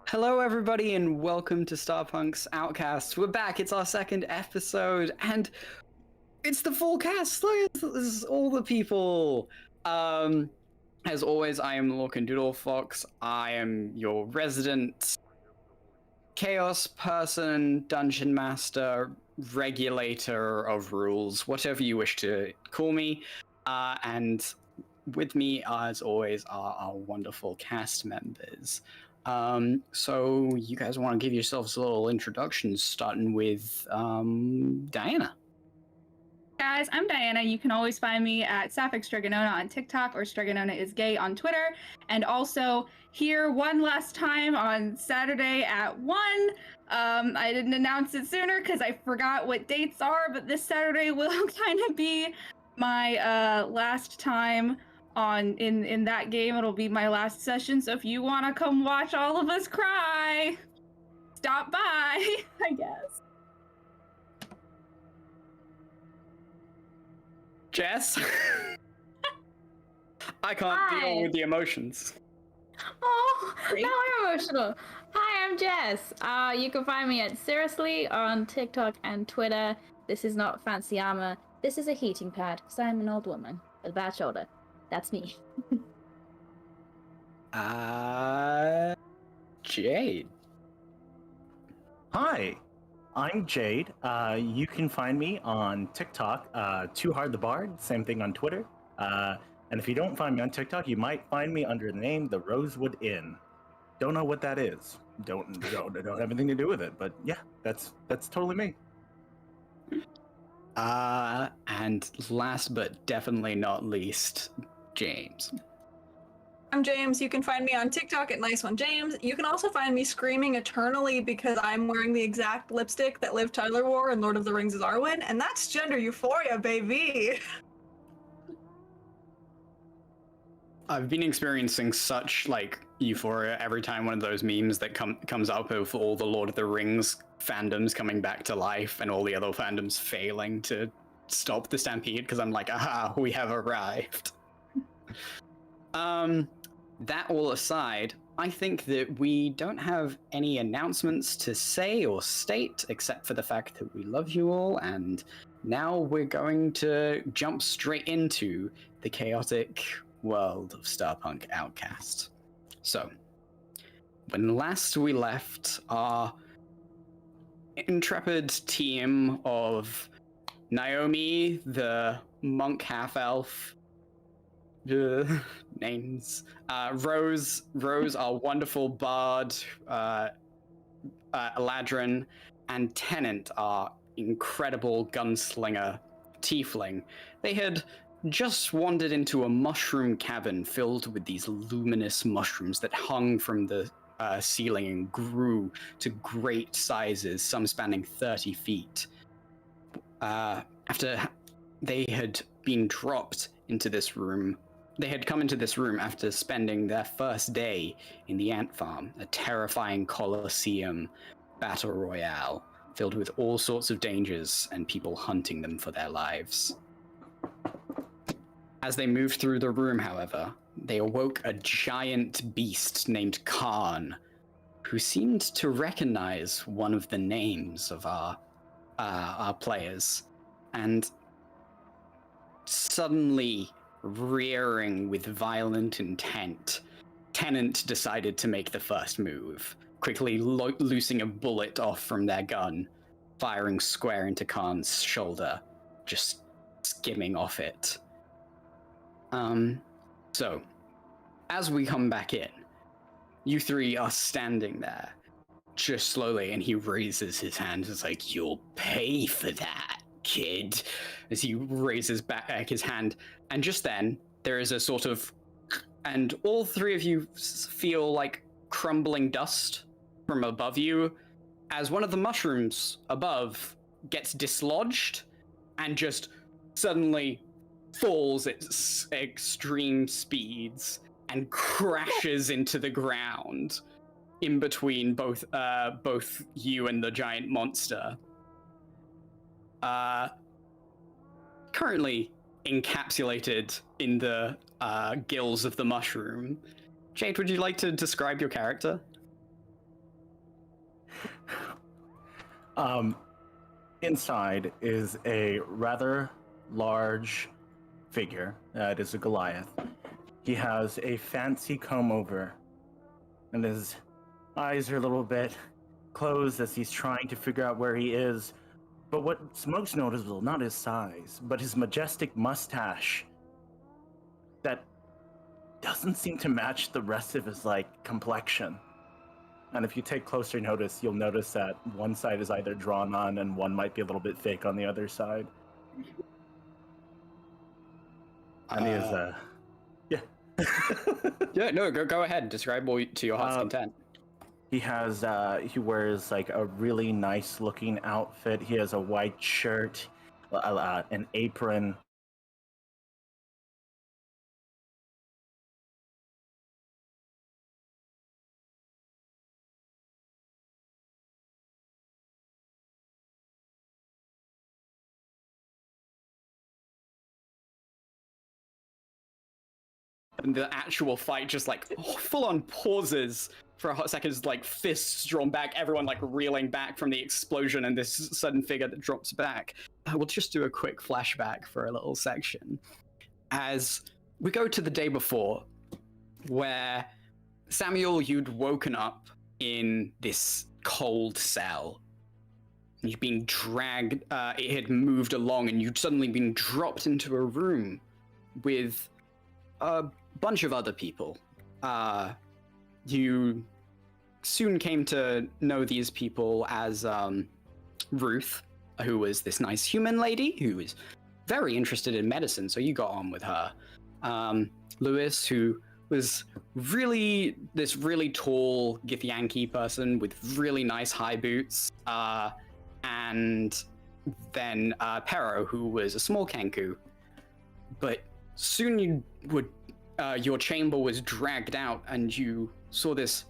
Hello, everybody, and welcome to Starpunk's Outcasts. We're back. It's our second episode, and it's the full cast. Look, this is all the people. As always, I am Lorcan Doodle Fox. I am your resident chaos person, dungeon master, regulator of rules, whatever you wish to call me. And with me, as always, are our wonderful cast members. So you guys want to give yourselves a little introduction, starting with Diana. Guys, I'm Diana. You can always find me at Sapphic Stregonona on TikTok or Stregonona is Gay on Twitter. And also here one last time on Saturday at 1. I didn't announce it sooner because I forgot what dates are, but this Saturday will kind of be my last time in that game. It'll be my last session, so if you want to come watch all of us cry, stop by, I guess. Jess? I can't deal with the emotions. Oh, now I'm emotional. Hi, I'm Jess. You can find me at Seriously on TikTok and Twitter. This is not fancy armor. This is a heating pad, because I'm an old woman with a bad shoulder. That's me. Jade. Hi, I'm Jade. You can find me on TikTok, Too Hard the Bard, same thing on Twitter. And if you don't find me on TikTok, you might find me under the name The Rosewood Inn. Don't know what that is. Don't have anything to do with it, but yeah, that's totally me. And last but definitely not least, James. I'm James. You can find me on TikTok at NiceOneJames. You can also find me screaming eternally because I'm wearing the exact lipstick that Liv Tyler wore in Lord of the Rings as Arwen, and that's gender euphoria, baby! I've been experiencing such, euphoria every time one of those memes that comes up of all the Lord of the Rings fandoms coming back to life and all the other fandoms failing to stop the stampede, because I'm like, aha, we have arrived. That all aside, I think that we don't have any announcements to say or state, except for the fact that we love you all, and now we're going to jump straight into the chaotic world of Starpunk Outcast. So, when last we left our intrepid team of Naomi, the monk half-elf, names, Rose, our wonderful bard, Eladrin, and Tennant, our incredible gunslinger tiefling. They had just wandered into a mushroom cabin filled with these luminous mushrooms that hung from the ceiling and grew to great sizes, some spanning 30 feet. After they had been dropped into this room, they had come into this room after spending their first day in the ant farm, a terrifying Colosseum battle royale filled with all sorts of dangers and people hunting them for their lives. As they moved through the room, however, they awoke a giant beast named Khan, who seemed to recognize one of the names of our players, and suddenly rearing with violent intent, Tennant decided to make the first move, quickly loosing a bullet off from their gun, firing square into Khan's shoulder, just skimming off it. So, as we come back in, you three are standing there, just slowly, and he raises his hand. It's like, you'll pay for that, kid, as he raises back his hand. And just then, there is a sort of, and all three of you feel like crumbling dust from above you, as one of the mushrooms above gets dislodged and just suddenly falls at extreme speeds and crashes into the ground in between both you and the giant monster. Currently encapsulated in the gills of the mushroom. Jade, would you like to describe your character? Inside is a rather large figure. It is a Goliath. He has a fancy comb over, and his eyes are a little bit closed as he's trying to figure out where he is. But what's most noticeable, not his size, but his majestic mustache that doesn't seem to match the rest of his, complexion. And if you take closer notice, you'll notice that one side is either drawn on and one might be a little bit fake on the other side. And he is, yeah. Yeah, no, go ahead. Describe all to your heart's content. He has, he wears, a really nice looking outfit. He has a white shirt, an apron. And the actual fight just full on pauses for a hot second, fists drawn back, everyone reeling back from the explosion and this sudden figure that drops back. We'll just do a quick flashback for a little section. As we go to the day before, where Samuel, you'd woken up in this cold cell. You'd been dragged, it had moved along and you'd suddenly been dropped into a room with a bunch of other people. You soon came to know these people as Ruth, who was this nice human lady who was very interested in medicine, so you got on with her. Lewis, who was this really tall Githyanki person with really nice high boots, and then Pero, who was a small Kenku. But soon your chamber was dragged out and you saw this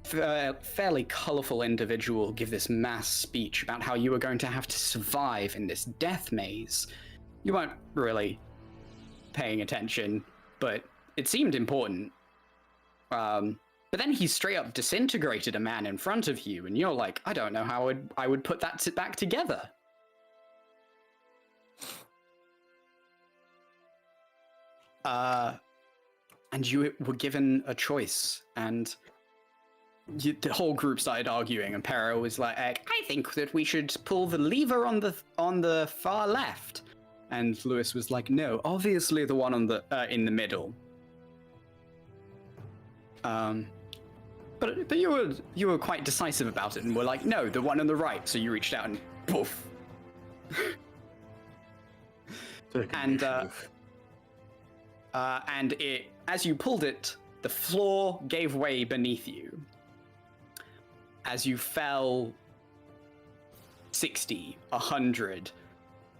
fairly colorful individual give this mass speech about how you were going to have to survive in this death maze. You weren't really paying attention, but it seemed important. But then he straight up disintegrated a man in front of you, and you're like, I don't know how I would put that back together. And you were given a choice, and the whole group started arguing, and Pero was like, I think that we should pull the lever on the far left. And Lewis was like, no, obviously the one on the in the middle. But you were quite decisive about it, and were like, no, the one on the right. So you reached out and poof. And it, as you pulled it, the floor gave way beneath you. As you fell 60, 100,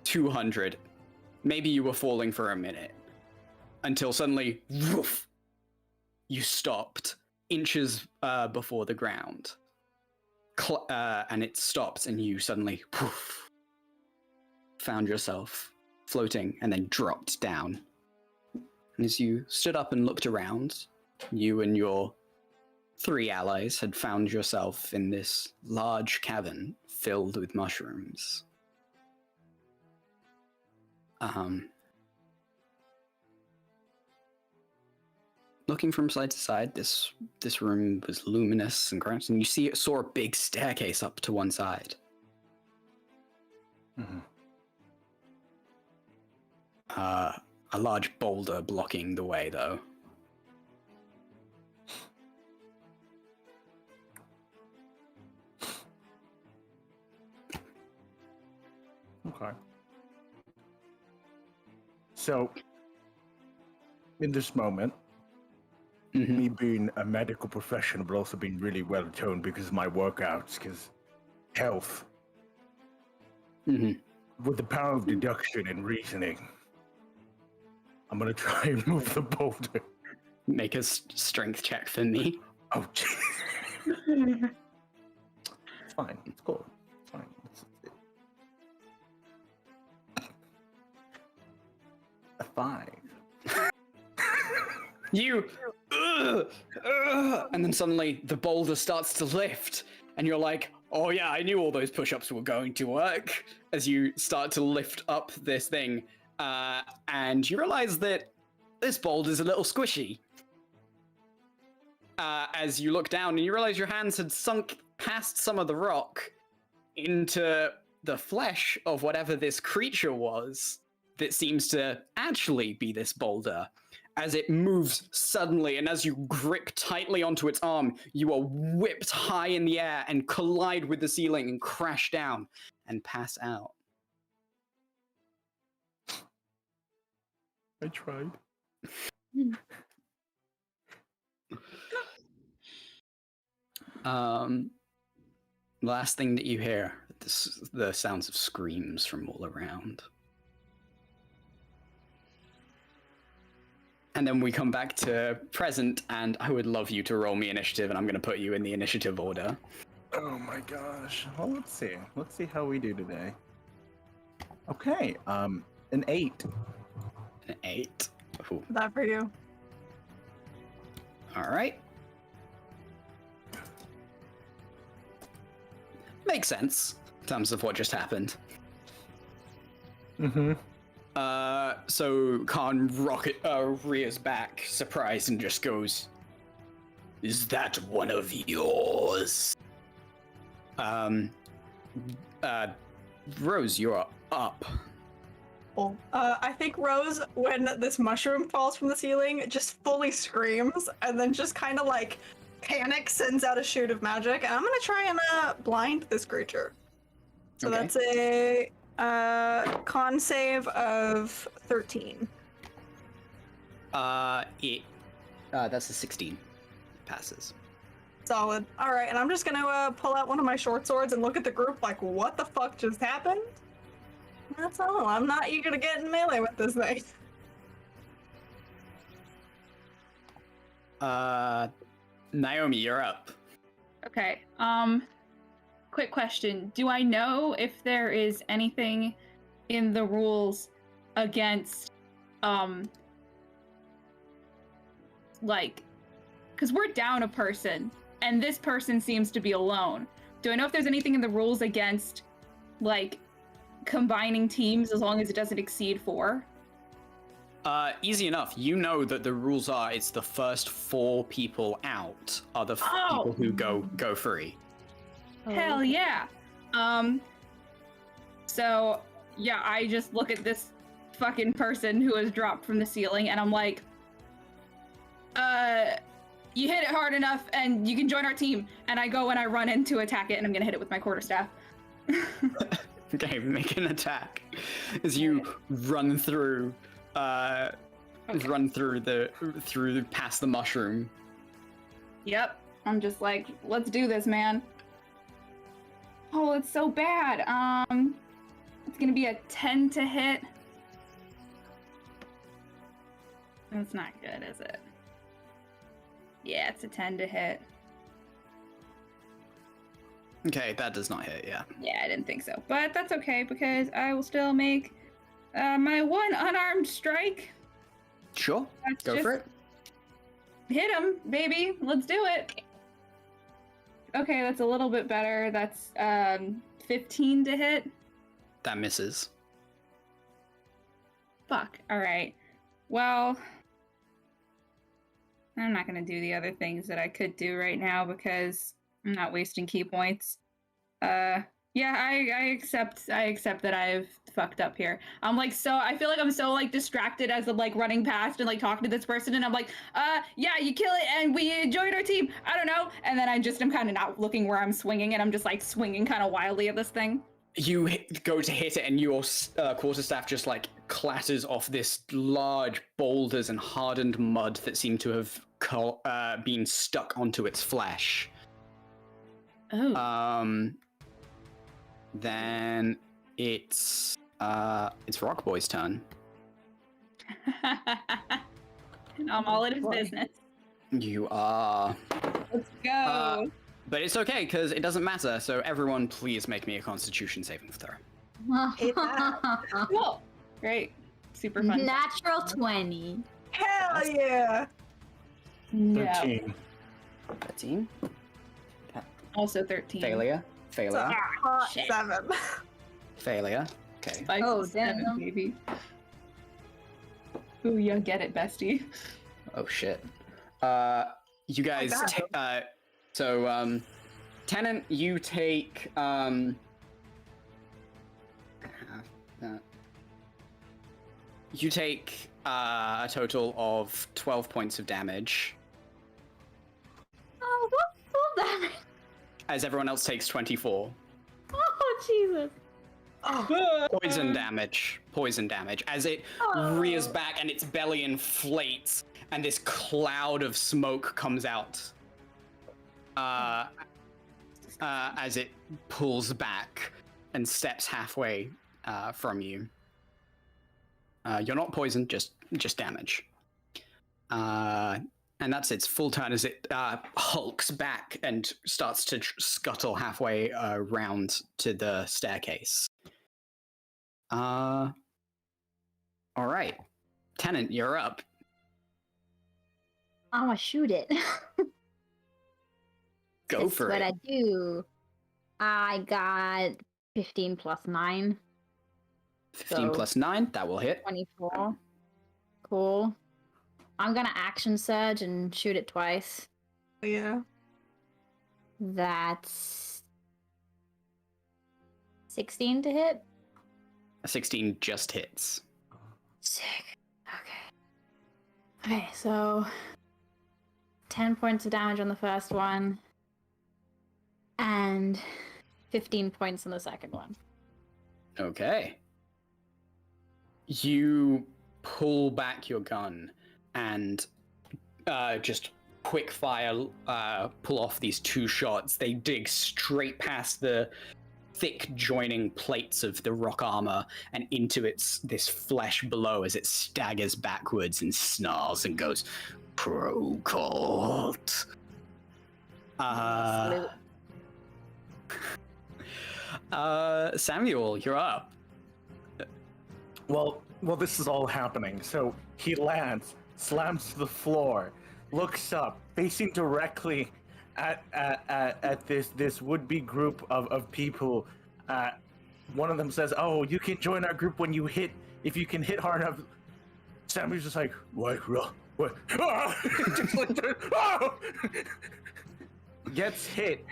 200, maybe you were falling for a minute, until suddenly, woof, you stopped inches before the ground. And it stopped, and you suddenly, poof, found yourself floating and then dropped down. And as you stood up and looked around, you and your 3 allies had found yourself in this large cavern filled with mushrooms. Looking from side to side, this room was luminous and cramped, and you saw a big staircase up to one side. Mm-hmm. A large boulder blocking the way, though. Okay. So, in this moment, me being a medical professional, but also being really well toned because of my workouts, because health, with the power of deduction and reasoning, I'm gonna try and move the boulder. Make a strength check for me. Oh, jeez. It's fine. It's cool. It's fine. A 5. And then suddenly the boulder starts to lift, and you're like, Oh yeah, I knew all those push-ups were going to work. As you start to lift up this thing, and you realize that this boulder's a little squishy. As you look down and you realize your hands had sunk past some of the rock into the flesh of whatever this creature was that seems to actually be this boulder. As it moves suddenly, and as you grip tightly onto its arm, you are whipped high in the air and collide with the ceiling and crash down and pass out. I tried. Last thing that you hear, the sounds of screams from all around. And then we come back to present, and I would love you to roll me initiative, and I'm going to put you in the initiative order. Oh my gosh. Well, let's see. Let's see how we do today. Okay, an 8. An 8. Ooh. That for you. All right. Makes sense in terms of what just happened. Mm-hmm. So Khan rears back, surprised, and just goes, "Is that one of yours?" Rose, you're up. Cool. I think Rose, when this mushroom falls from the ceiling, just fully screams and then just kind of like panics, sends out a shoot of magic, and I'm gonna try and blind this creature. So Okay. that's a con save of 13. That's a 16. Passes. Solid. All right, and I'm just gonna pull out one of my short swords and look at the group like, what the fuck just happened? That's all. I'm not eager to get in melee with this thing. Naomi, you're up. Okay. Quick question. Do I know if there is anything in the rules against, like, because we're down a person, and this person seems to be alone. Do I know if there's anything in the rules against, like, combining teams as long as it doesn't exceed 4? Easy enough. You know that the rules are it's the first 4 people out are the people who go free. Hell yeah. So yeah, I just look at this fucking person who has dropped from the ceiling, and I'm like, you hit it hard enough and you can join our team. And I go and I run in to attack it, and I'm gonna hit it with my quarterstaff. Okay, make an attack as you run through through past the mushroom. Yep. I'm just like, let's do this, man. Oh, it's so bad. It's gonna be a 10 to hit. That's not good, is it? Yeah, it's a 10 to hit. Okay, that does not hit, yeah. Yeah, I didn't think so. But that's okay, because I will still make my one unarmed strike. Sure, That's go just- for it. Hit him, baby. Let's do it. Okay, that's a little bit better. That's 15 to hit. That misses. Fuck. All right. Well, I'm not going to do the other things that I could do right now because I'm not wasting key points. Yeah, I accept that I've fucked up here. I'm like, so I feel like I'm so like distracted as I'm like running past and like talking to this person, and I'm like, yeah, you kill it and we joined our team. I don't know. And then I'm kind of not looking where I'm swinging, and I'm just like swinging kind of wildly at this thing. You go to hit it, and your quarterstaff just like clatters off this large boulders and hardened mud that seem to have been stuck onto its flesh. Oh. Then it's Rock Boy's turn. And I'm all in his business. You are. Let's go. But it's okay, because it doesn't matter, so everyone please make me a Constitution saving throw. Hate that. Cool. Great. Super fun. Natural 20. Hell yeah! No. 13. 13. Also 13. Failure. Failure. Hot Shit. 7. Failure. Okay. Oh, 7, damn. baby. Ooh, you get it, bestie. Oh shit. You guys. God. Tenant, you take You take a total of 12 points of damage, Oh, what full damage? as everyone else takes 24. Oh, Jesus. Oh, Poison damage. Poison damage. As it rears back and its belly inflates, and this cloud of smoke comes out. As it pulls back and steps halfway from you. You're not poisoned, just damage. And that's its full turn as it hulks back and starts to scuttle halfway around to the staircase. All right. Tenant, you're up. I'ma shoot it. Go That's for what it. I do. I got 15 plus 9. 15 so- plus 9, that will hit. 24. Cool. I'm gonna action surge and shoot it twice. yeah. That's 16 to hit. A 16 just hits. Sick. Okay, so 10 points of damage on the first one, and 15 points on the second one. Okay. You pull back your gun and just quick fire pull off these 2 shots. They dig straight past the thick joining plates of the rock armor and into this flesh below as it staggers backwards and snarls and goes, Procult. Samuel, you're up. Well, this is all happening. So he lands, slams to the floor, looks up, facing directly at this would-be group of people. One of them says, "Oh, you can join our group if you can hit hard enough." Sammy's just like, "What? What?" Just like that. Oh! Gets hit.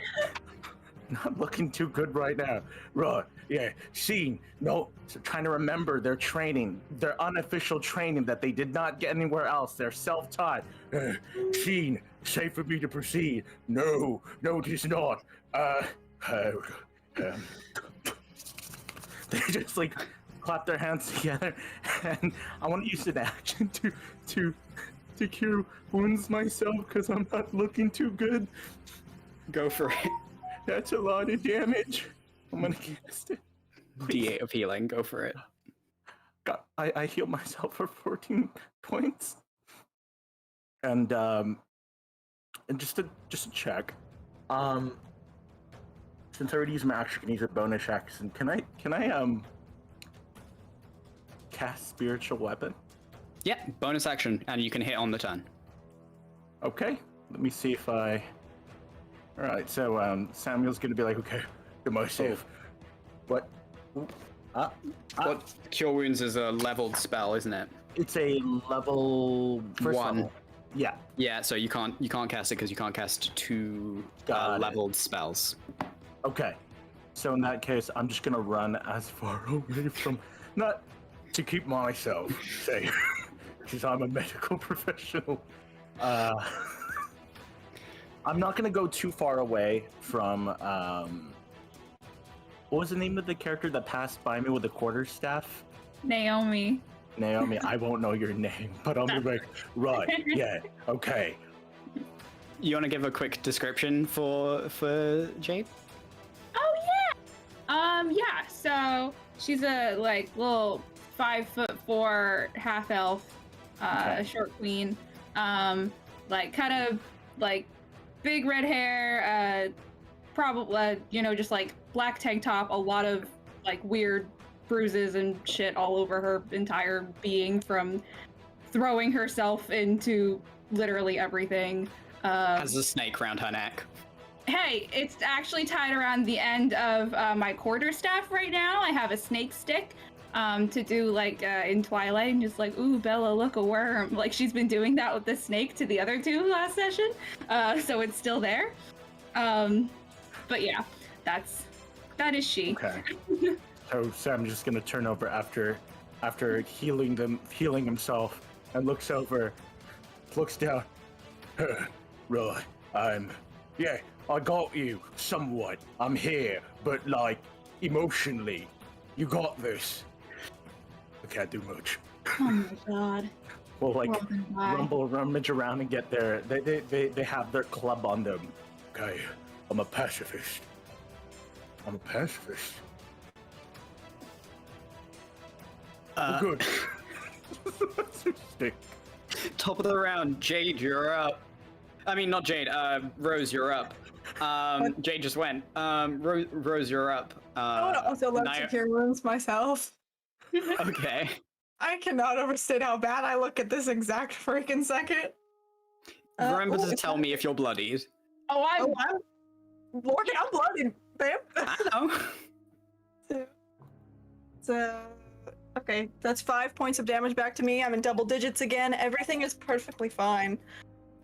Not looking too good right now. Right, yeah, scene. No, so trying to remember their training, their unofficial training that they did not get anywhere else. They're self-taught. Scene, safe for me to proceed. No, it is not. They just like clap their hands together, and I want to use an action to cure wounds myself because I'm not looking too good. Go for it. That's a lot of damage. I'm gonna cast it. D8 of healing, go for it. God, I healed myself for 14 points. And just to check, since I already used my action, I can use a bonus action. Can I cast spiritual weapon? Yeah, bonus action, and you can hit on the turn. Okay, let me see if I. All right, so Samuel's gonna be like, okay, am I safe? What? What? Cure Wounds is a leveled spell, isn't it? It's a level first 1. level. Yeah. Yeah, so you can't cast it because you can't cast 2 Got it. leveled spells. Okay. So in that case, I'm just gonna run as far away from, not to keep myself safe, because I'm a medical professional. I'm not gonna go too far away from. What was the name of the character that passed by me with the quarterstaff? Naomi. Naomi. I won't know your name, but I'm gonna be like, right, yeah, okay. You want to give a quick description for Jade? Oh yeah. So she's a little 5'4" half elf, Okay. short queen. Kind of big red hair. Probably just black tank top. A lot of weird bruises and shit all over her entire being from throwing herself into literally everything. Has a snake around her neck. Hey, it's actually tied around the end of my quarterstaff right now. I have a snake stick to do like in Twilight, and just like, ooh, Bella, look, a worm. Like she's been doing that with the snake to the other two last session, so it's still there. But yeah, that is she. Okay. So Sam's just gonna turn over after healing himself, and looks down. Right, yeah, I got you somewhat. I'm here, but like emotionally, you got this. I can't do much. Oh my god. We'll like Well, then bye. rummage around and get there. They have their club on them. Okay, I'm a pacifist. Good. Stick. Top of the round, Jade, you're up. I mean, not Jade. Rose, you're up. Jade just went. Rose, you're up. I would also love to cure wounds myself. Okay. I cannot overstate how bad I look at this exact freaking second. Remember to tell me if you're bloodied. Oh, I'm Lord, I'm bloody, babe. Oh. So, okay, that's 5 points of damage back to me. I'm in double digits again. Everything is perfectly fine.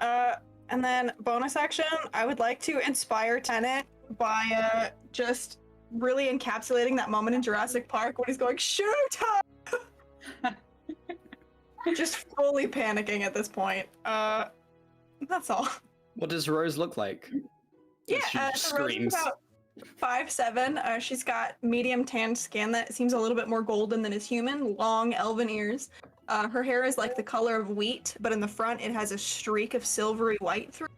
And then bonus action, I would like to inspire Tenet by just really encapsulating that moment in Jurassic Park when he's going, shoot her! Just fully panicking at this point. That's all. What does Rose look like? Yeah, She so Rose is screams. about 5'7". She's got medium tan skin that seems a little bit more golden than is human, long elven ears. Her hair is like the color of wheat, but in the front it has a streak of silvery white through it.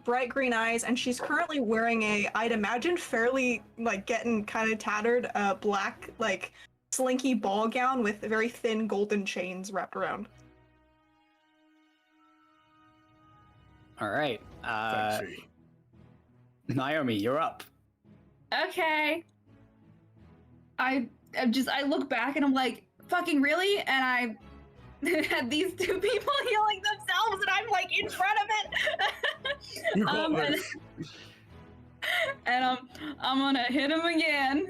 Bright green eyes, and she's currently wearing I'd imagine fairly, like, getting kind of tattered, black, like, slinky ball gown with very thin golden chains wrapped around. All right. Fancy. Naomi, you're up. okay. I look back and I'm like, fucking really? And I had these two people healing themselves, and I'm like in front of it. You got this. And I'm gonna hit him again.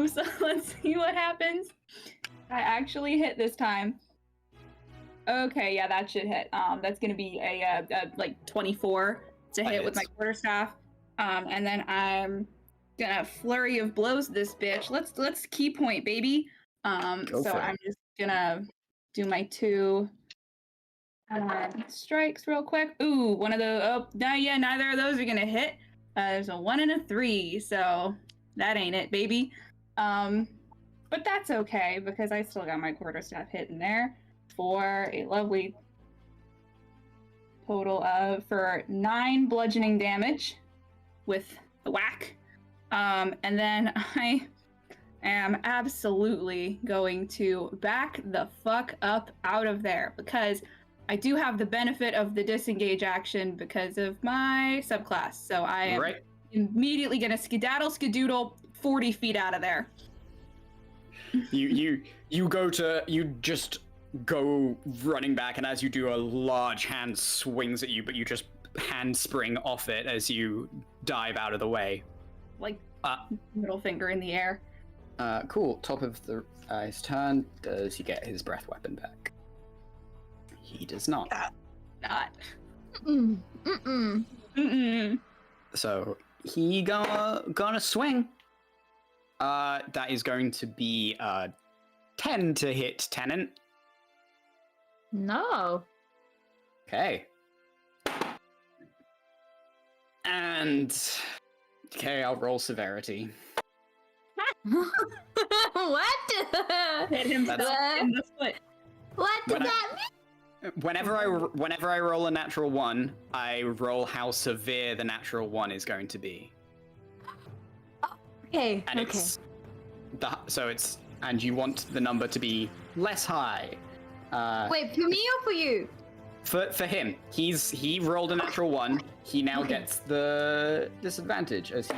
So let's see what happens. I actually hit this time. Okay, yeah, that should hit. That's gonna be a like 24 to hit with my quarterstaff. And then I'm gonna flurry of blows this bitch. Let's key point, baby. Go So for it. I'm just gonna do my 2 strikes real quick. Ooh, one of the neither of those are gonna hit. There's a 1 and a 3, so that ain't it, baby. But that's okay because I still got my quarterstaff hit in there for a lovely total of for 9 bludgeoning damage with the whack. And then I am absolutely going to back the fuck up out of there because I do have the benefit of the disengage action because of my subclass. So I am immediately gonna skedaddle 40 feet out of there. You just go running back, and as you do, a large hand swings at you, but you just handspring off it as you dive out of the way. Like middle finger in the air. Cool. Top of the guy's turn. Does he get his breath weapon back? He does not. Not. Mm-mm. So he gonna swing. That is going to be 10 to hit Tenant. No. Okay. And okay, I'll roll severity. What? Hit him in the foot. What did When that mean? Whenever I roll a natural 1, I roll how severe the natural 1 is going to be. Okay. And okay. and you want the number to be less high. Wait, for me or for you? For him, he rolled a natural 1. He now gets the disadvantage as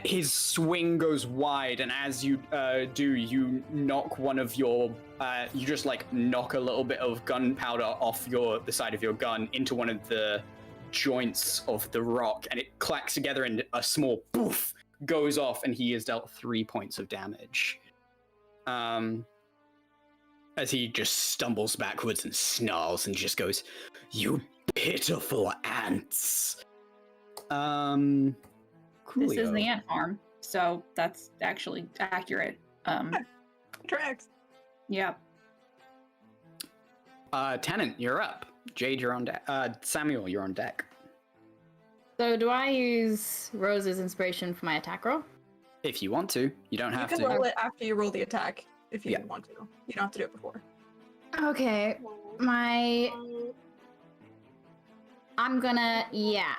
his swing goes wide, and as you do, you knock one of your you just like knock a little bit of gunpowder off the side of your gun into one of the joints of the rock, and it clacks together, and a small poof goes off, and he is dealt 3 points of damage. As he just stumbles backwards and snarls and just goes, "You pitiful ants." Coolio. This is the ant farm, so that's actually accurate. Tracks. Yeah. Tennant, you're up. Jade, you're on deck. Samuel, you're on deck. So do I use Rose's inspiration for my attack roll? If you want to, you don't You have can to. roll it after you roll the attack if you Yeah. want to. You don't have to do it before. Okay, yeah.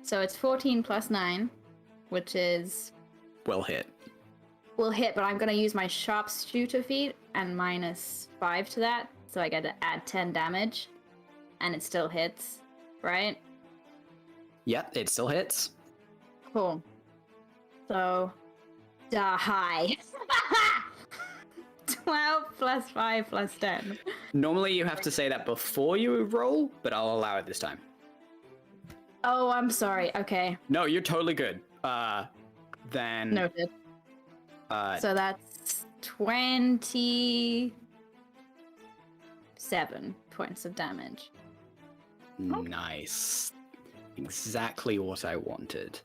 So it's 14 plus 9, which is Will hit. will hit, but I'm gonna use my sharpshooter feat and minus 5 to that, so I get to add 10 damage, and it still hits, right? Yep, it still hits. Cool. So, die. 12 plus 5 plus 10. Normally you have to say that before you roll, but I'll allow it this time. Oh, I'm sorry. Okay, No, you're totally good. Then noted. So that's 27 points of damage. Nice. Exactly what I wanted.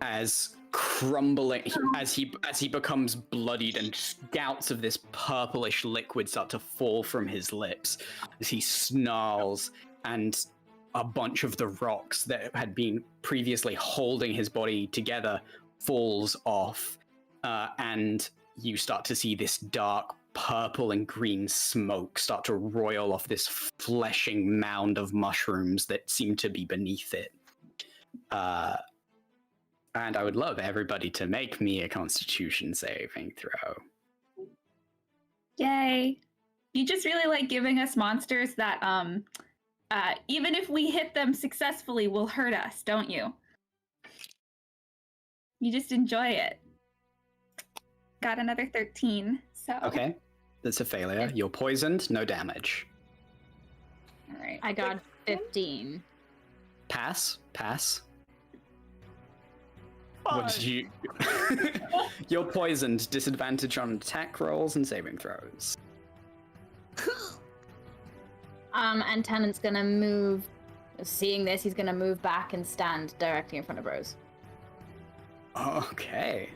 As crumbling, as he becomes bloodied, and gouts of this purplish liquid start to fall from his lips as he snarls, and a bunch of the rocks that had been previously holding his body together falls off, and you start to see this dark purple and green smoke start to roil off this fleshing mound of mushrooms that seem to be beneath it. And I would love everybody to make me a Constitution saving throw. Yay. You just really like giving us monsters that, even if we hit them successfully, will hurt us, don't you? You just enjoy it. Got another 13, so. Okay, that's a failure. You're poisoned, no damage. All right. I got 15. Pass. What did you... You're poisoned, disadvantage on attack rolls and saving throws. And Tennant's gonna move. Seeing this, he's gonna move back and stand directly in front of Rose. Okay.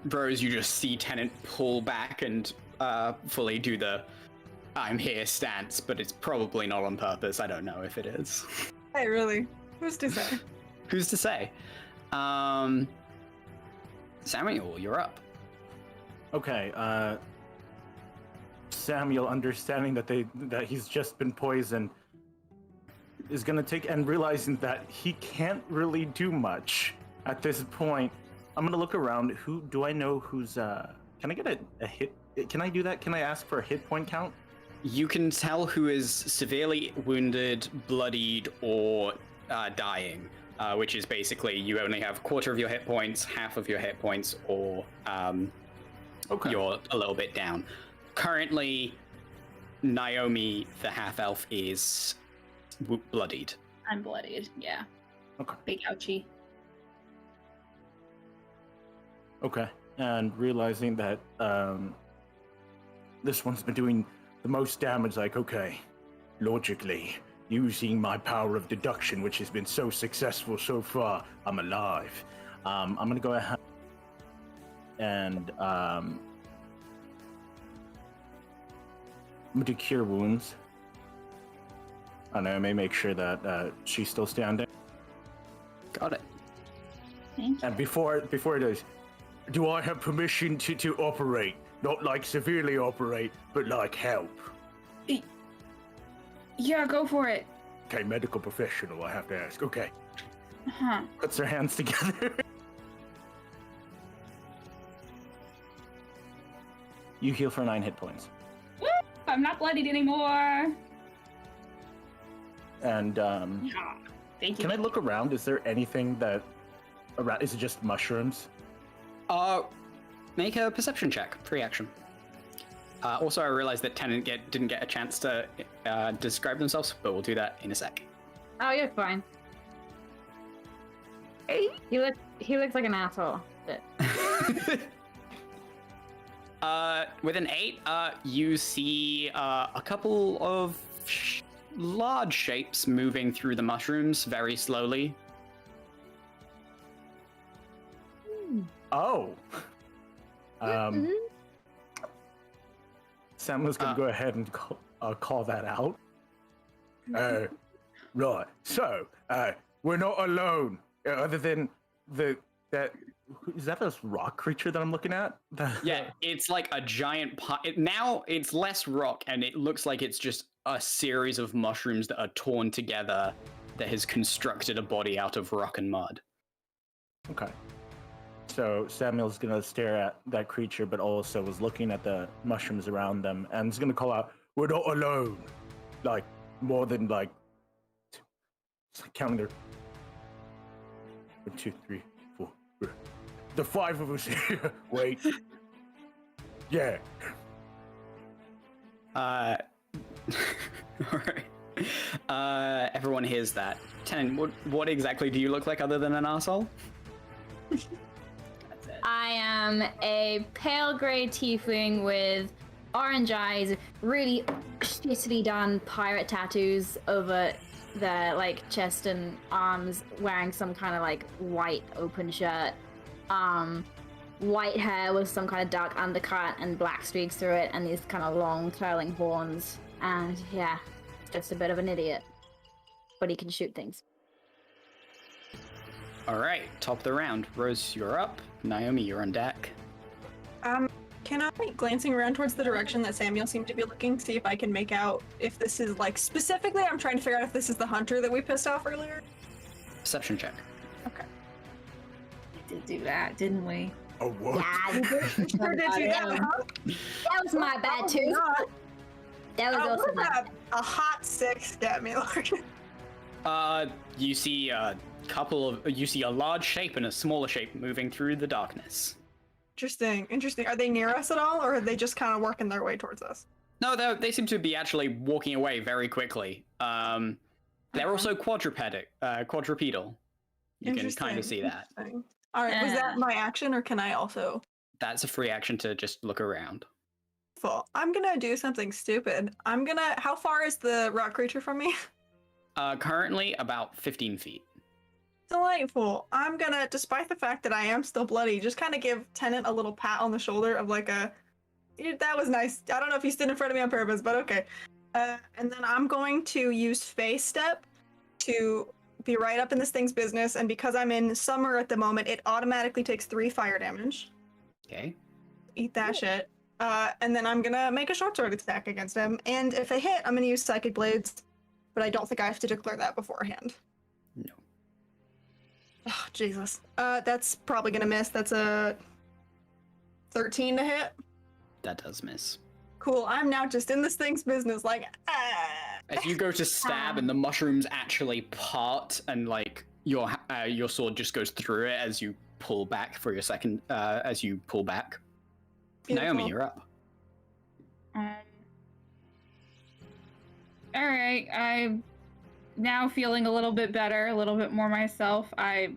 Rose, you just see Tennant pull back and fully do the "I'm here" stance, but it's probably not on purpose. I don't know if it is. Hey, really? Who's to say? Who's to say? Samuel, you're up. Okay, Samuel, understanding that he's just been poisoned, is gonna take, and realizing that he can't really do much at this point, I'm gonna look around. Who do I know who's can I get a hit? Can I do that? Can I ask for a hit point count? You can tell who is severely wounded, bloodied, or dying, which is basically you only have a quarter of your hit points, half of your hit points, or you're a little bit down. Currently, Naomi, the half-elf, is bloodied. I'm bloodied, yeah. Okay. Big ouchie. Okay, and realizing that this one's been doing the most damage, like, okay, logically, using my power of deduction, which has been so successful so far, I'm alive. I'm gonna go ahead and I'm gonna do Cure Wounds. And I may make sure that she's still standing. Got it. Thank you. And before it does, do I have permission to operate? Not like severely operate, but like help. Yeah, go for it. Okay, medical professional, I have to ask. Okay. Huh. Puts their hands together. You heal for 9 hit points. Woo! I'm not bloodied anymore. And Yeah. Thank you. can I look around? Is there anything that around? Is it just mushrooms? Make a perception check, free action. Also, I realized that Tenant didn't get a chance to describe themselves, but we'll do that in a sec. Oh, you're fine. He looks like an asshole. But... With an 8, you see a couple of large shapes moving through the mushrooms very slowly. Oh. Samuel's gonna go ahead and call that out. Right. So, we're not alone. Other than is that a rock creature that I'm looking at? Yeah, it's like a giant now it's less rock, and it looks like it's just a series of mushrooms that are torn together that has constructed a body out of rock and mud. Okay. So Samuel's gonna stare at that creature, but also was looking at the mushrooms around them, and is gonna call out, "We're not alone!" Like, more than like, counting their 1, 2, 3, 4. The 5 of us here. Wait. Yeah. All right. Everyone hears that. Tenant, what exactly do you look like other than an arsehole? I am a pale gray tiefling with orange eyes, really shittily done pirate tattoos over their like chest and arms, wearing some kind of like white open shirt, white hair with some kind of dark undercut and black streaks through it, and these kind of long curling horns. And yeah, just a bit of an idiot, but he can shoot things. All right, top of the round. Rose, you're up. Naomi, you're on deck. Can I, glancing around towards the direction that Samuel seemed to be looking, see if I can make out if this is, like, specifically, I'm trying to figure out if this is the hunter that we pissed off earlier? Perception check. Okay. We did do that, didn't we? Oh, what? Yeah, you did. Sure did do that, huh? That was my bad too. That was also What my about a hot 6 get me, Lord? You see a large shape and a smaller shape moving through the darkness. Interesting. Are they near us at all, or are they just kind of working their way towards us? No, they seem to be actually walking away very quickly. They're also quadrupedal. You can kind of see that. All right, was that my action, or can I also? That's a free action to just look around. Full. I'm gonna do something stupid. How far is the rock creature from me? Currently about 15 feet. Delightful. I'm gonna, despite the fact that I am still bloody, just kind of give Tennant a little pat on the shoulder of like that was nice. I don't know if he stood in front of me on purpose, but okay. And then I'm going to use Phase Step to be right up in this thing's business, and because I'm in summer at the moment, it automatically takes 3 fire damage. Okay. Eat that shit. And then I'm gonna make a short sword attack against him, and if I hit, I'm gonna use Psychic Blades, but I don't think I have to declare that beforehand. No. Oh, Jesus. That's probably gonna miss. That's a 13 to hit. That does miss. Cool. I'm now just in this thing's business, like, As you go to stab and the mushrooms actually part, and like your sword just goes through it as you pull back for your second. As you pull back. Beautiful. Naomi, you're up. All right, I'm now feeling a little bit better, a little bit more myself. I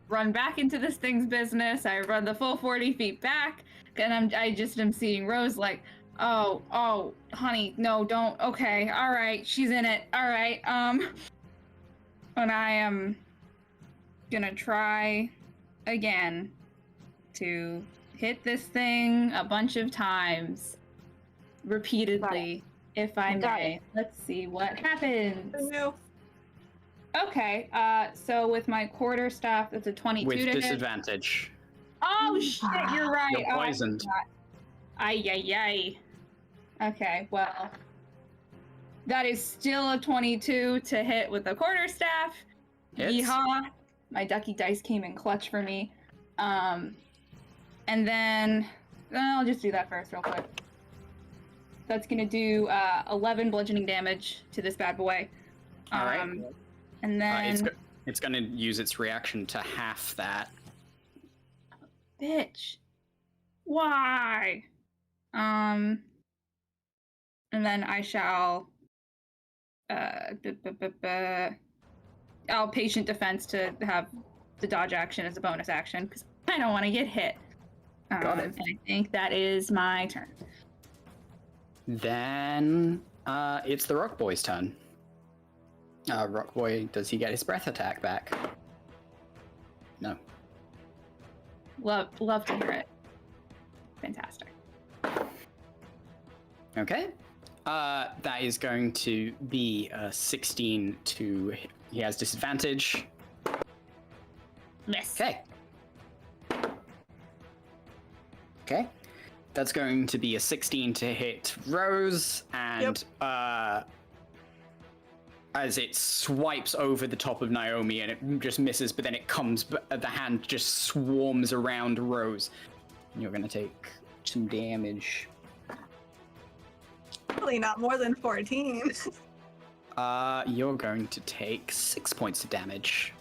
run back into this thing's business. I run the full 40 feet back, and I just am seeing Rose like, oh, honey, no, don't. Okay, all right, she's in it. All right, and I am gonna try again to hit this thing a bunch of times, repeatedly, if I may. Let's see what happens. No. Okay, so with my quarterstaff, that's a 22 With to hit. disadvantage. Oh shit, you're right. You're poisoned. Ay. Okay, well, that is still a 22 to hit with the quarterstaff. Hits. Yeehaw. My ducky dice came in clutch for me. And then I'll just do that first real quick. That's gonna do 11 bludgeoning damage to this bad boy. All right. And then it's gonna use its reaction to half that. bitch. Why? and then I shall I'll patient defense to have the dodge action as a bonus action because I don't want to get hit. Got it. And I think that is my turn. Then it's the Rock Boy's turn. Rock Boy, does he get his breath attack back? No. Love to hear it. Fantastic. Okay. That is going to be a 16 to... He has disadvantage. Miss. Okay. Okay. That's going to be a 16 to hit Rose, and as it swipes over the top of Naomi and it just misses, but then it comes, the hand just swarms around Rose. You're going to take some damage. Probably not more than 14. You're going to take 6 points of damage.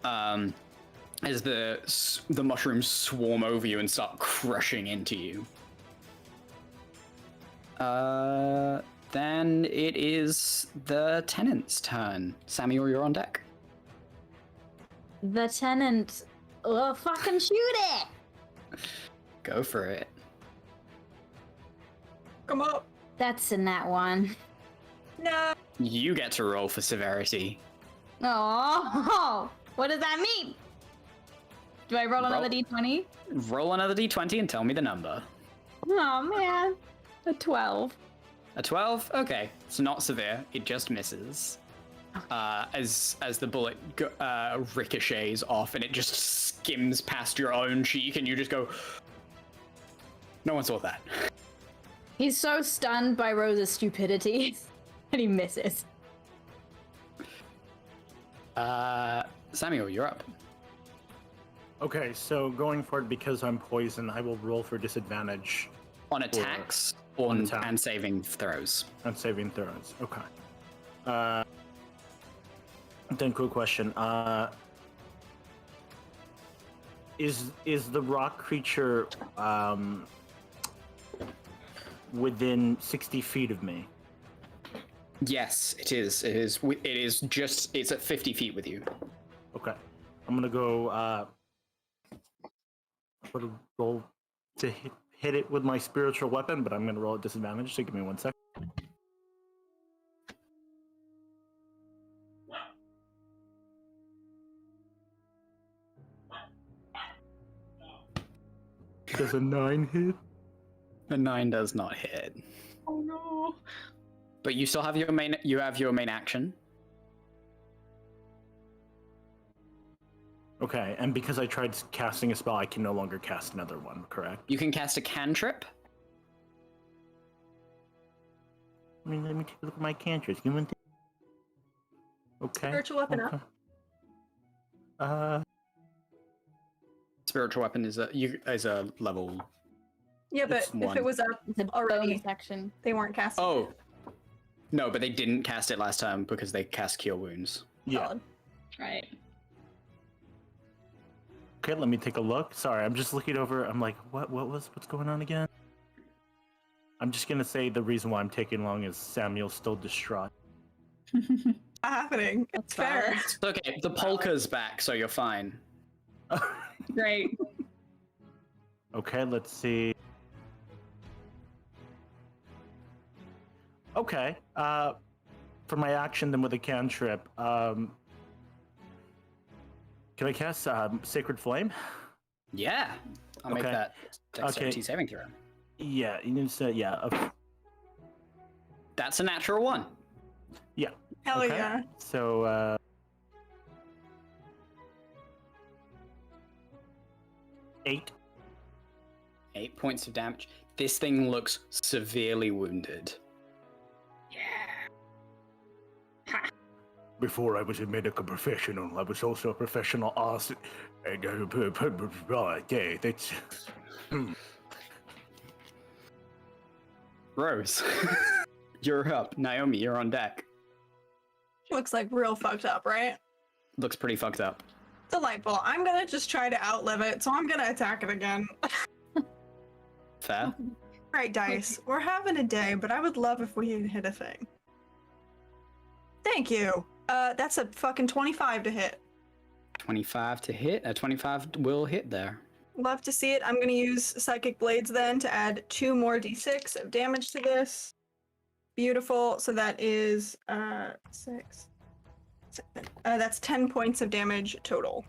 As the mushrooms swarm over you and start crushing into you. Then it is the tenant's turn. Samuel, you're on deck. The tenant. Oh, fucking shoot it! Go for it. Come up. That's in that one. No. You get to roll for severity. Oh, what does that mean? Do I roll another d20? Roll another d20 and tell me the number. Oh man, a 12. A 12? Okay, it's not severe. It just misses. As the bullet ricochets off and it just skims past your own cheek and you just go, no one saw that. He's so stunned by Rose's stupidity and he misses. Samuel, you're up. Okay, so going forward, because I'm poisoned, I will roll for disadvantage. On attacks and saving throws. On saving throws, okay. Then quick question. Is the rock creature within 60 feet of me? Yes, it is. It is just, it's at 50 feet with you. Okay. I'm gonna go put a roll to hit it with my spiritual weapon, but I'm gonna roll at disadvantage, so give me 1 second. Does a 9 hit? A 9 does not hit. Oh no. But you still have your main action. Okay, and because I tried casting a spell, I can no longer cast another one, correct? You can cast a cantrip. I mean, let me take a look at my cantrips. You want okay. Spiritual weapon okay. up. Spiritual weapon is a level. Yeah, but It's if one. it was up It's a already, bonus action. they weren't casting. Oh. No, but they didn't cast it last time because they cast Cure Wounds. Yeah. Solid. Right. Okay, let me take a look. Sorry, I'm just looking over. I'm like, what's going on again? I'm just gonna say the reason why I'm taking long is Samuel's still distraught. Not happening. It's fair. It's okay, the polka's back, so you're fine. Great. Okay, let's see. Okay, for my action, then with a cantrip, can I cast Sacred Flame? Yeah. I'll make Okay. that dexterity Okay. saving throw. Yeah, you can say, yeah. That's a natural 1. Yeah. Hell Okay. yeah. So, 8. 8 points of damage. This thing looks severely wounded. Before I was a medical professional, I was also a professional artist. Yeah, that's... Rose, you're up. Naomi, you're on deck. Looks like real fucked up, right? Looks pretty fucked up. Delightful. I'm gonna just try to outlive it, so I'm gonna attack it again. Fair. Right, Dice. We're having a day, but I would love if we had hit a thing. Thank you. That's a fucking 25 to hit. 25 to hit. A 25 will hit there. Love to see it. I'm going to use Psychic Blades then to add 2 more d6 of damage to this. Beautiful. So that is 6. That's 10 points of damage total.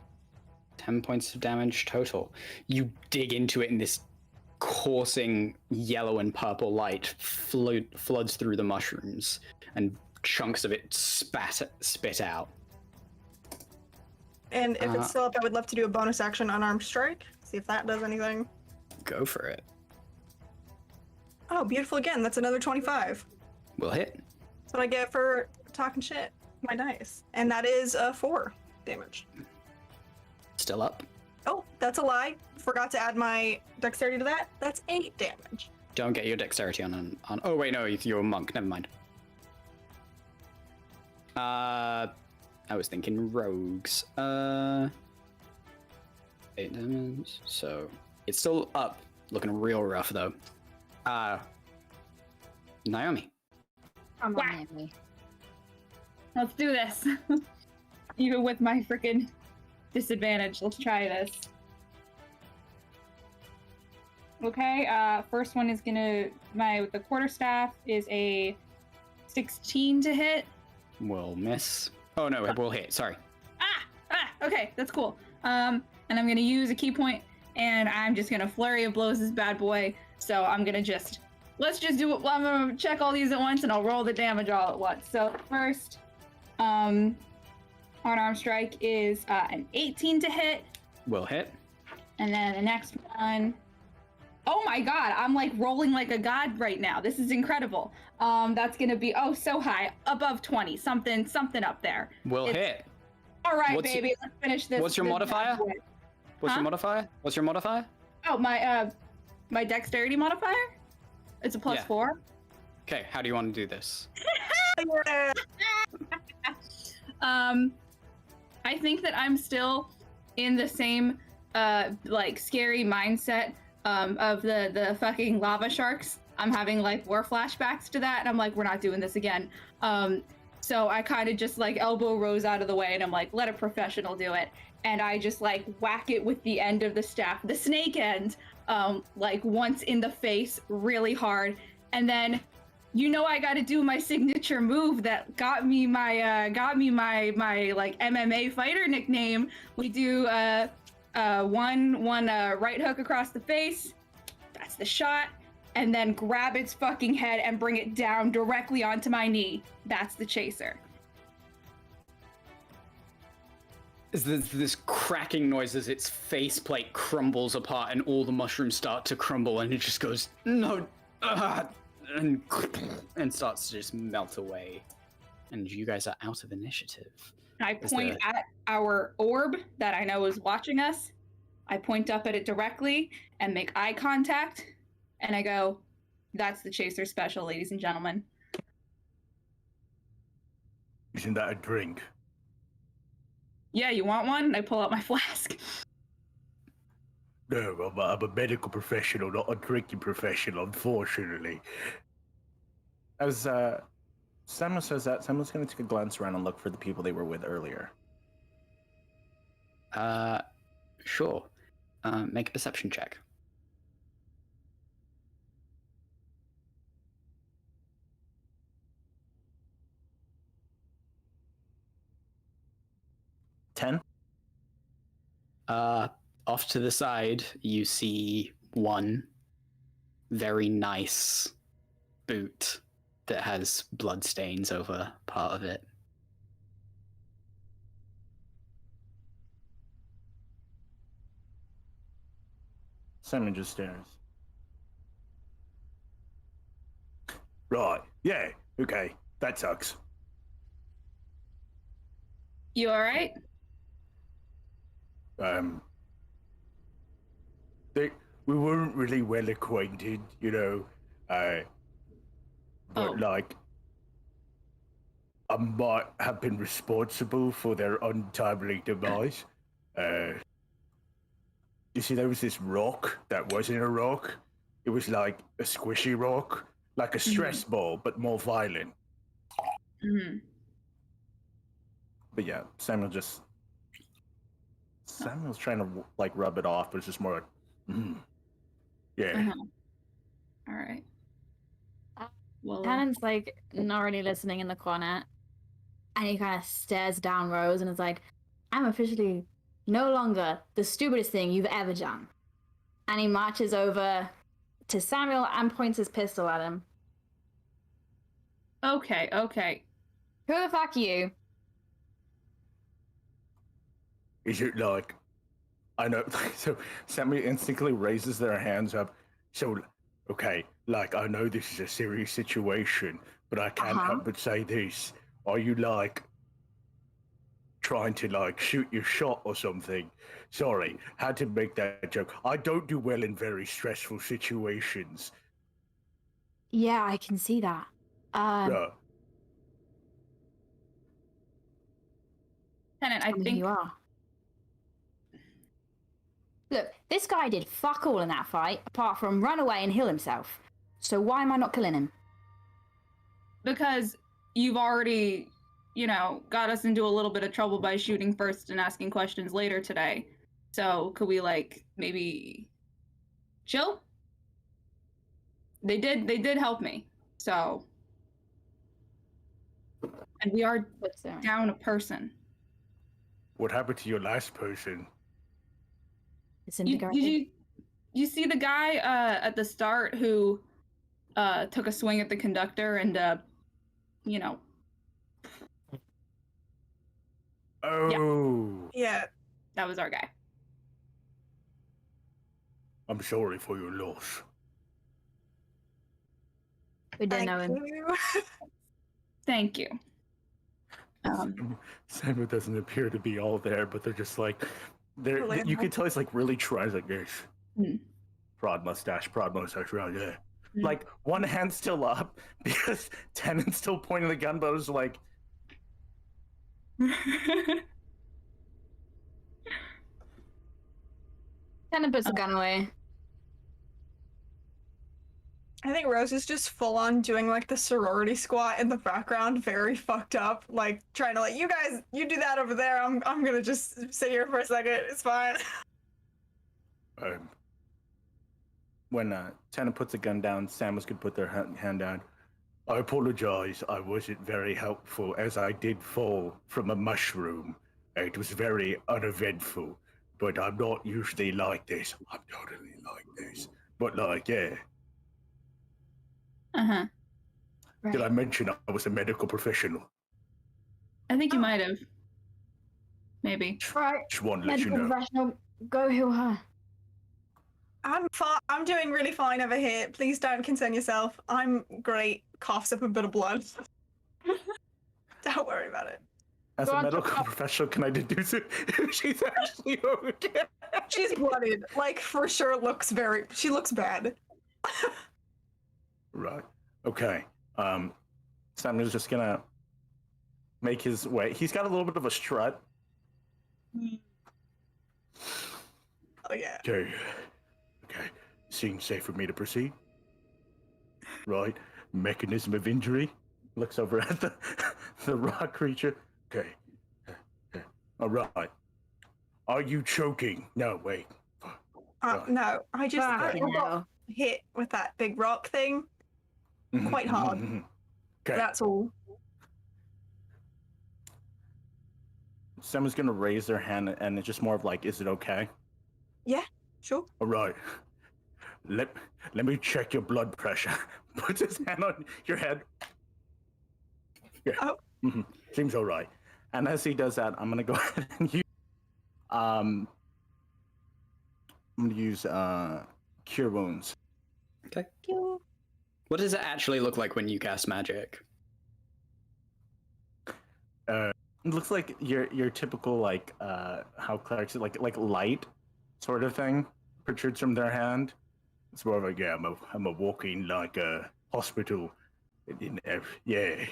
10 points of damage total. You dig into it, and this coursing yellow and purple light floods through the mushrooms, and chunks of it spit out. And if it's still up, I would love to do a bonus action unarmed strike. See if that does anything. Go for it. Oh, beautiful again. That's another 25. Will hit. That's what I get for talking shit. My dice. And that is 4 damage. Still up. Oh, that's a lie. Forgot to add my dexterity to that. That's 8 damage. Don't get your dexterity on. Oh wait, no, you're a monk. Never mind. I was thinking rogues. 8 damage. So it's still up, looking real rough though. Naomi. Come Whack. on, Naomi. Let's do this. Even with my freaking disadvantage, let's try this. Okay, first one is gonna, the quarterstaff is a 16 to hit. Will miss. Oh no, it will hit. Sorry. Okay, that's cool. And I'm gonna use a key point, and I'm just gonna flurry of blows this bad boy. So I'm gonna let's just do it. I'm gonna check all these at once, and I'll roll the damage all at once. So first, unarmed strike is an 18 to hit, Will hit. and then the next one. Oh my god, I'm like rolling like a god right now. This is incredible. That's gonna be so high, above 20, something up there. Will hit. All right, What's- baby, let's finish this. what's your this modifier? bad boy. What's Huh? your modifier? What's your modifier? Oh, my dexterity modifier? It's a plus Yeah. 4. Okay, how do you want to do this? Yeah. I think that I'm still in the same like scary mindset of the fucking lava sharks. I'm having like war flashbacks to that, and I'm like, we're not doing this again. So I kind of just like elbow Rose out of the way, and I'm like, let a professional do it. And I just like whack it with the end of the staff, the snake end, like once in the face really hard. And then, I got to do my signature move that got me my like MMA fighter nickname. We do one right hook across the face. That's the shot. And then grab its fucking head and bring it down directly onto my knee. That's the chaser. This cracking noise as its faceplate crumbles apart, and all the mushrooms start to crumble, and it just goes no, and starts to just melt away. And you guys are out of initiative. I point at our orb that I know is watching us. I point up at it directly and make eye contact, and I go, "That's the chaser special, ladies and gentlemen." Isn't that a drink? Yeah, you want one? And I pull out my flask. No, I'm a medical professional, not a drinking professional, unfortunately. As Samuel says that, Samuel's going to take a glance around and look for the people they were with earlier. Sure. Make a perception check. Ten. Off to the side, you see one very nice boot that has blood stains over part of it. Simon just stares. Right. Yeah. Okay. That sucks. You all right? We weren't really well acquainted, but like, I might have been responsible for their untimely demise. You see, there was this rock that wasn't a rock, it was like a squishy rock, like a stress ball, but more violent. Mm-hmm. But yeah, Samuel's trying to like rub it off, but it's just more like, yeah. Uh-huh. All right. Well, Tannen's like not really listening in the corner, and he kind of stares down Rose and is like, I'm officially no longer the stupidest thing you've ever done. And he marches over to Samuel and points his pistol at him. okay. Who the fuck are you? Is it like, I know, so Samuel instinctively raises their hands up. So, okay, like, I know this is a serious situation, but I can't help but say this. Are you, like, trying to, like, shoot your shot or something? Sorry, had to make that joke. I don't do well in very stressful situations. Yeah, I can see that. Yeah. Tannen, I Tell me who think you are. Look, this guy did fuck all in that fight, apart from run away and heal himself. So why am I not killing him? because you've already, got us into a little bit of trouble by shooting first and asking questions later today. So could we like maybe chill? They did help me. So, and we are What's there? down a person. What happened to your last person? You see the guy at the start who took a swing at the conductor and Oh. Yeah. that was our guy. I'm sorry for your loss. We didn't Thank know him. you. Thank you. Samuel doesn't appear to be all there, but they're just like, you can tell he's like really tries like this. Prod mustache, right there. Like one hand still up because Tannen's still pointing the gun, but I was like, Tannen puts the gun away. I think Rose is just full on doing like the sorority squat in the background, very fucked up, like trying to like, you guys, you do that over there. I'm gonna just sit here for a second. It's fine. When Tannen puts the gun down, Samus could put their hand down. I apologize, I wasn't very helpful as I did fall from a mushroom. It was very uneventful, but I'm not usually like this. I'm totally like this. But like, yeah. Uh-huh. Right. Did I mention I was a medical professional? I think you might have. Maybe. Try. Just want to let you Medical know. professional, go heal her. I'm fine. I'm doing really fine over here. Please don't concern yourself. I'm great. Coughs up a bit of blood. Don't worry about it. As Go a on, medical talk. professional, can I deduce it if she's actually okay? She's blooded. Like for sure she looks bad. Right. Okay. Samuel's just gonna make his way. He's got a little bit of a strut. Oh yeah. Okay. Okay. Seems safe for me to proceed. Right. Mechanism of injury. Looks over at the rock creature. Okay. All right. Are you choking? No, wait. No, I just Fucking got hell. hit with that big rock thing. Quite hard. Okay. That's all. Someone's gonna raise their hand, and it's just more of like, is it okay? Yeah, sure. All right. Let me check your blood pressure. Puts his hand on your head. Yeah. Oh. Seems all right. And as he does that, I'm gonna go ahead and use I'm gonna use cure wounds. Okay. What does it actually look like when you cast magic? It looks like your typical like how clerics like light sort of thing protrudes from their hand. It's more of like, yeah, I'm a walking like a hospital. Yeah.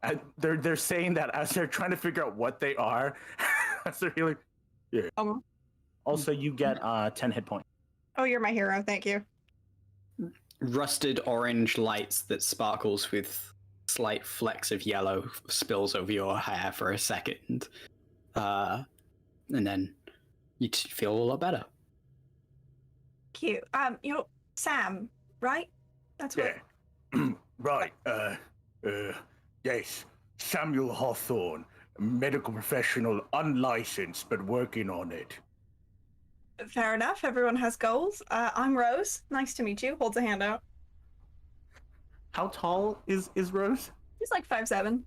And they're saying that as they're trying to figure out what they are. As they're healing. Yeah. Also, you get 10 hit points. Oh, you're my hero. Thank you. rusted orange lights that sparkles with slight flecks of yellow spills over your hair for a second. And then you feel a lot better. Cute. You're Sam, right? That's what. Yeah. Right. Yes. Samuel Hawthorne, medical professional, unlicensed, but working on it. Fair enough. Everyone has goals. I'm Rose. Nice to meet you. Holds a hand out. How tall is Rose? He's like 5'7".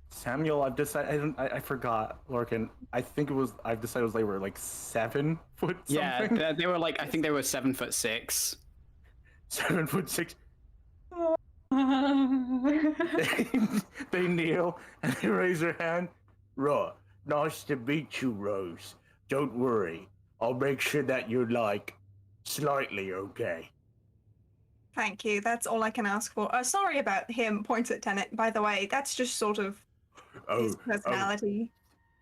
Samuel, I've decided. I forgot, Larkin. I've decided it was they were like 7 foot something. Yeah, they were like, I think they were 7'6". 7'6". They kneel and they raise their hand. Right. Nice to meet you, Rose. Don't worry. I'll make sure that you're, like, slightly okay. Thank you. That's all I can ask for. Sorry about him. Points at Tenet. By the way, that's just sort of his personality.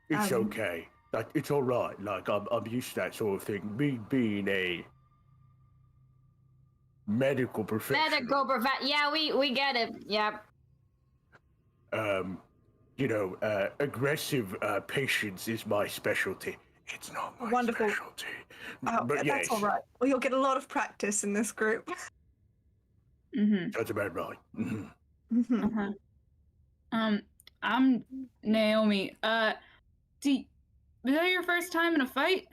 It's okay. Like, it's all right. Like, I'm used to that sort of thing. Me being a medical professional. Yeah, we get it. Yep. Aggressive patients is my specialty. It's not my Wonderful. specialty. Oh, But that's yes, all right. Well, you'll get a lot of practice in this group. that's about right. Mhm. I'm Naomi. Was that your first time in a fight?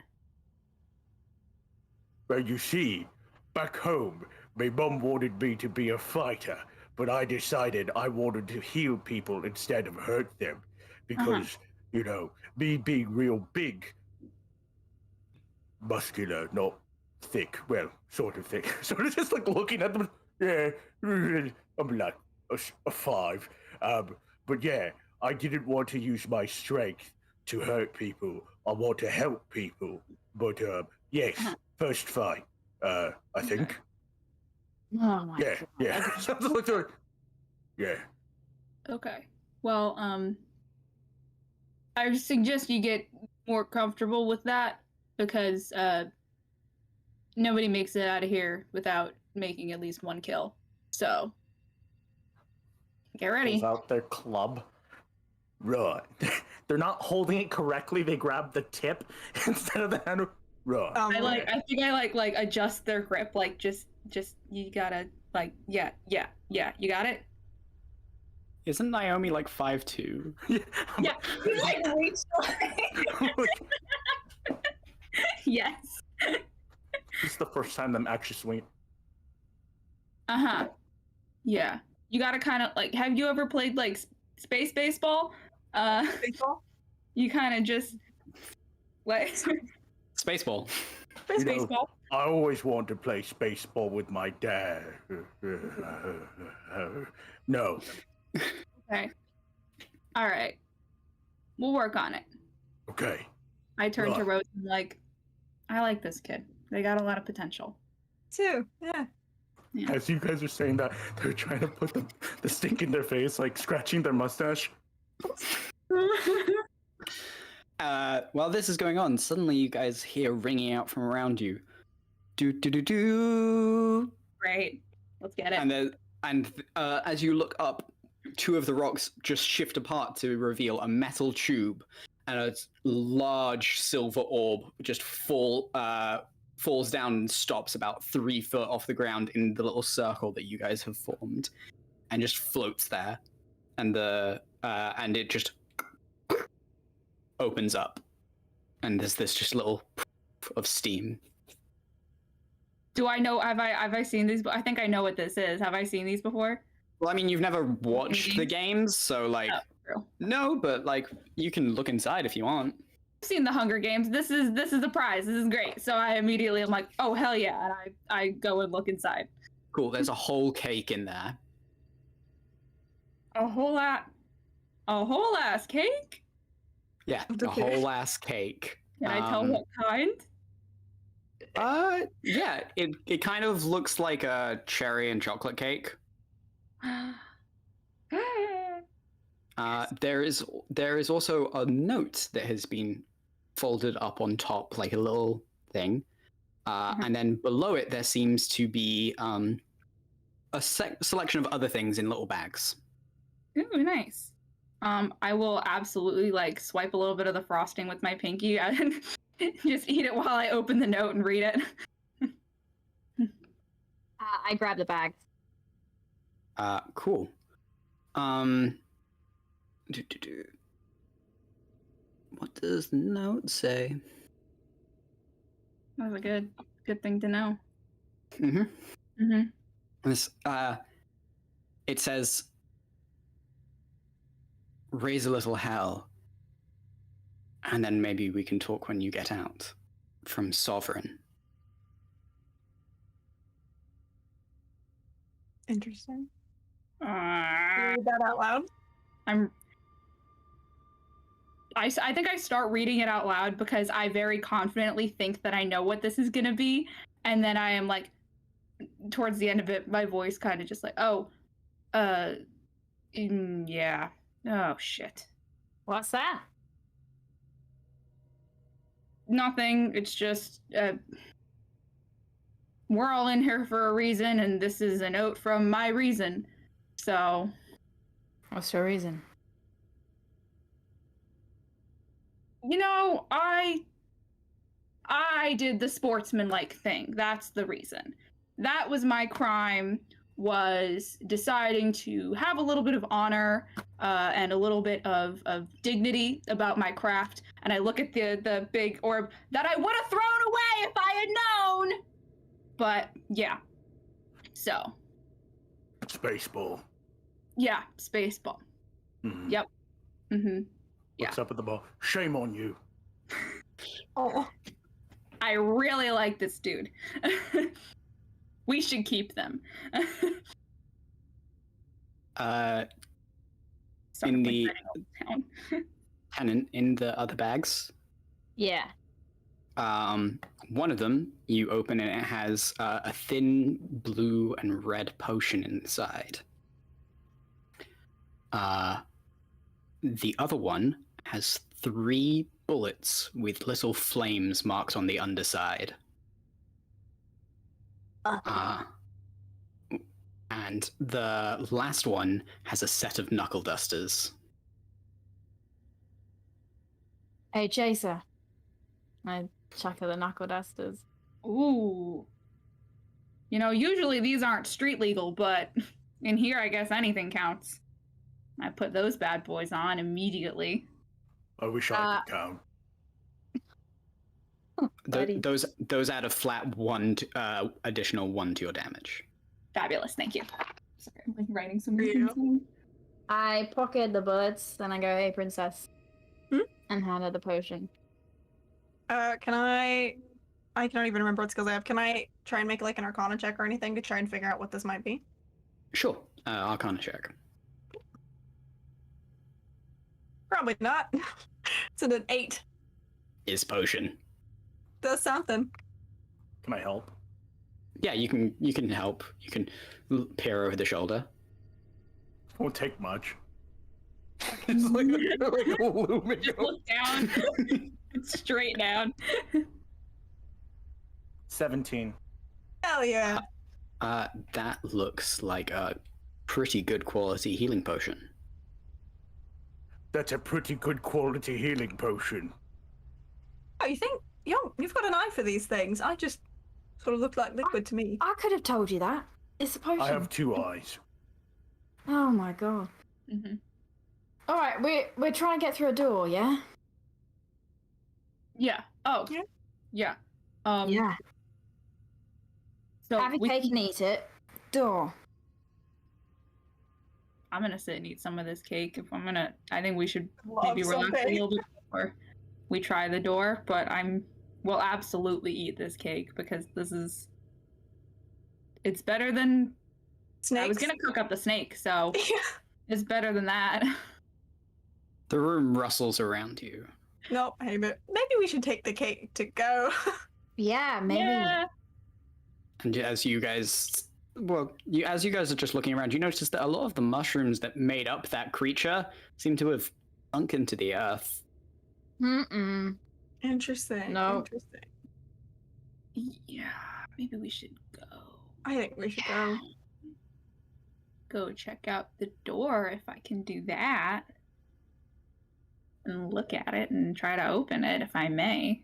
Well, you see, back home, my mum wanted me to be a fighter, but I decided I wanted to heal people instead of hurt them. Because, me being real big, muscular, not thick, well, sort of thick. Sort of just like looking at them, yeah, I'm like a 5. But yeah, I didn't want to use my strength to hurt people. I want to help people. But yes, first fight, I think. Oh my Yeah, God. yeah. Something like that. Yeah. Okay. Well, I would suggest you get more comfortable with that because nobody makes it out of here without making at least 1 kill. So get ready. Pulls out their club. Right. They're not holding it correctly. They grab the tip instead of the handle. Right. I think I adjust their grip, like just you gotta yeah, you got it? Isn't Naomi like 5'2"? Yeah. You like reached Yes. This is the first time I'm actually swinging. Yeah. You gotta kind of like, have you ever played like space baseball? baseball? You kind of just like Spaceball. space baseball. I always wanted to play spaceball with my dad. No. Okay. All right. We'll work on it. Okay. I turn to Right. Rose and like, I like this kid. They got a lot of potential. Too. Yeah. Yeah. As you guys are saying that, they're trying to put the stink in their face, like scratching their mustache. While this is going on, suddenly you guys hear ringing out from around you. Do do do do. Great. Let's get it. And as you look up, 2 of the rocks just shift apart to reveal a metal tube, and a large silver orb just falls down and stops about 3 foot off the ground in the little circle that you guys have formed, and just floats there, and it just opens up, and there's this just little of steam. Do I know? Have I seen these? I think I know what this is. Have I seen these before? Well, I mean, you've never watched the games, so like, True. no, but like, you can look inside if you want. I've seen the Hunger Games. This is a prize. This is great. So I immediately am like, oh hell yeah, and I go and look inside. Cool. There's a whole cake in there. A whole ass cake. Yeah, Okay. a whole ass cake. Can I tell what kind? Yeah, it kind of looks like a cherry and chocolate cake. There is also a note that has been folded up on top like a little thing. And then below it, there seems to be a selection of other things in little bags. Ooh, nice. I will absolutely like swipe a little bit of the frosting with my pinky and just eat it while I open the note and read it. I grab the bags. Cool. What does the note say? That was a good thing to know. This, it says, raise a little hell, and then maybe we can talk when you get out. From Sovereign. Interesting. Uh, Read that out loud. I think I start reading it out loud because I very confidently think that I know what this is gonna be, and then I am like, towards the end of it, my voice kind of just like, yeah. Oh shit. What's that? Nothing. It's just we're all in here for a reason, and this is a note from my reason. So. What's your reason? You know, I did the sportsman-like thing. That's the reason. That was my crime, was deciding to have a little bit of honor and a little bit of dignity about my craft. And I look at the big orb that I would have thrown away if I had known. But yeah, so. Spaceball. Yeah, spaceball. Mhm. Yep. What's up with the ball? Shame on you. Oh. I really like this dude. We should keep them. In the Tenant, in the other bags. Yeah. One of them you open and it has a thin blue and red potion inside. The other one has 3 bullets with little flames marked on the underside. And the last one has a set of knuckle dusters. Hey, Chaser. I chuck at the knuckle dusters. Ooh. You know, usually these aren't street legal, but in here, I guess anything counts. I put those bad boys on immediately. I wish I could count. Those add a flat additional 1 to your damage. Fabulous, thank you. Sorry, I'm like writing some For you. things. I pocket the bullets, then I go, hey, princess. And hand her the potion. Can I cannot even remember what skills I have. Can I try and make like an Arcana check or anything to try and figure out what this might be? Sure. Arcana check. Probably not. It's an 8. Is potion. Does something. Can I help? Yeah, you can help. You can peer over the shoulder. Won't take much. It's like a looming. Look down. Straight down. 17. Hell yeah. That looks like a pretty good quality healing potion. That's a pretty good quality healing potion. Oh, you think you've got an eye for these things? I just sort of look like liquid to me. I could have told you that. It's a potion. I have 2 eyes. Oh my god. All right, we're trying to get through a door, yeah? Yeah. Oh. Yeah. Yeah. Yeah. So Have your cake and eat it. Door. I'm gonna sit and eat some of this cake. I think we should Love maybe relax a something. little bit before we try the door. But we'll absolutely eat this cake because it's better than. Snakes. I was gonna cook up the snake, so it's better than that. The room rustles around you. Nope, hey, but maybe we should take the cake to go. Yeah, maybe. Yeah. And as you guys are just looking around, you notice that a lot of the mushrooms that made up that creature seem to have sunk into the earth. Interesting. No. Interesting. Yeah, maybe we should go. I think we should go. Go check out the door if I can do that. And look at it and try to open it if I may.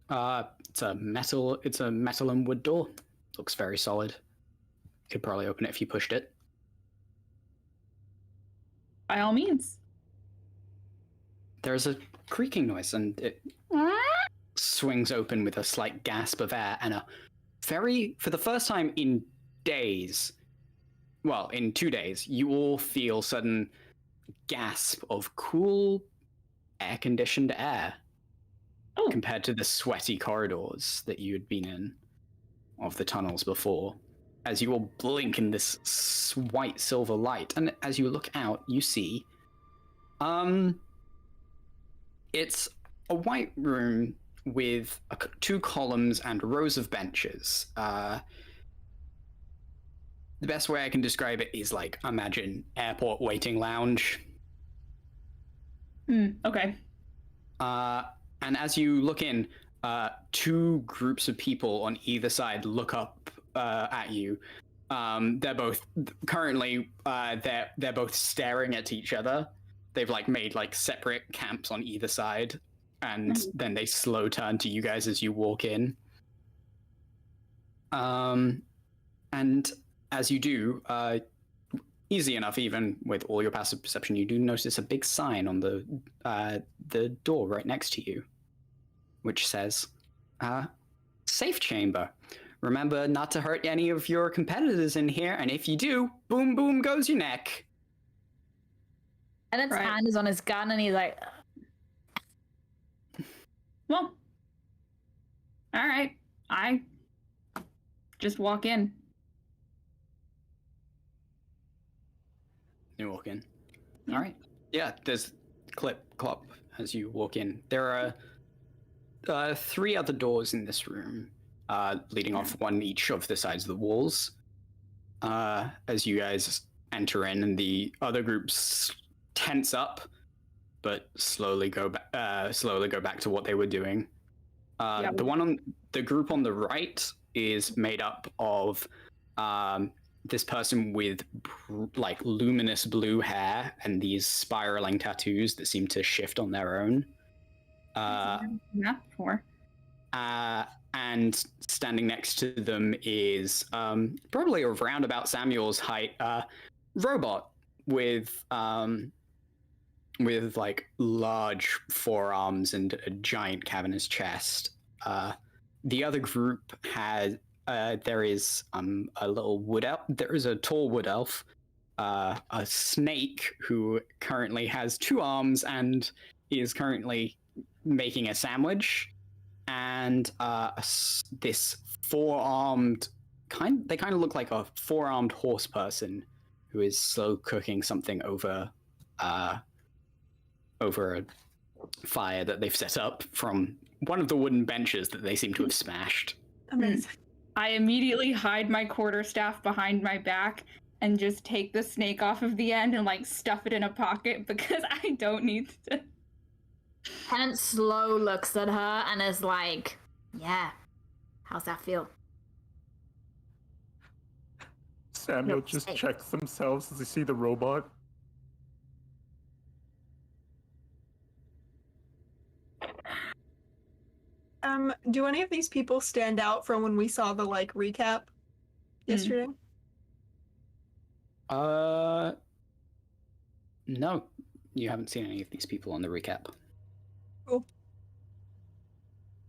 It's a metal and wood door. Looks very solid. Could probably open it if you pushed it. By all means. There's a creaking noise and it swings open with a slight gasp of air and for the first time in days, well, in 2 days, you all feel sudden gasp of cool air-conditioned air compared to the sweaty corridors that you had been in of the tunnels before. As you all blink in this white silver light, and as you look out, you see, it's a white room with 2 columns and rows of benches. The best way I can describe it is like, imagine airport waiting lounge. Okay. And as you look in, 2 groups of people on either side look up at you. They're both currently they're both staring at each other. They've like made like separate camps on either side, and then they slow turn to you guys as you walk in. And as you do, easy enough, even with all your passive perception, you do notice a big sign on the door right next to you, which says, "Safe chamber. Remember not to hurt any of your competitors in here, and if you do, boom, boom goes your neck." And its hand is on his gun, and he's like, well, all right. I just walk in. You walk in. All right. Yeah, there's clop as you walk in. There are 3 other doors in this room, leading off one each of the sides of the walls. As you guys enter in, and the other groups tense up, but slowly go back to what they were doing. The group on the right is made up of this person with like luminous blue hair and these spiraling tattoos that seem to shift on their own. Not before. And standing next to them is probably around about Samuel's height, robot with like large forearms and a giant cavernous chest. The other group had there is a little wood elf. There is a tall wood elf, a snake who currently has 2 arms and is currently making a sandwich, and this 4-armed they kind of look like a 4-armed horse person who is slow cooking something over a fire that they've set up from one of the wooden benches that they seem to have smashed. Amazing. I immediately hide my quarterstaff behind my back and just take the snake off of the end and like stuff it in a pocket because I don't need to. Tenant slow looks at her and is like, yeah, how's that feel? Samuel just checks themselves as they see the robot. Do any of these people stand out from when we saw the like recap yesterday? No, you haven't seen any of these people on the recap. Cool.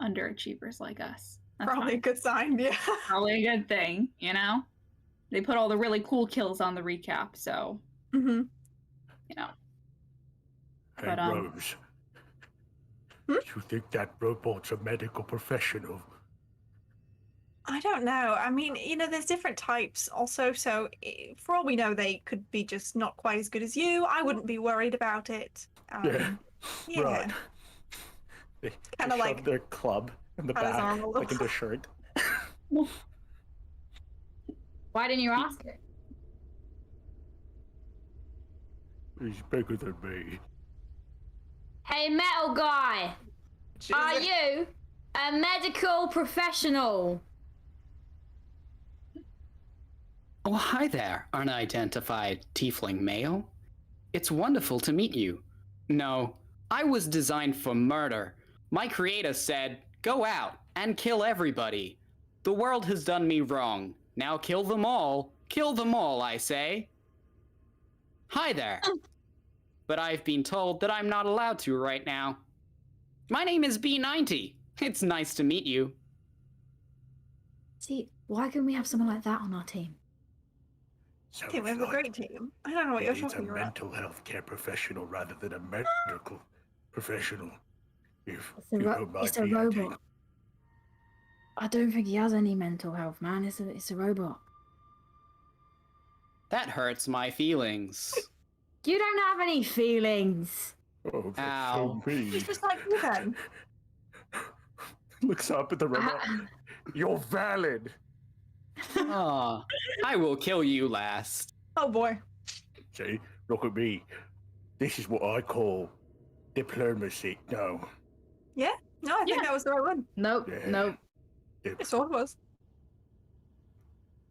Underachievers like us. That's Probably fine. a good sign, yeah. Probably a good thing, you know? They put all the really cool kills on the recap, so, Mm-hmm. you know. Hey, But, Rose. You think that robot's a medical professional? I don't know. I mean, there's different types also, so for all we know, they could be just not quite as good as you. I wouldn't be worried about it. Yeah. Right. They Kinda shove like- their club in the Cut his back, arm a little. like in their shirt. Why didn't you ask her? He's bigger than me. Hey, metal guy! Are you a medical professional? Oh, hi there, unidentified tiefling male. It's wonderful to meet you. No, I was designed for murder. My creator said, go out and kill everybody. The world has done me wrong. Now kill them all. Kill them all, I say. Hi there. But I've been told that I'm not allowed to right now. My name is B90. It's nice to meet you. See, why can we have someone like that on our team? Okay, we have a great team. I don't know what you're talking a about. mental health care professional rather than a medical professional. If It's a, you ro- don't mind it's a me adding. robot. I don't think he has any mental health, man. It's a robot. That hurts my feelings. You don't have any feelings. Oh, that's Ow. so mean. He's just like you then. Looks up at the robot. You're valid. Ah, I will kill you last. Oh boy. See, look at me. This is what I call diplomacy. No. Yeah? No, I think that was the right one. Nope, Yeah. nope. I thought it was.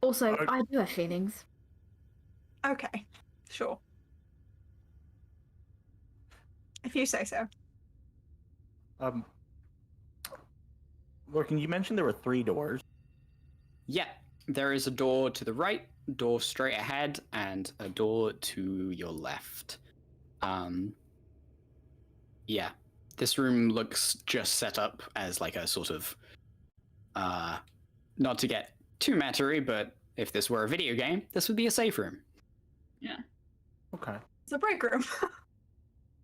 Also, I do have feelings. Okay. Sure. If you say so. Lorcan, you mentioned there were 3 doors. Yeah, there is a door to the right, door straight ahead, and a door to your left. Yeah, this room looks just set up as like a sort of, not to get too mattery, but if this were a video game, this would be a safe room. Okay. It's a break room.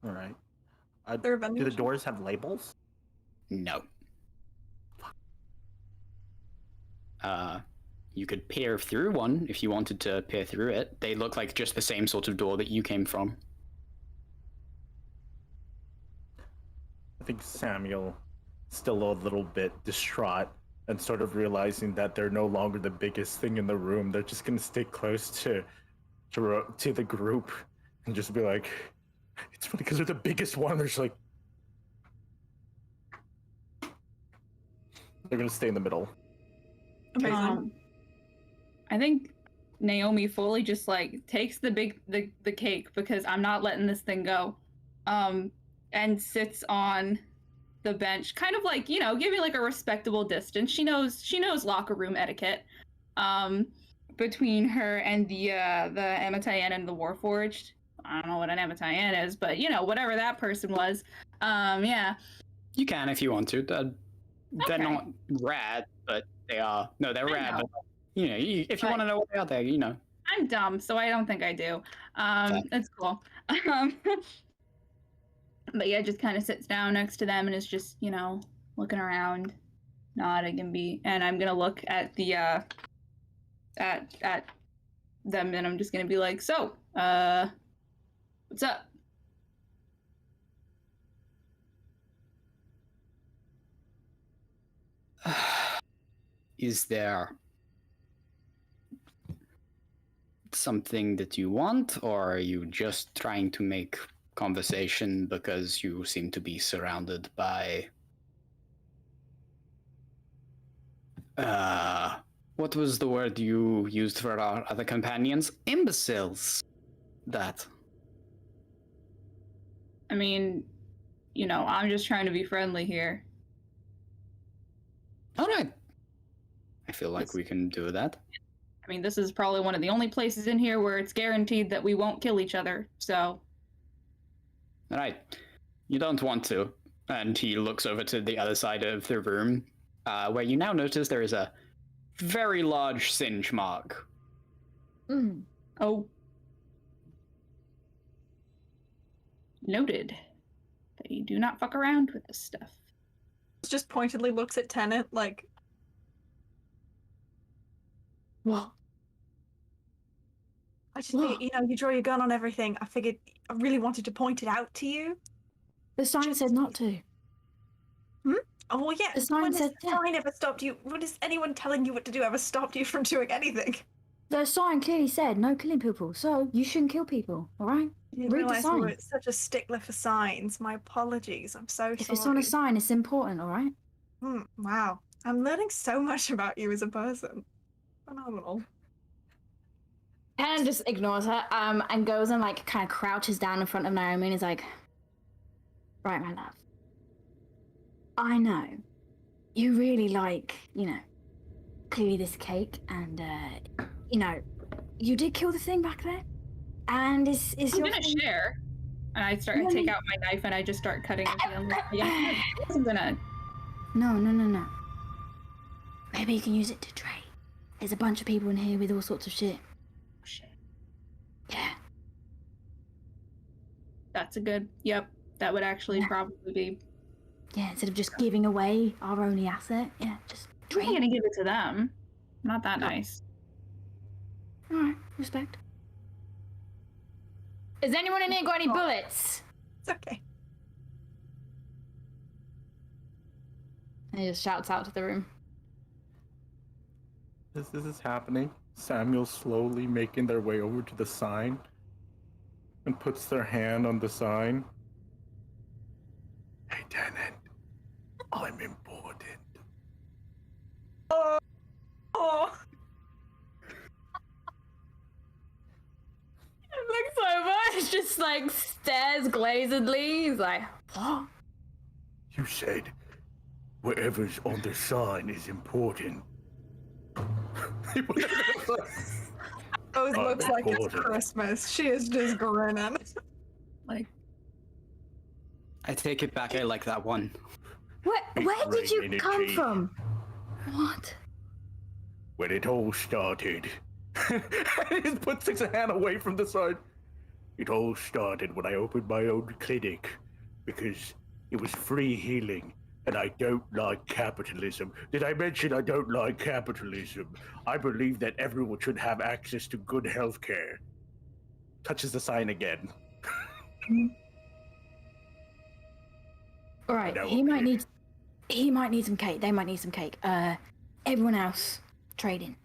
All right. There are Do the vendors. doors have labels? No. You could peer through one if you wanted to peer through it. They look like just the same sort of door that you came from. I think Samuel, still a little bit distraught and sort of realizing that they're no longer the biggest thing in the room. They're just going to stay close to the group and just be like, it's funny because they're the biggest one. They're just like, they're going to stay in the middle. Amazing. I think Naomi fully just like takes the cake because I'm not letting this thing go, and sits on the bench, kind of like, you know, giving like a respectable distance. She knows locker room etiquette, between her and the Amatayan and the Warforged. I don't know what an Amatayan is, but you know, whatever that person was. Yeah. You can if you want to. They're Okay. not rad, but they are. No, they're I rad. know. But, you know, if you But- want to know what they are, there, you know. I'm dumb, so I don't think I do. It's cool. But yeah, just kind of sits down next to them and is just, you know, looking around, nodding and I'm gonna look at the at them and I'm just gonna be like, so, what's up? Is there something that you want, or are you just trying to make conversation because you seem to be surrounded by what was the word you used for our other companions? Imbeciles. That. I mean, you know, I'm just trying to be friendly here. All right. I feel like we can do that. I mean, this is probably one of the only places in here where it's guaranteed that we won't kill each other, so. All right. You don't want to. And he looks over to the other side of the room, where you now notice there is a very large singe mark. Oh. Noted. They do not fuck around with this stuff. Just pointedly looks at Tennant like, What? I just think, you know, you draw your gun on everything. I figured I really wanted to point it out to you. The sign said not to. Oh, well, yeah. The sign when has said the sign ever stopped you? When has anyone telling you what to do ever stopped you from doing anything? The sign clearly said no killing people, so you shouldn't kill people, all right? I didn't Read the realize you sign. were such a stickler for signs. My apologies. I'm so If sorry. it's on a sign, it's important, all right? Wow. I'm learning so much about you as a person. Phenomenal. Helen just ignores her, and goes and like kind of crouches down in front of Naomi and is like, "Right, my love. I know you really like, clearly this cake, and you did kill the thing back there, and is I'm your gonna thing- share. And I take out my knife and I just start cutting the deal. Yeah, I wasn't gonna. No. Maybe you can use it to trade. There's a bunch of people in here with all sorts of shit. Shit. Yeah. That's a good. Yep, that would actually Yeah. probably be. Yeah, instead of just giving away our only asset, just I'm trade. gonna give it to them. Not that nice. All right, respect. Has anyone in here got any bullets? It's okay. And he just shouts out to the room. As this is happening, Samuel's slowly making their way over to the sign and puts their hand on the sign. Hey, tenant, I'm important. Oh. Looks over, just like stares glazedly. He's like, what? You said whatever's on the sign is important. Rose looks like it's important. Christmas. She is just grinning. Like, I take it back. I like that one. Where did you Rain come energy. from? What? When it all started, He puts his hand away from the sign. it all started when I opened my own clinic because it was free healing and I don't like capitalism. Did I mention I don't like capitalism? I believe that everyone should have access to good health care. Touches the sign again. All right, No, he might okay. need some cake. They might need some cake. Everyone else trading.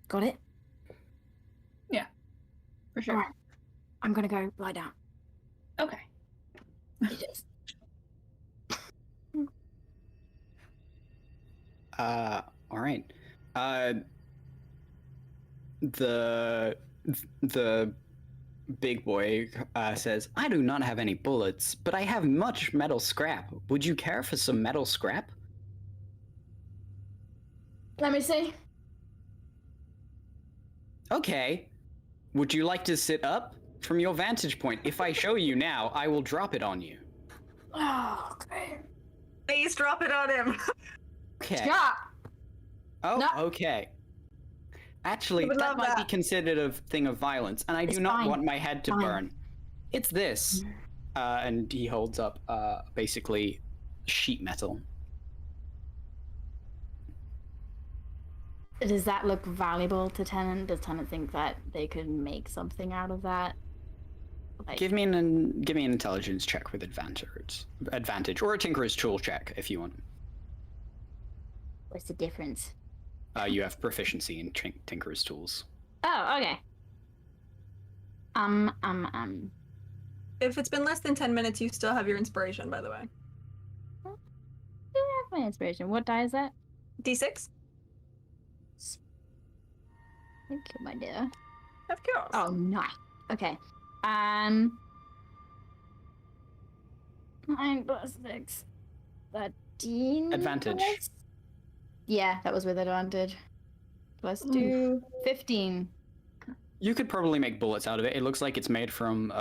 Got it? for sure. All right. I'm gonna go lie down. Okay. Just- All right. The big boy says, "I do not have any bullets, but I have much metal scrap. Would you care for some metal scrap?" Let me see. Okay. Would you like to sit up? From your vantage point, if I show you now, I will drop it on you. Oh, okay. Please drop it on him. Okay. Yeah. Oh, No. okay. Actually, I would that love might be that. considered a thing of violence, and I It's do not fine. want my head to Fine. burn. It's this. And he holds up basically sheet metal. Does that look valuable to Tennant? Does Tennant think that they could make something out of that? Like, Give me an intelligence check with advantage, or a tinkerer's tool check if you want. what's the difference? You have proficiency in tinkerer's tools. Oh, okay. If it's been less than 10 minutes, you still have your inspiration, by the way. Do have my inspiration. What die is that? D6? Thank you, my dear. Of course. Oh, nice. Okay. 9 plus 6. 13. Advantage. plus- Yeah, that was with advantage. Plus 2. 15. You could probably make bullets out of it. It looks like it's made from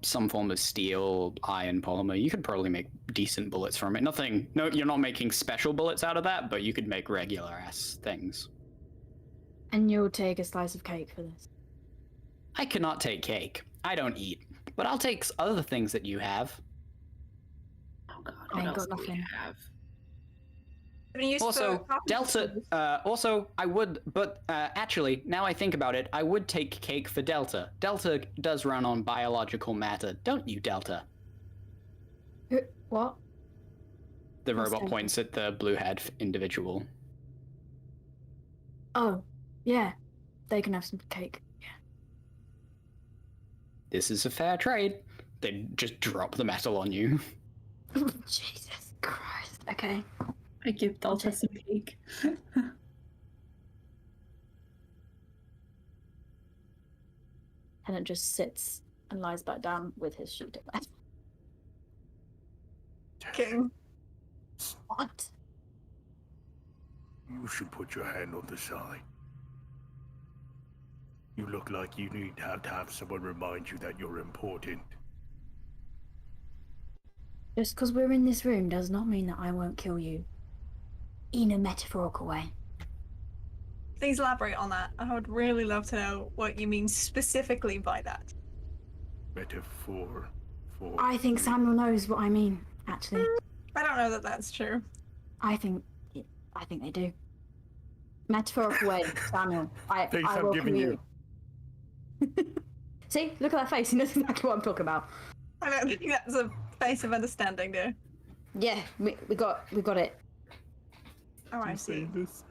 some form of steel, iron, polymer. You could probably make decent bullets from it. No, you're not making special bullets out of that, but you could make regular ass things. And you'll take a slice of cake for this. I cannot take cake. I don't eat, but I'll take other things that you have. Oh god, I what ain't else got do we nothing. have? Any use for Also, coffee? Delta. Also, I would, but actually, now I think about it, I would take cake for Delta. Delta does run on biological matter, don't you, Delta? What? The What's robot Delta? points at the blue-haired individual. Oh, yeah. They can have some cake. This is a fair trade. They just drop the metal on you. Jesus Christ. Okay. I give Delta some cake. And it just sits and lies back down with his sheet of metal. King. What? You should put your hand on the side. You look like you need to have someone remind you that you're important. Just because we're in this room does not mean that I won't kill you. In a metaphorical way. Please elaborate on that. I would really love to know what you mean specifically by that. Metaphor. I think Samuel knows what I mean, actually. I don't know that that's true. I think they do. Metaphorical way, Samuel. I will I'm giving kill you. See, look at that face. He knows exactly what I'm talking about. I don't think that's a face of understanding, dear. Yeah, we got it. Oh, I I'm see. saying this.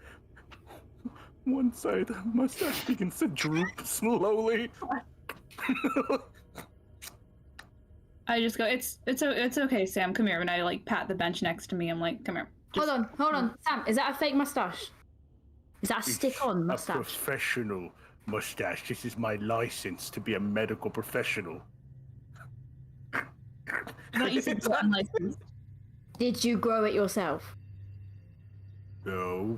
One side of the mustache begins to droop slowly. I just go, it's okay, Sam, come here. And I like pat the bench next to me. I'm like, come here. Hold on. Sam, is that a fake mustache? Is that a stick-on A mustache? professional mustache. This is my license to be a medical professional. I thought you said unlicensed. Did you grow it yourself? No.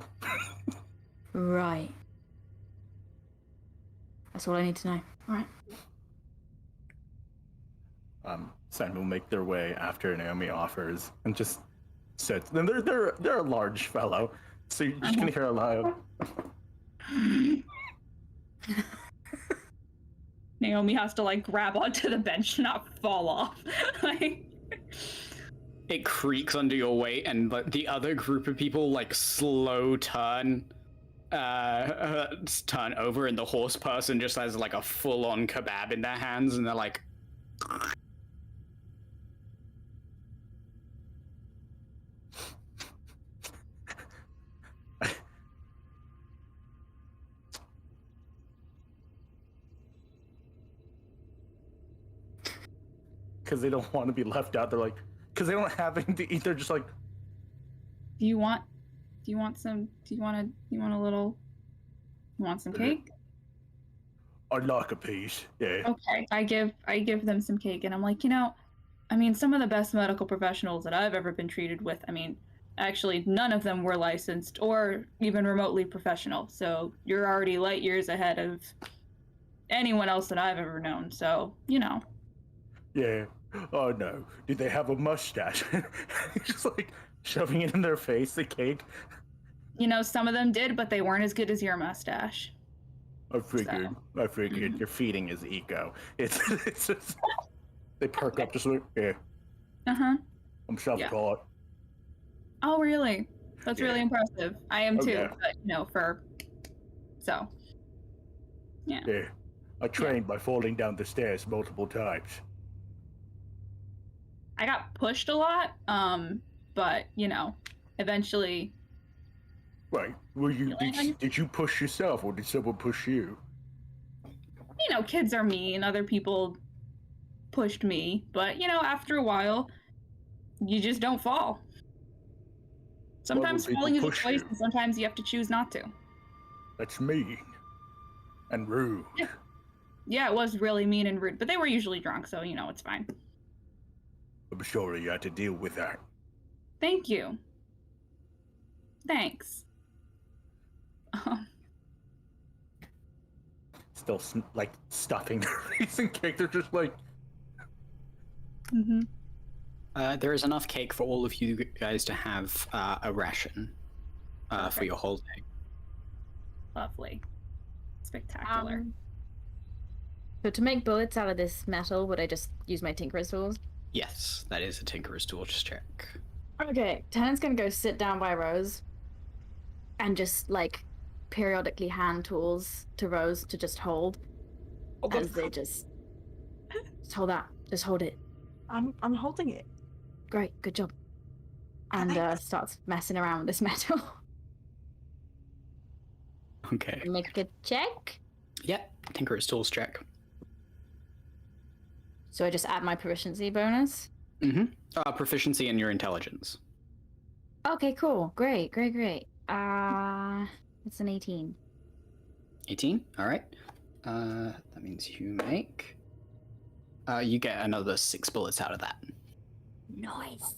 Right. That's all I need to know. All right. Sam will make their way after Naomi offers and just sits. Then they're a large fellow, so you're just gonna hear a loud. Naomi has to like grab onto the bench and not fall off. Like, It creaks under your weight, and the other group of people like slow turn over, and the horse person just has like a full-on kebab in their hands, and they're like, Because they don't want to be left out. They're like, because they don't have anything to eat. They're just like, do you want some cake? I'd like a piece. Yeah. Okay. I give them some cake, and I'm like, some of the best medical professionals that I've ever been treated with, actually none of them were licensed or even remotely professional. So you're already light years ahead of anyone else that I've ever known. So, Yeah. Oh no. Did they have a mustache? just like shoving it in their face, the cake. Some of them did, but they weren't as good as your mustache. I figured. You're feeding his ego. It's just, they perk up just like, yeah, Uh-huh. I'm self-taught. Oh, really? That's really Yeah. impressive. I am too, yeah. but, so. Yeah. Yeah. I trained by falling down the stairs multiple times. I got pushed a lot, but, eventually. Right. Did you push yourself, or did someone push you? Kids are mean. Other people pushed me. But, after a while, you just don't fall. Sometimes people falling is a push choice, you? and sometimes you have to choose not to. That's mean. And rude. Yeah, it was really mean and rude, but they were usually drunk, so, it's fine. I'm sorry you had to deal with that. Thank you. Thanks. Still like stuffing their face in cake. They're just like, Mm-hmm. there is enough cake for all of you guys to have a ration for your whole day. Lovely. Spectacular. So to make bullets out of this metal, would I just use my tinkerer's tools? Yes, that is a tinkerer's tool. Just check. Okay, Tennant's gonna go sit down by Rose and just like periodically hand tools to Rose to just hold as they just hold that. Just hold it. I'm holding it. Great, good job. And starts messing around with this metal. Okay. Make a check. Yeah, Tinker's Tools check. So I just add my proficiency bonus? Mm-hmm. Proficiency in your intelligence. Okay, cool. Great. It's an 18. 18? Alright. That means you make... you get another 6 bullets out of that. Nice.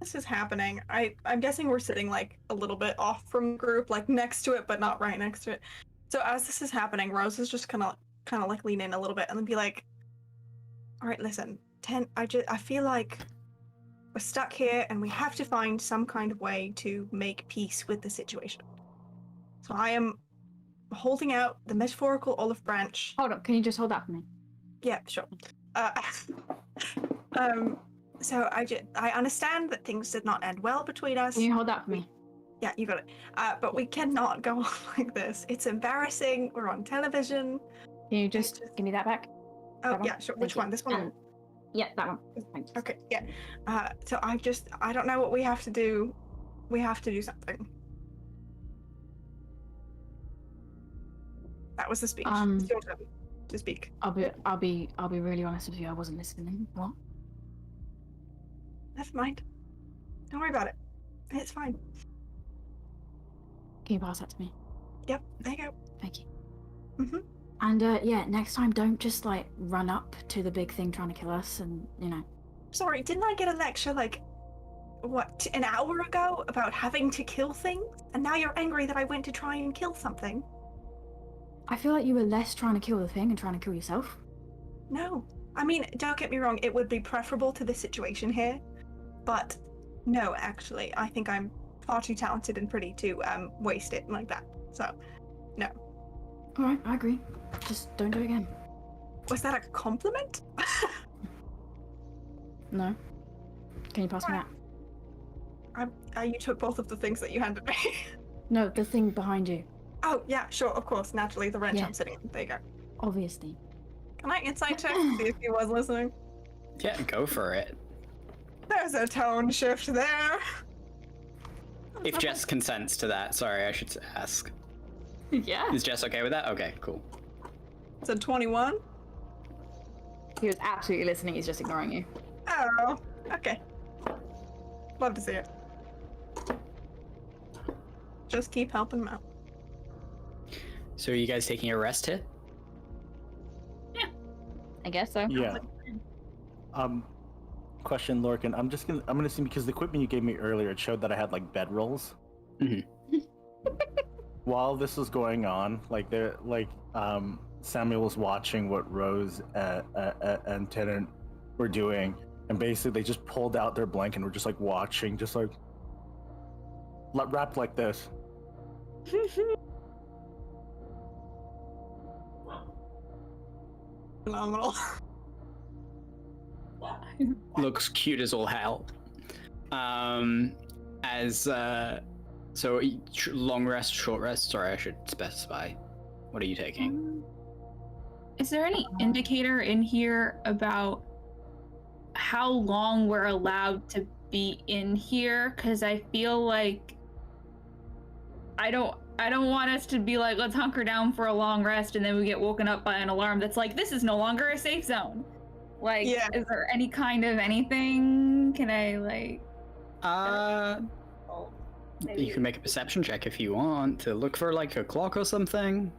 This is happening. I'm guessing we're sitting like a little bit off from the group, like next to it, but not right next to it. So as this is happening, Rose is just kind of like lean in a little bit and then be like, "All right, listen, I feel like we're stuck here and we have to find some kind of way to make peace with the situation. So I am holding out the metaphorical olive branch." Hold on, can you just hold that for me? Yeah, sure. So I understand that things did not end well between us. Can you hold that for me? Yeah, you got it. But we cannot go on like this. It's embarrassing. We're on television. Can you just give me that back? Oh, That one? yeah, sure. Thank Which you. one? This one? Yeah, that one. Thanks. Okay, yeah. So I don't know what we have to do. We have to do something. That was the speech. It's your turn to speak. I'll be really honest with you. I wasn't listening. What? Never mind. Don't worry about it. It's fine. Can you pass that to me? Yep, there you go. Thank you. Mhm. And yeah, next time don't just like run up to the big thing trying to kill us, and you know. Sorry, didn't I get a lecture like, what, an hour ago about having to kill things? And now you're angry that I went to try and kill something? I feel like you were less trying to kill the thing and trying to kill yourself. No. I mean, don't get me wrong, it would be preferable to this situation here. But no, actually, I think I'm far too talented and pretty to waste it like that. So, no. Alright, I agree. Just don't do it again. Was that a compliment? No. Can you pass me that? You took both of the things that you handed me. No, the thing behind you. Oh, yeah, sure, of course. Naturally, the wrench Yeah. I'm sitting in. There you go. Obviously. Can I insight check to see if he was listening? Yeah, go for it. There's a tone shift there. If Jess consents to that, sorry, I should ask. Yeah. Is Jess okay with that? Okay, cool. It's a 21. He was absolutely listening, he's just ignoring you. Oh, okay. Love to see it. Just keep helping him out. So are you guys taking a rest here? I guess so. Yeah. Question, Lorcan. I'm gonna assume because the equipment you gave me earlier, it showed that I had like bedrolls. Mhm. While this was going on, Samuel was watching what Rose and Tennant were doing, and basically they just pulled out their blanket and were just like watching, just like wrapped like this. Phenomenal. Looks cute as all hell. So long rest, short rest. Sorry, I should specify. What are you taking? Is there any indicator in here about how long we're allowed to be in here? Because I feel like I don't want us to be like, let's hunker down for a long rest, and then we get woken up by an alarm that's like, this is no longer a safe zone. Like, Yeah. Is there any kind of anything? Can I like? You can make a perception check if you want to look for like a clock or something.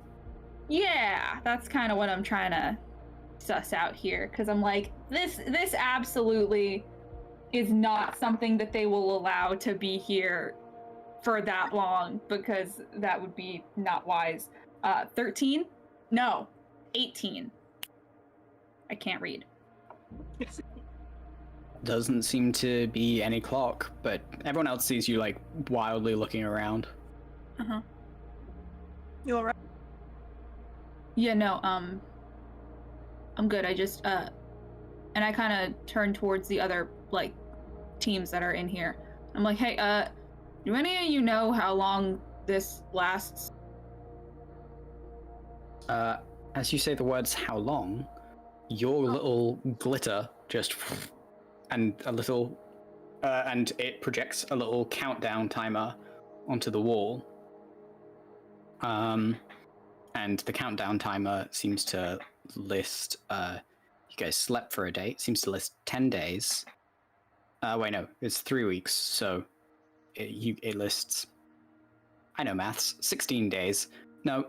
Yeah, that's kind of what I'm trying to suss out here, because I'm like, this absolutely is not something that they will allow to be here for that long, because that would be not wise. 13? No, 18. I can't read. Doesn't seem to be any clock, but everyone else sees you like wildly looking around. Uh-huh. You alright? Yeah, no, I'm good. I just, and I kind of turn towards the other, like, teams that are in here. I'm like, hey, do any of you know how long this lasts? As you say the words, how long, your little glitter just, and a little and it projects a little countdown timer onto the wall. And the countdown timer seems to list. You guys slept for a day. It seems to list 10 days. Wait, no, it's 3 weeks. So it lists. I know maths. 16 days. No.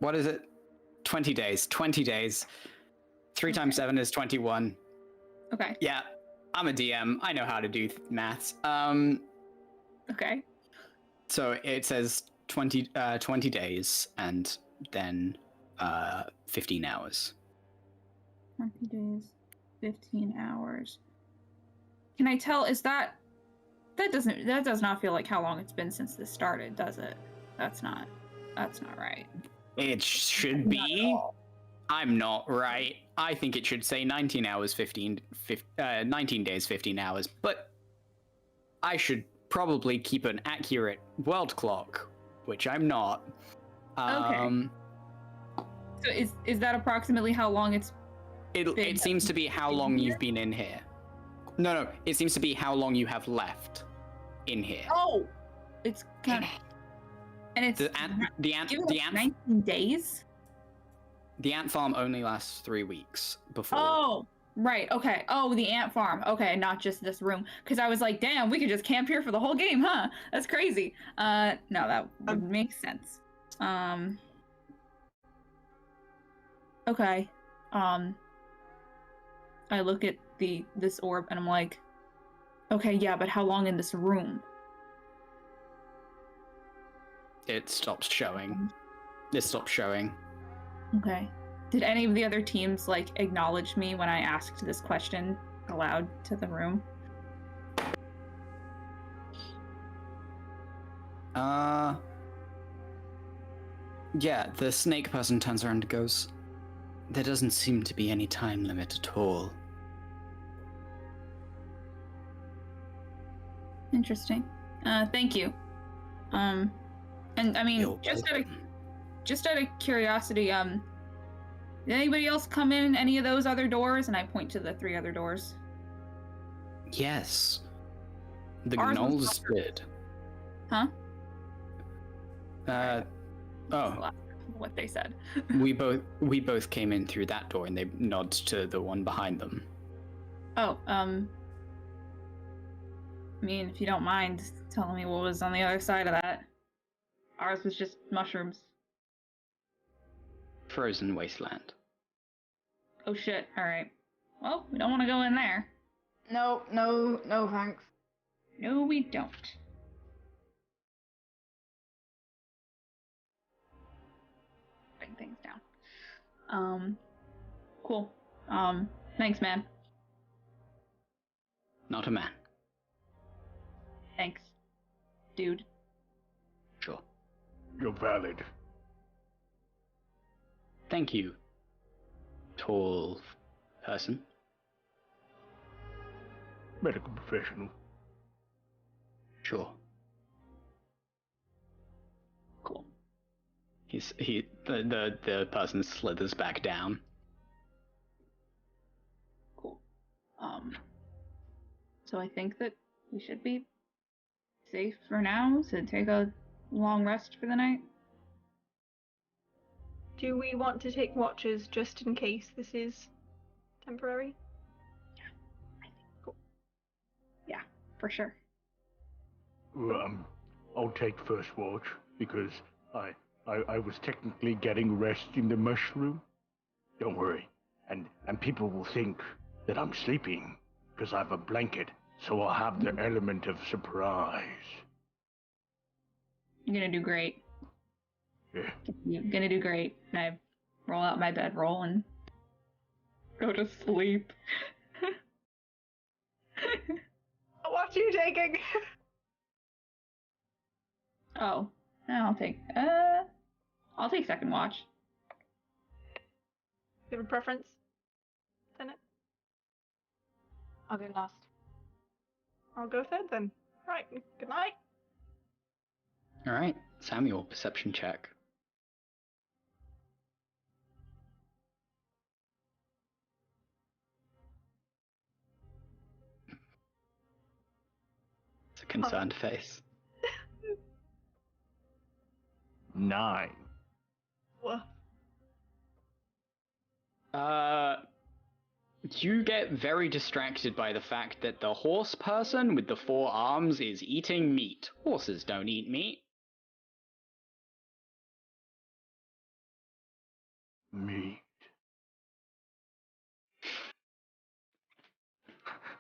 What is it? 20 days. 20 days. 3 times 7 is 21. Okay. Yeah, I'm a DM. I know how to do maths. Okay. So it says 20 days and then 15 hours. 20 days, 15 hours. Can I tell, that does not feel like how long it's been since this started, does it? That's not right. It should be. I'm not right. I think it should say 19 hours, 19 days, 15 hours, but I should probably keep an accurate world clock, which I'm not. Okay. So is that approximately how long it's been? It seems to be how long you've been in here. No, it seems to be how long you have left in here. Oh, it's kind of, and it's the ant 19 days. The ant farm only lasts 3 weeks before. Oh, right. Okay. Oh, the ant farm. Okay, not just this room. Because I was like, damn, we could just camp here for the whole game, huh? That's crazy. No, that would make sense. Okay. I look at this orb and I'm like, okay, yeah, but how long in this room? It stops showing. It stops showing. Okay. Did any of the other teams acknowledge me when I asked this question aloud to the room? Yeah, the snake person turns around and goes, there doesn't seem to be any time limit at all. Interesting. Thank you. And I mean, just out of curiosity, did anybody else come in any of those other doors? And I point to the 3 other doors. Yes. The Ours was gnolls did. Huh? Oh. What they said. we both came in through that door, and they nod to the one behind them. Oh, I mean, if you don't mind telling me what was on the other side of that. Ours was just mushrooms. Frozen wasteland. Oh shit, alright. Well, we don't want to go in there. No, thanks. No, we don't. Putting things down. Cool. Thanks, man. Not a man. Thanks, dude. Sure. You're valid. Thank you, tall person. Medical professional. Sure. Cool. The person slithers back down. Cool. So I think that we should be safe for now to take a long rest for the night. Do we want to take watches just in case this is temporary? Yeah, for sure. I'll take first watch because I was technically getting rest in the mushroom. Don't worry, and people will think that I'm sleeping because I have a blanket, so I'll have the element of surprise. You're gonna do great. Yeah. You're gonna do great. And I roll out my bedroll and go to sleep. What are you taking? Oh, I'll take second watch. Do you have a preference, Tenet? I'll go last. I'll go third then. Right, good night. All right, Samuel, perception check. concerned face. 9. You get very distracted by the fact that the horse person with the 4 arms is eating meat. Horses don't eat meat. Me.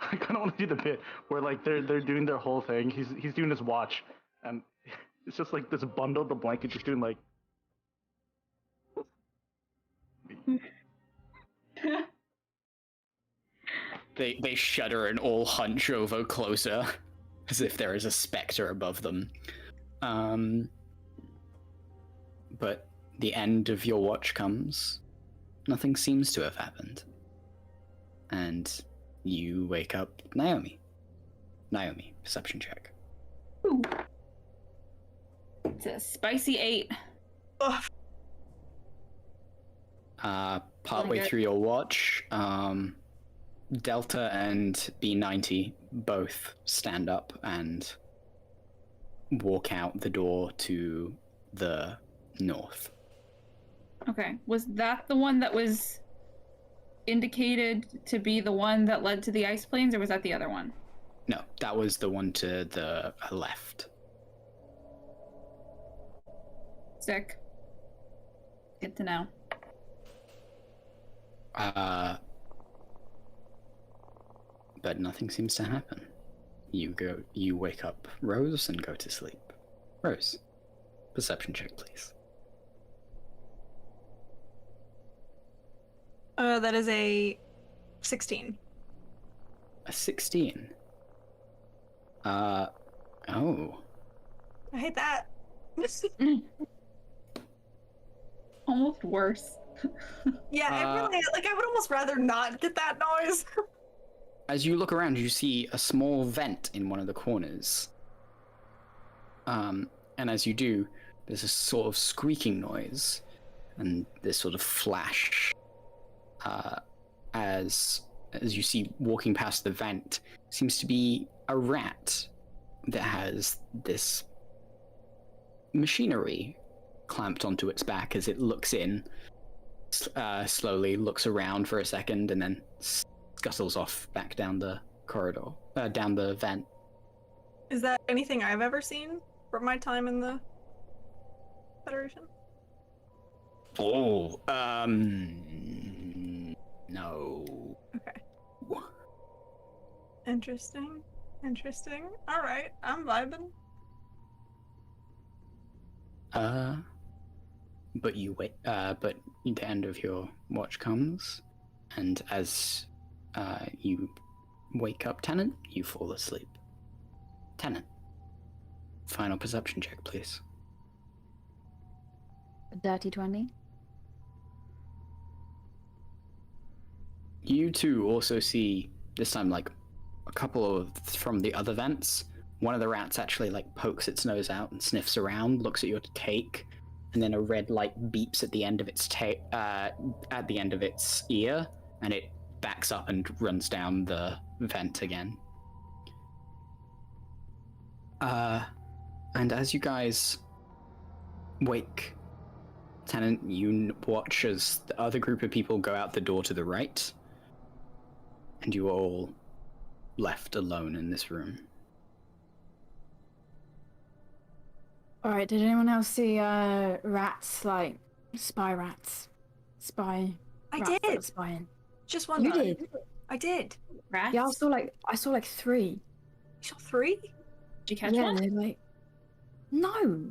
I kind of want to do the bit where like they're doing their whole thing. He's doing his watch, and it's just like this bundle, the blanket, just doing like. They shudder and all hunch over closer, as if there is a specter above them. But the end of your watch comes. Nothing seems to have happened. And you wake up Naomi. Naomi, perception check. Ooh. It's a spicy 8. Partway through your watch, Delta and B90 both stand up and walk out the door to the north. Okay. Was that the one that was indicated to be the one that led to the ice plains, or was that the other one? No, that was the one to the left. Sick. Good to know. But nothing seems to happen. You wake up Rose and go to sleep. Rose, perception check, please. That is a 16. A 16. Oh. I hate that. Almost worse. Yeah, I really I would almost rather not get that noise. As you look around, you see a small vent in one of the corners. And as you do, there's a sort of squeaking noise and this sort of flash. As you see walking past the vent, seems to be a rat that has this machinery clamped onto its back as it looks in, slowly looks around for a second, and then scuttles off back down the corridor, down the vent. Is that anything I've ever seen from my time in the Federation? Oh, no. Okay. Interesting. All right, I'm vibing. But you wait. But the end of your watch comes, and as you wake up, Tennant, you fall asleep. Tennant, final perception check, please. A dirty 20. You two also see, this time, like, a couple of from the other vents. One of the rats actually, like, pokes its nose out and sniffs around, looks at your cake, and then a red light beeps at the end of its at the end of its ear, and it backs up and runs down the vent again. And as you guys wake, Tennant, you watch as the other group of people go out the door to the right, and you are all left alone in this room. Alright, did anyone else see rats, like spy rats? I Rats that did. were spying. Just one You time. did? I did. Rats? Yeah, I saw like 3. You saw 3? Did you catch yeah, one? they're like, no.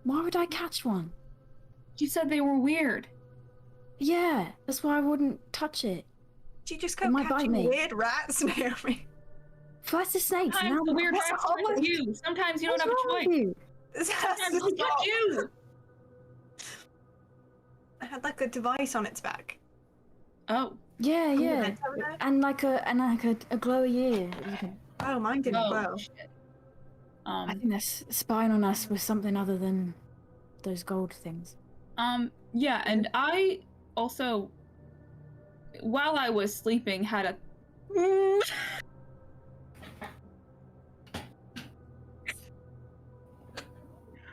Why would I catch one? You said they were weird. Yeah, that's why I wouldn't touch it. She just It kept might bite catching me. weird rats, Naomi. First the snakes, Sometimes now the weird what's rats wrong touch with you. Sometimes you don't what's have a wrong choice. with you? This has Sometimes to they touch stop. you. I had like a device on its back. Oh. Yeah, Oh, yeah. that's over there? And like a glowy ear. You can- Oh, mine didn't Oh, glow. shit. I think they're spying on us with something other than those gold things. Yeah, and I also, while I was sleeping, had a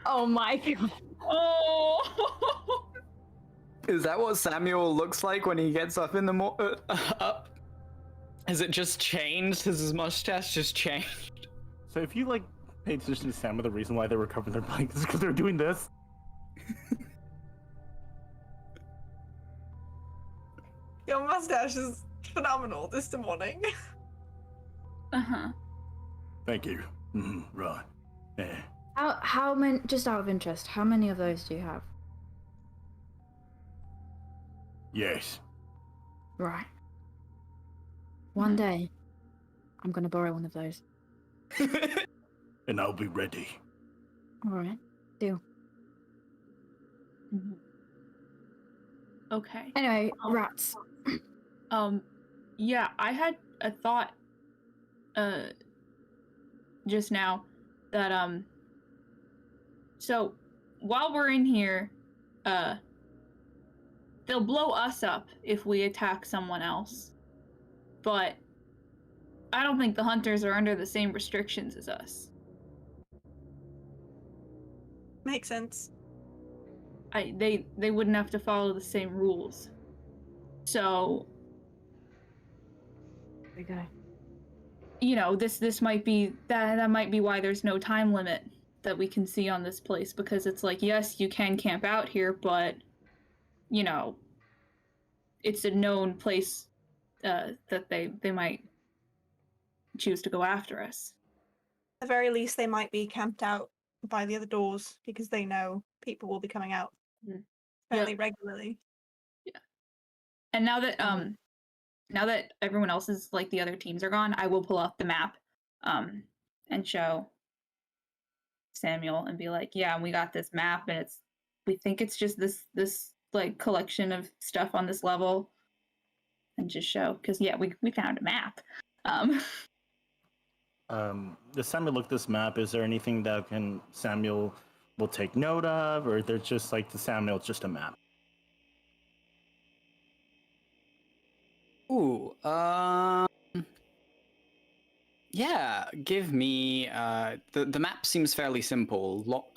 Oh my god. Oh. Is that what Samuel looks like when he gets up in the up? Has it just changed? Has his mustache just changed? So if you like pay attention to Sam, the reason why they were covering their blankets is because they're doing this. Your mustache is phenomenal this morning. Uh-huh. Thank you. Right. Yeah. How many? Just out of interest, how many of those do you have? Yes. Right. One day, I'm gonna borrow one of those. And I'll be ready. All right. Deal. Okay. Anyway, rats. Yeah, I had a thought just now that so while we're in here, they'll blow us up if we attack someone else. But I don't think the hunters are under the same restrictions as us. Makes sense. They wouldn't have to follow the same rules. So, There we go. you know, this might be that might be why there's no time limit that we can see on this place, because it's like, yes, you can camp out here, but you know, it's a known place that they might choose to go after us. At the very least, they might be camped out by the other doors because they know people will be coming out fairly regularly. Yeah. And now that everyone else's, like, the other teams are gone, I will pull up the map and show Samuel and be like, yeah, we got this map, and we think it's just this like collection of stuff on this level, and just show, because yeah, we found a map. Does Samuel look this map? Is there anything that Samuel will take note of, or they're just like to Samuel, it's just a map? Ooh, yeah, give me, the map seems fairly simple.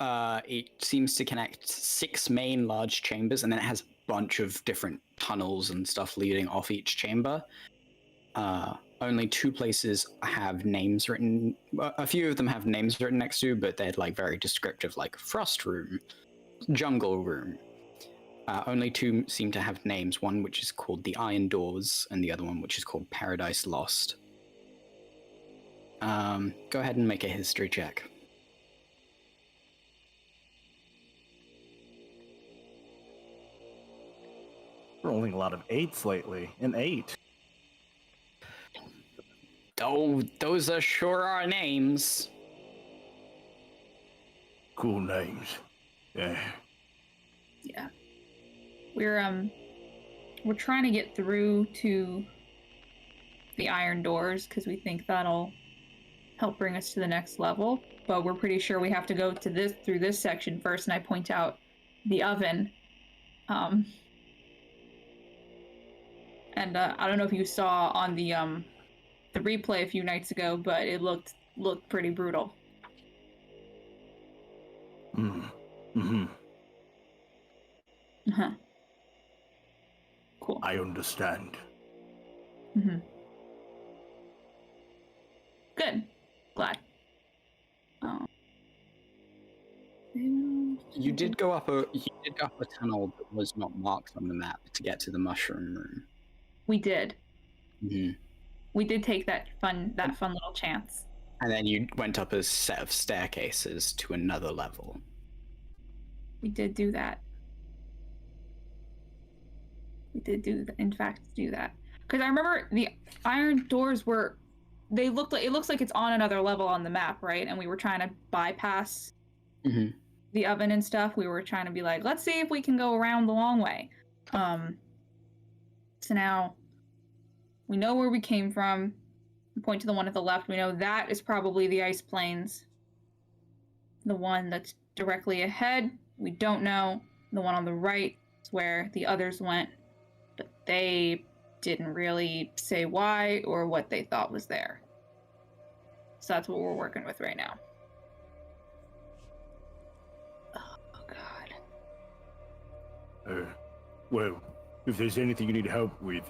It seems to connect 6 main large chambers, and then it has a bunch of different tunnels and stuff leading off each chamber. Only 2 places have names written, a few of them have names written next to, but they're like very descriptive, like Frost Room, Jungle Room. Only 2 seem to have names, one which is called the Iron Doors, and the other one which is called Paradise Lost. Go ahead and make a history check. We're rolling a lot of 8s lately. An 8. Oh, those are sure are names. Cool names. Yeah. Yeah. We're trying to get through to the Iron Doors because we think that'll help bring us to the next level, but we're pretty sure we have to go to through this section first, and I point out the oven. And I don't know if you saw on the replay a few nights ago, but it looked pretty brutal. Uh-huh. Cool. I understand. Good. Glad. You did go up a tunnel that was not marked on the map to get to the mushroom room. We did. Mm-hmm. We did take that fun little chance. And then you went up a set of staircases to another level. We did do that. We did in fact do that. Because I remember the Iron Doors it looks like it's on another level on the map, right? And we were trying to bypass the oven and stuff. We were trying to be like, let's see if we can go around the long way. So now we know where we came from. Point to the one at the left. We know that is probably the ice plains. The one that's directly ahead, we don't know. The one on the right is where the others went, but they didn't really say why or what they thought was there. So that's what we're working with right now. Well, if there's anything you need help with,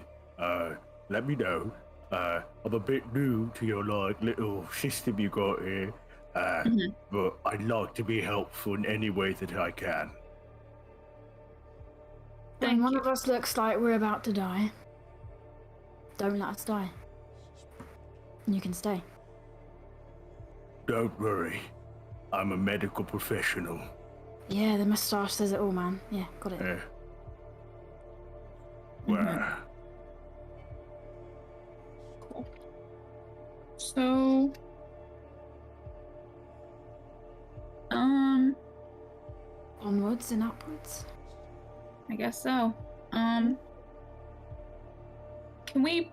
let me know. I'm a bit new to your like little system you got here, but I'd like to be helpful in any way that I can. When one of us looks like we're about to die, don't let us die. You can stay. Don't worry, I'm a medical professional. Yeah, the moustache says it all, man. Yeah, got it. Well, Cool. So, Onwards and upwards. I guess so. Can we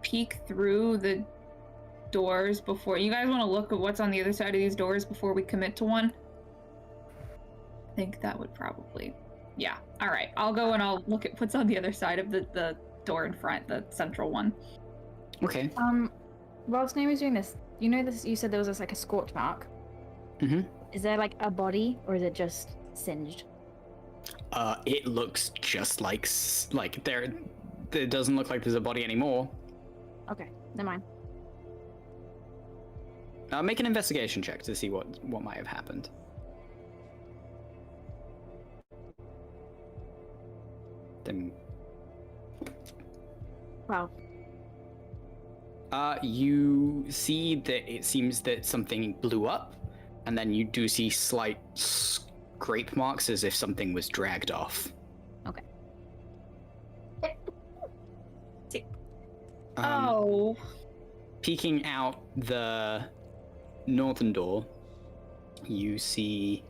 peek through the doors before you guys want to look at what's on the other side of these doors before we commit to one? I think that would probably, yeah. All right, I'll go and I'll look at what's on the other side of the door in front, the central one. Okay. Whilst Naomi was doing this, you know this. You said there was like a scorch mark. Mm-hmm. Is there like a body, or is it just singed? It looks just like there. It doesn't look like there's a body anymore. Okay, never mind. Make an investigation check to see what might have happened. Then. Wow. You see that it seems that something blew up, and then you do see slight scrape marks as if something was dragged off. Okay. Peeking out the northern door, you see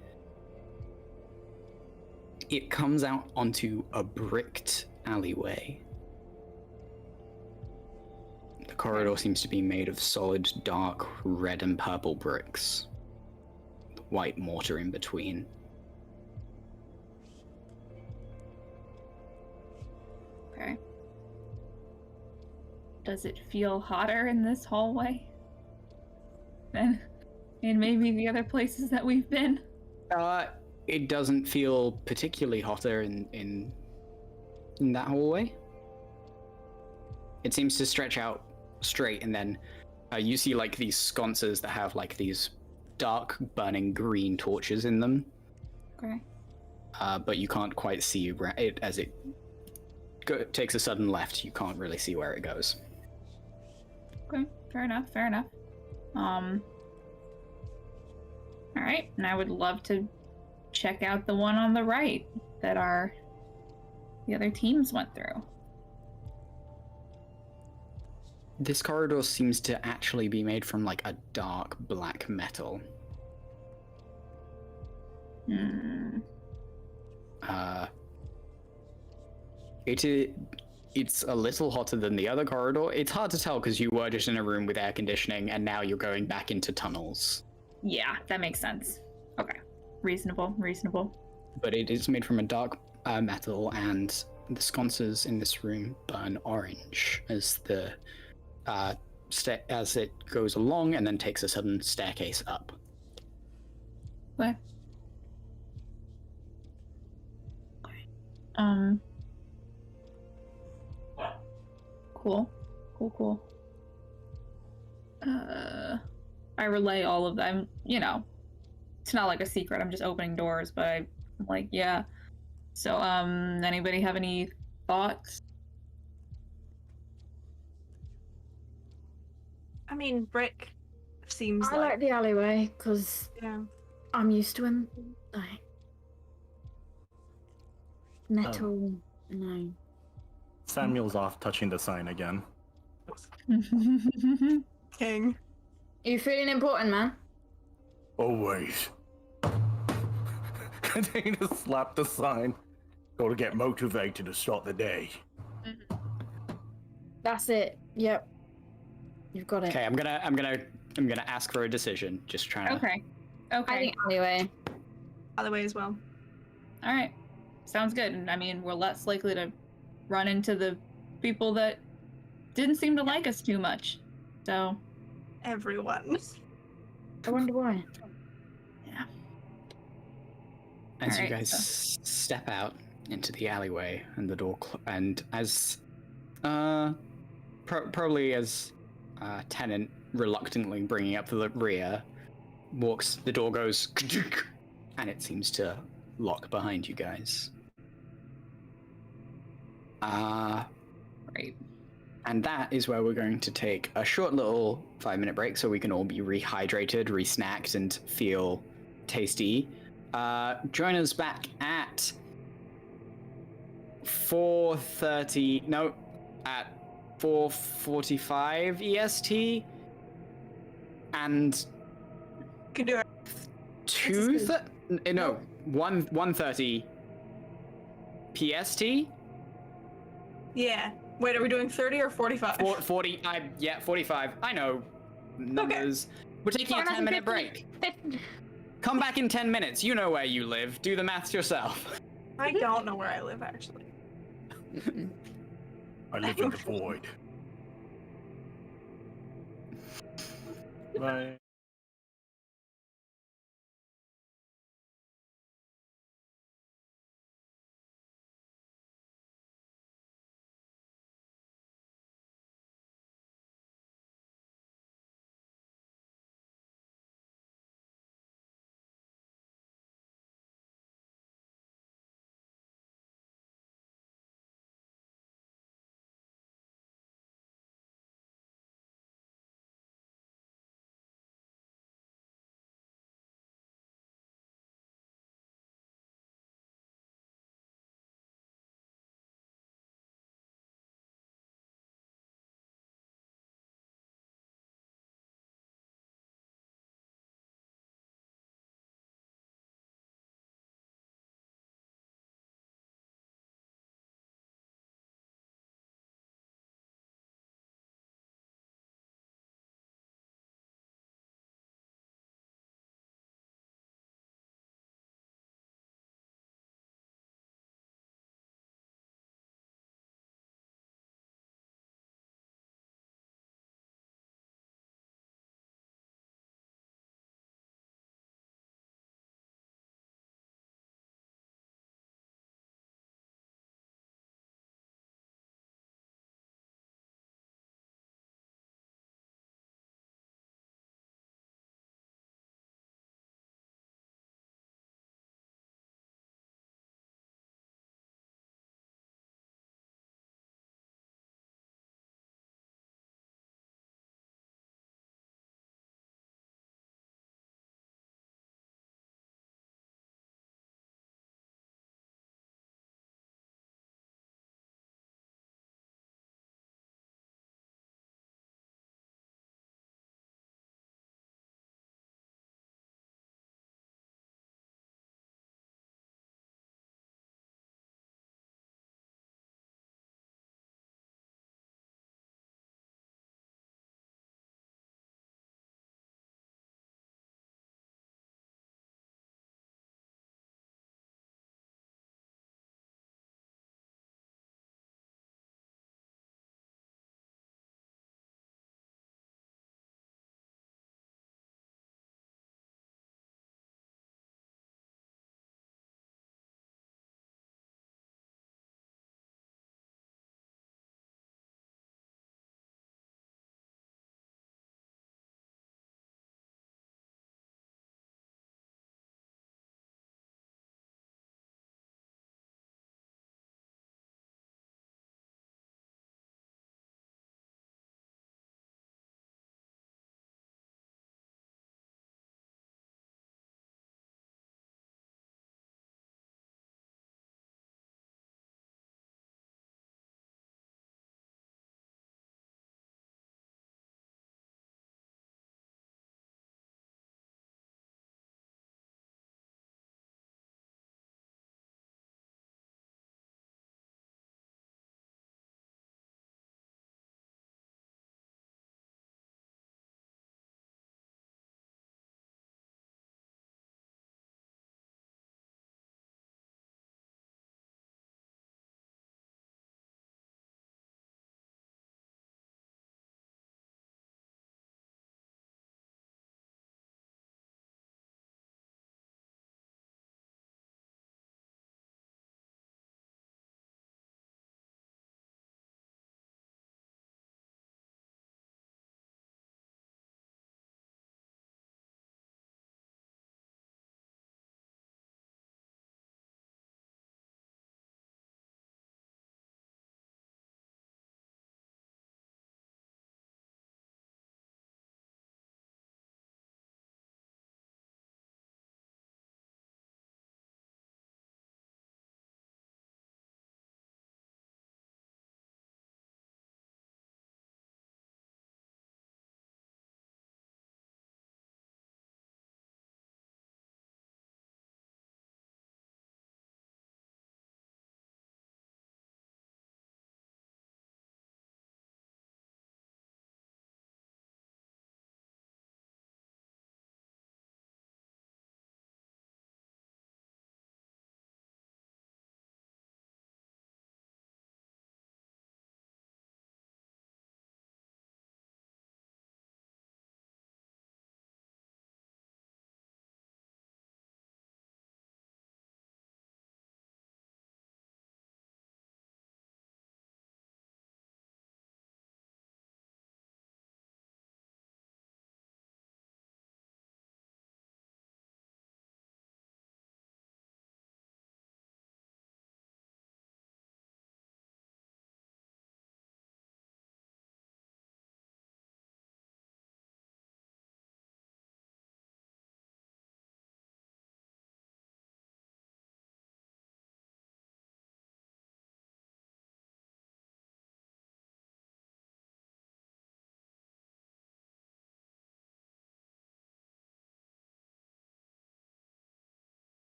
it comes out onto a bricked alleyway. The corridor seems to be made of solid, dark red and purple bricks, with white mortar in between. Okay. Does it feel hotter in this hallway than in maybe the other places that we've been? It doesn't feel particularly hotter in that hallway. It seems to stretch out straight, and then you see like these sconces that have like these dark burning green torches in them. Okay. But you can't quite see it as it takes a sudden left. You can't really see where it goes. Okay, fair enough. All right, and I would love to check out the one on the right that the other teams went through. This corridor seems to actually be made from like a dark black metal. It's a little hotter than the other corridor. It's hard to tell because you were just in a room with air conditioning and now you're going back into tunnels. Yeah, that makes sense. Okay, reasonable. But it is made from a dark metal, and the sconces in this room burn orange as the as it goes along and then takes a sudden staircase up. What? Cool. I relay all of them. You know, it's not like a secret. I'm just opening doors, but I'm like, yeah. So, anybody have any thoughts? I mean, brick seems I like the alleyway because yeah. I'm used to him. Like metal, no. Samuel's off touching the sign again. King. You feeling important, man? Always. Continue to slap the sign. Gotta get motivated to start the day. That's it. Yep. You've got it. Okay, I'm gonna ask for a decision. Just trying to. Okay. I think alleyway. Alleyway as well. All right. Sounds good. And I mean, we're less likely to run into the people that didn't seem to like us too much. So. Everyone. I wonder why. Yeah. As you Alright, guys step out into the alleyway and the door, and as probably as Tenant reluctantly bringing up the rear walks, the door goes, and it seems to lock behind you guys. Right. And that is where we're going to take a short little 5-minute break so we can all be rehydrated, re-snacked, and feel tasty. Join us back at 4:30. No, at 4:45 EST, and You can do it. 1:30 PST. Yeah. Wait, are we doing 30 or 45? 40. 45. I know numbers. Okay. We're taking a 10-minute break. Come back in 10 minutes. You know where you live. Do the maths yourself. I don't know where I live, actually. I live in the void. Bye.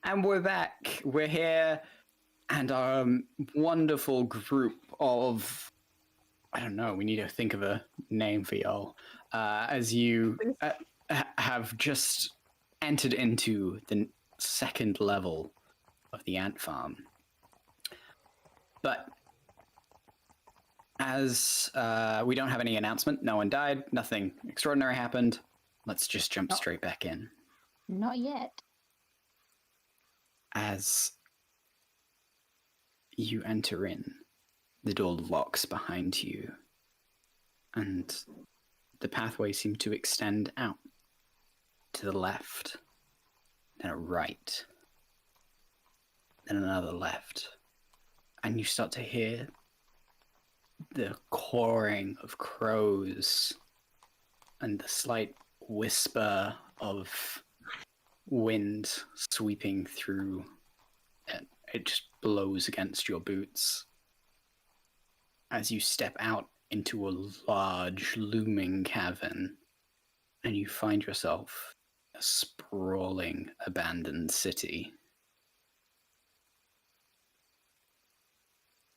And we're back. We're here, and our wonderful group of, I don't know, we need to think of a name for y'all. As you have just entered into the second level of the ant farm. But as we don't have any announcement, no one died, nothing extraordinary happened, let's just jump straight back in. Not yet. As you enter in, the door locks behind you, and the pathway seems to extend out to the left, then a right, then another left, and you start to hear the cawing of crows and the slight whisper of wind sweeping through it. It just blows against your boots as you step out into a large looming cavern, and you find yourself a sprawling abandoned city.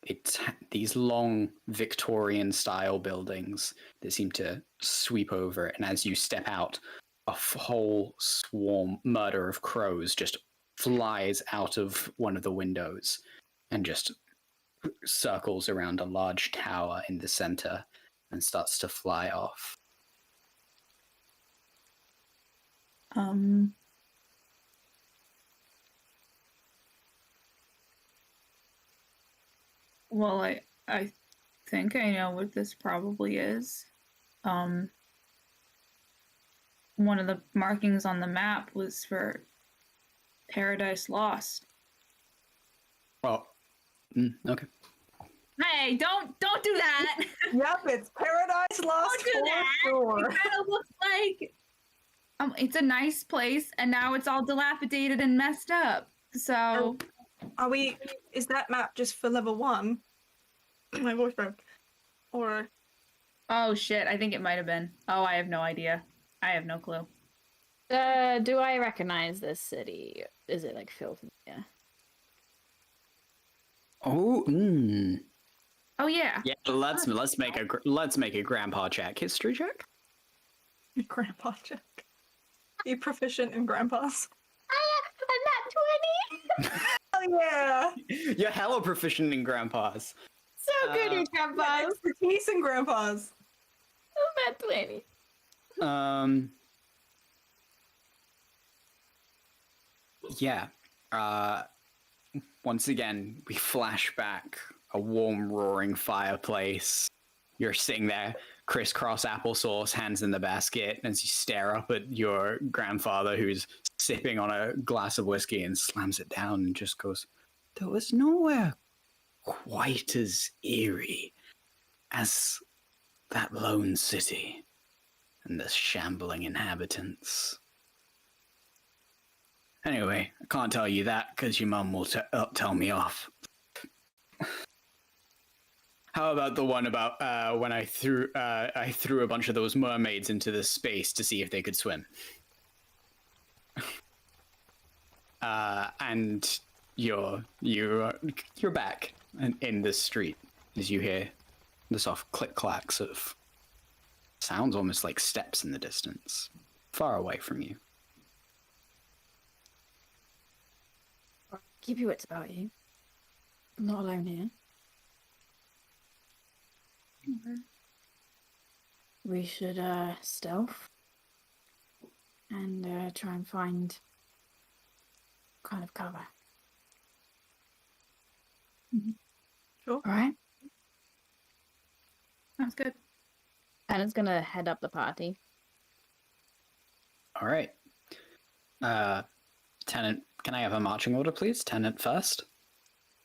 It's these long Victorian style buildings that seem to sweep over it, and as you step out, a whole murder of crows just flies out of one of the windows and just circles around a large tower in the center and starts to fly off. Well, I think I know what this probably is. One of the markings on the map was for Paradise Lost. Oh, okay. Hey, don't do that. Yep, it's Paradise Lost Don't do that. for It kind of looks like it's a nice place, and now it's all dilapidated and messed up. So, Are we? Is that map just for level 1? My voice broke. Or oh shit, I think it might have been. Oh, I have no idea. I have no clue. Do I recognize this city? Is it like filled? Yeah. Oh, Oh yeah. yeah. Let's make a grandpa check. History check. grandpa check. Be proficient in grandpas. I'm not 20. Hell yeah! You're hella proficient in grandpas. So good at My grandpas. expertise in grandpas. I'm not 20. Yeah. Once again, we flash back a warm, roaring fireplace. You're sitting there, crisscross applesauce, hands in the basket, as you stare up at your grandfather who's sipping on a glass of whiskey and slams it down and just goes, "There was nowhere quite as eerie as that lone city and the shambling inhabitants. Anyway, I can't tell you that because your mum will tell me off. How about the one about when I threw a bunch of those mermaids into the space to see if they could swim? And you're back in this street as you hear the soft click clacks of sounds almost like steps in the distance, far away from you. Keep your wits about you. I'm not alone here. We should stealth and try and find kind of cover. Sure. All right. Sounds good. Tennant's gonna head up the party. All right. Tenant, can I have a marching order, please? Tenant first.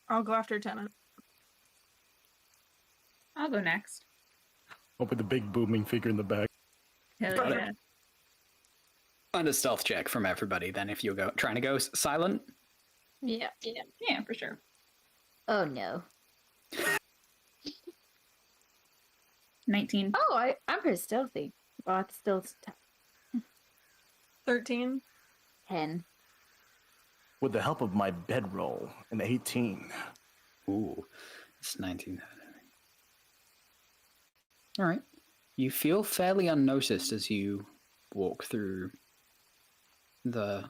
I'll go after Tenant. I'll go next. Up with the big booming figure in the back. Hell Got it. yeah. And a stealth check from everybody then if you're trying to go silent. Yeah. Yeah, for sure. Oh no. 19. Oh, I'm pretty stealthy. But still. 13. 10. With the help of my bedroll, an 18. Ooh, it's 19. All right. You feel fairly unnoticed as you walk through the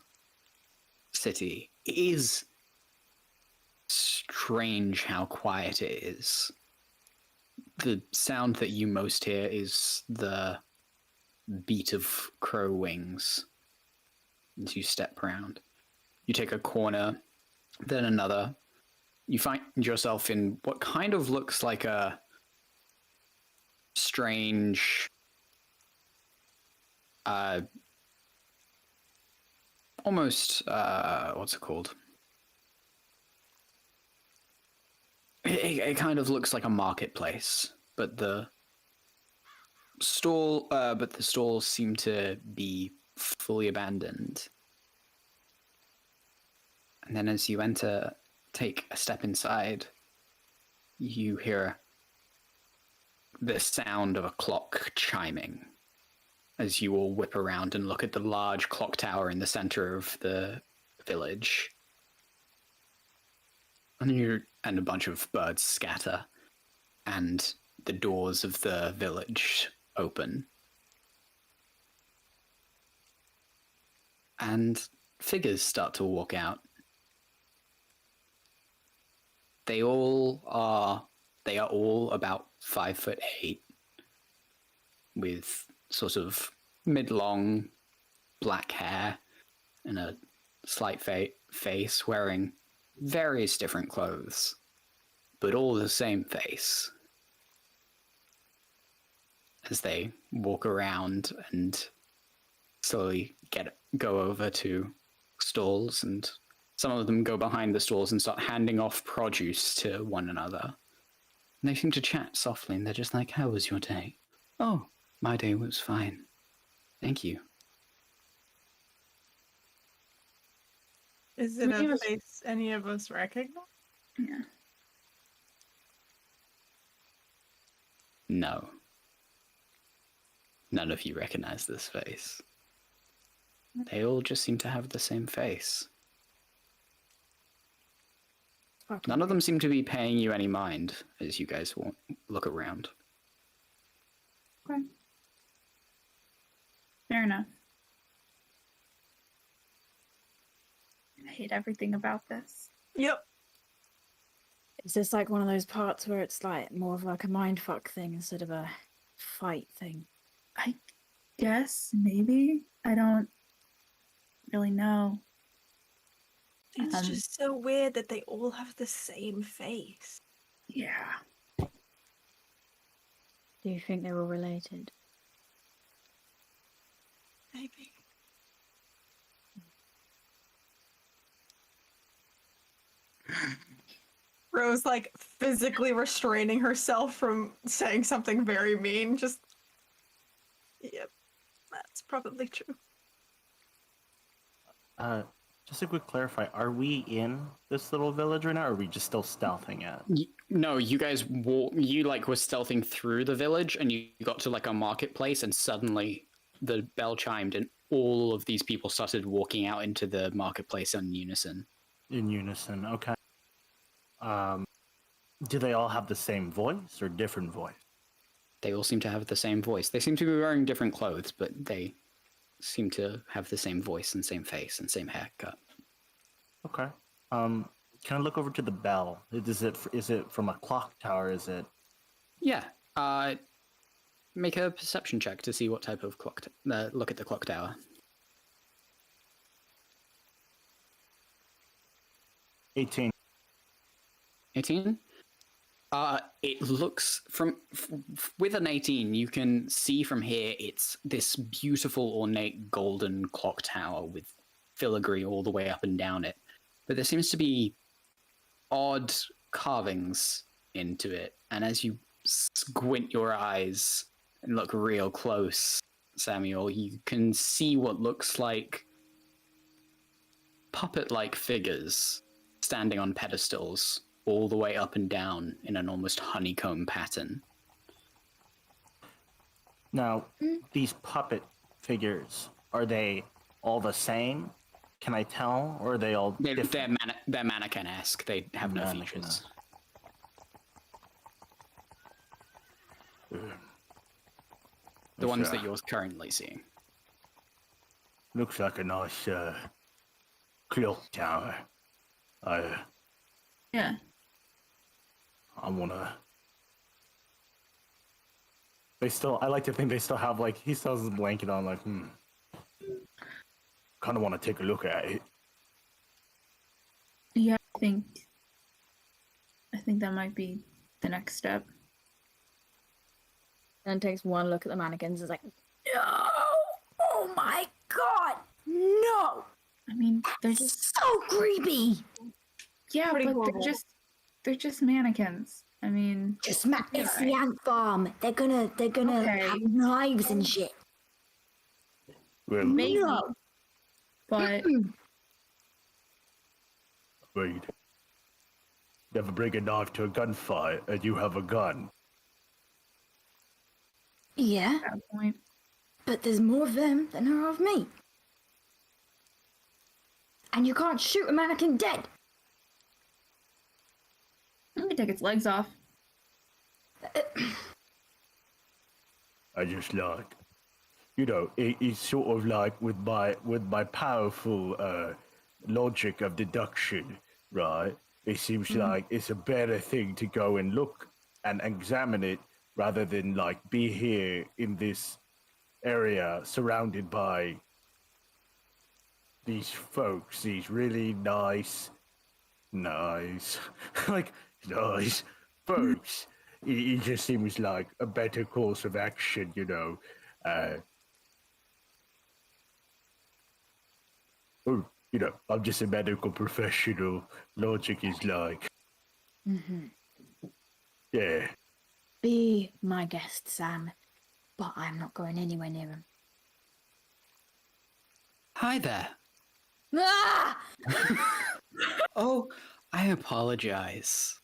city. It is strange how quiet it is. The sound that you most hear is the beat of crow wings as you step around. You take a corner, then another. You find yourself in what kind of looks like a strange, almost, what's it called? It kind of looks like a marketplace, but the stalls seem to be fully abandoned. And then as you take a step inside, you hear the sound of a clock chiming as you all whip around and look at the large clock tower in the center of the village. And a bunch of birds scatter, and the doors of the village open. And figures start to walk out. They are all about 5'8", with sort of mid-long black hair and a slight face, wearing various different clothes, but all the same face. As they walk around and slowly go over to stalls, and some of them go behind the stalls and start handing off produce to one another. And they seem to chat softly, and they're just like, "How was your day?" "Oh, my day was fine. Thank you." Is it a face any of us recognize? Yeah. No. None of you recognize this face. They all just seem to have the same face. None of them seem to be paying you any mind as you guys look around. Okay. Fair enough. I hate everything about this. Yep. Is this like one of those parts where it's like more of like a mindfuck thing instead of a fight thing? I guess, maybe. I don't really know. It's just so weird that they all have the same face. Yeah. Do you think they're all related? Maybe. Rose, like, physically restraining herself from saying something very mean. Just, yep, that's probably true. Just a quick clarify, are we in this little village right now, or are we just still stealthing it? No, you guys were stealthing through the village, and you got to like a marketplace, and suddenly the bell chimed, and all of these people started walking out into the marketplace in unison. In unison, okay. Do they all have the same voice or different voice? They all seem to have the same voice. They seem to be wearing different clothes, but they seem to have the same voice and same face and same haircut. Okay. Can I look over to the bell? Is it from a clock tower? Is it? Yeah. Make a perception check to see what type of clock. Look at the clock tower. 18. 18? It looks with an 18, you can see from here it's this beautiful ornate golden clock tower with filigree all the way up and down it. But there seems to be odd carvings into it. And as you squint your eyes and look real close, Samuel, you can see what looks like puppet-like figures standing on pedestals all the way up and down in an almost honeycomb pattern. Now, these puppet figures, are they all the same? Can I tell, or are they all different? They're mannequin-esque. They have no features. The ones that you're currently seeing. Looks like a nice clock tower. Yeah. I wanna. I like to think they still have, like, he still has his blanket on, like, Kind of want to take a look at it. Yeah, I think that might be the next step. And takes one look at the mannequins and is like, no! Oh my god! No! I mean, they're just So creepy! yeah, Pretty but horrible. they're just mannequins. I mean, Just it's the ant farm. They're gonna Okay. have knives and shit. Well, maybe, No. but wait. Never bring a knife to a gunfight, and you have a gun. Yeah, at that point, but there's more of them than there are of me. And you can't shoot a mannequin dead. let me take its legs off. I just like, it's sort of like with my powerful logic of deduction, right? It seems like it's a better thing to go and look and examine it rather than like be here in this area surrounded by these folks, these really nice like nice folks. It just seems like a better course of action, I'm just a medical professional. Logic is like, yeah. Be my guest, Sam. But I'm not going anywhere near him. Hi there. Ah! Oh, I apologize.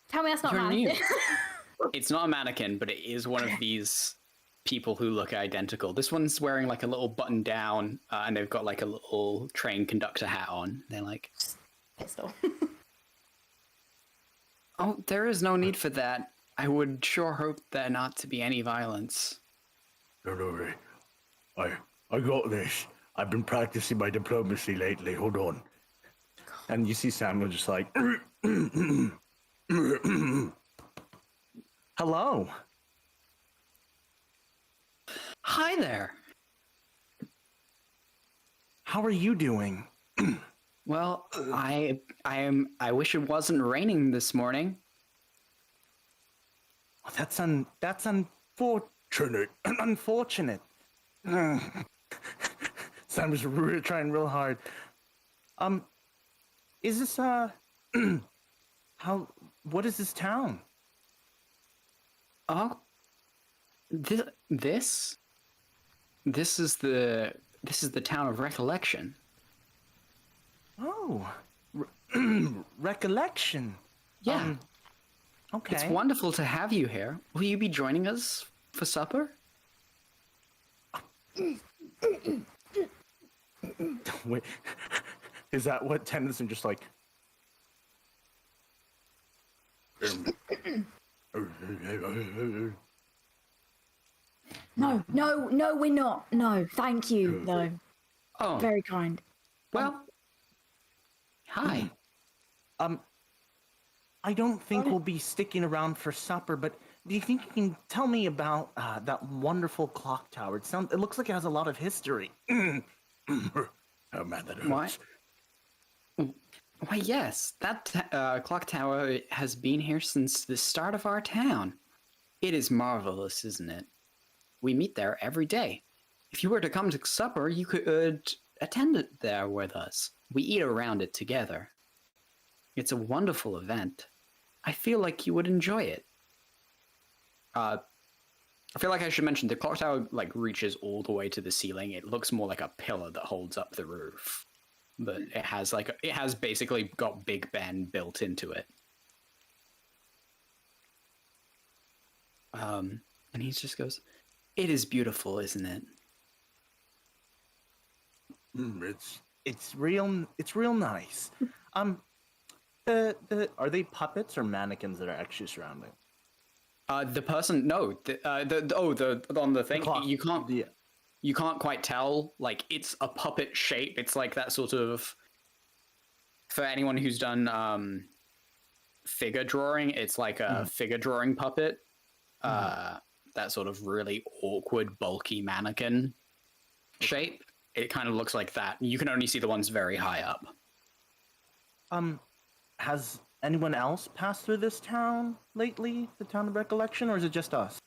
Tell me that's not You're mannequin. new. It's not a mannequin, but it is one of these people who look identical. This one's wearing like a little button down, and they've got like a little train conductor hat on. They're like, Pistol. oh, there is no need for that. I would sure hope there not to be any violence. Don't worry. I got this. I've been practicing my diplomacy lately. Hold on. and you see Samuel just like, hello. Hi there. How are you doing? Well, I wish it wasn't raining this morning. Oh, that's unfortunate. Unfortunate. Sam's trying real hard. Is this what is this town? Oh, this is the town of Recollection. Oh, Recollection. Yeah. Okay. It's wonderful to have you here. Will you be joining us for supper? Wait, is that what Tennyson just like? No, we're not. No, thank you, though. Oh, Very kind. well. Hi. I don't think we'll be sticking around for supper, but do you think you can tell me about that wonderful clock tower? It looks like it has a lot of history. Oh man, that hurts. Why, yes, that clock tower has been here since the start of our town. It is marvelous, isn't it? We meet there every day. If you were to come to supper, you could attend it there with us. We eat around it together. It's a wonderful event. I feel like you would enjoy it. I feel like I should mention the clock tower like reaches all the way to the ceiling. It looks more like a pillar that holds up the roof. But it has basically got Big Ben built into it. And he just goes, "It is beautiful, isn't it?" It's real nice. Are they puppets or mannequins that are actually surrounding? The person, no, on the thing, clock, you can't quite tell. Like, it's a puppet shape. It's like that sort of. For anyone who's done figure drawing, it's like a figure drawing puppet. That sort of really awkward, bulky mannequin shape. It kind of looks like that. You can only see the ones very high up. Has anyone else passed through this town lately, the town of Recollection, or is it just us?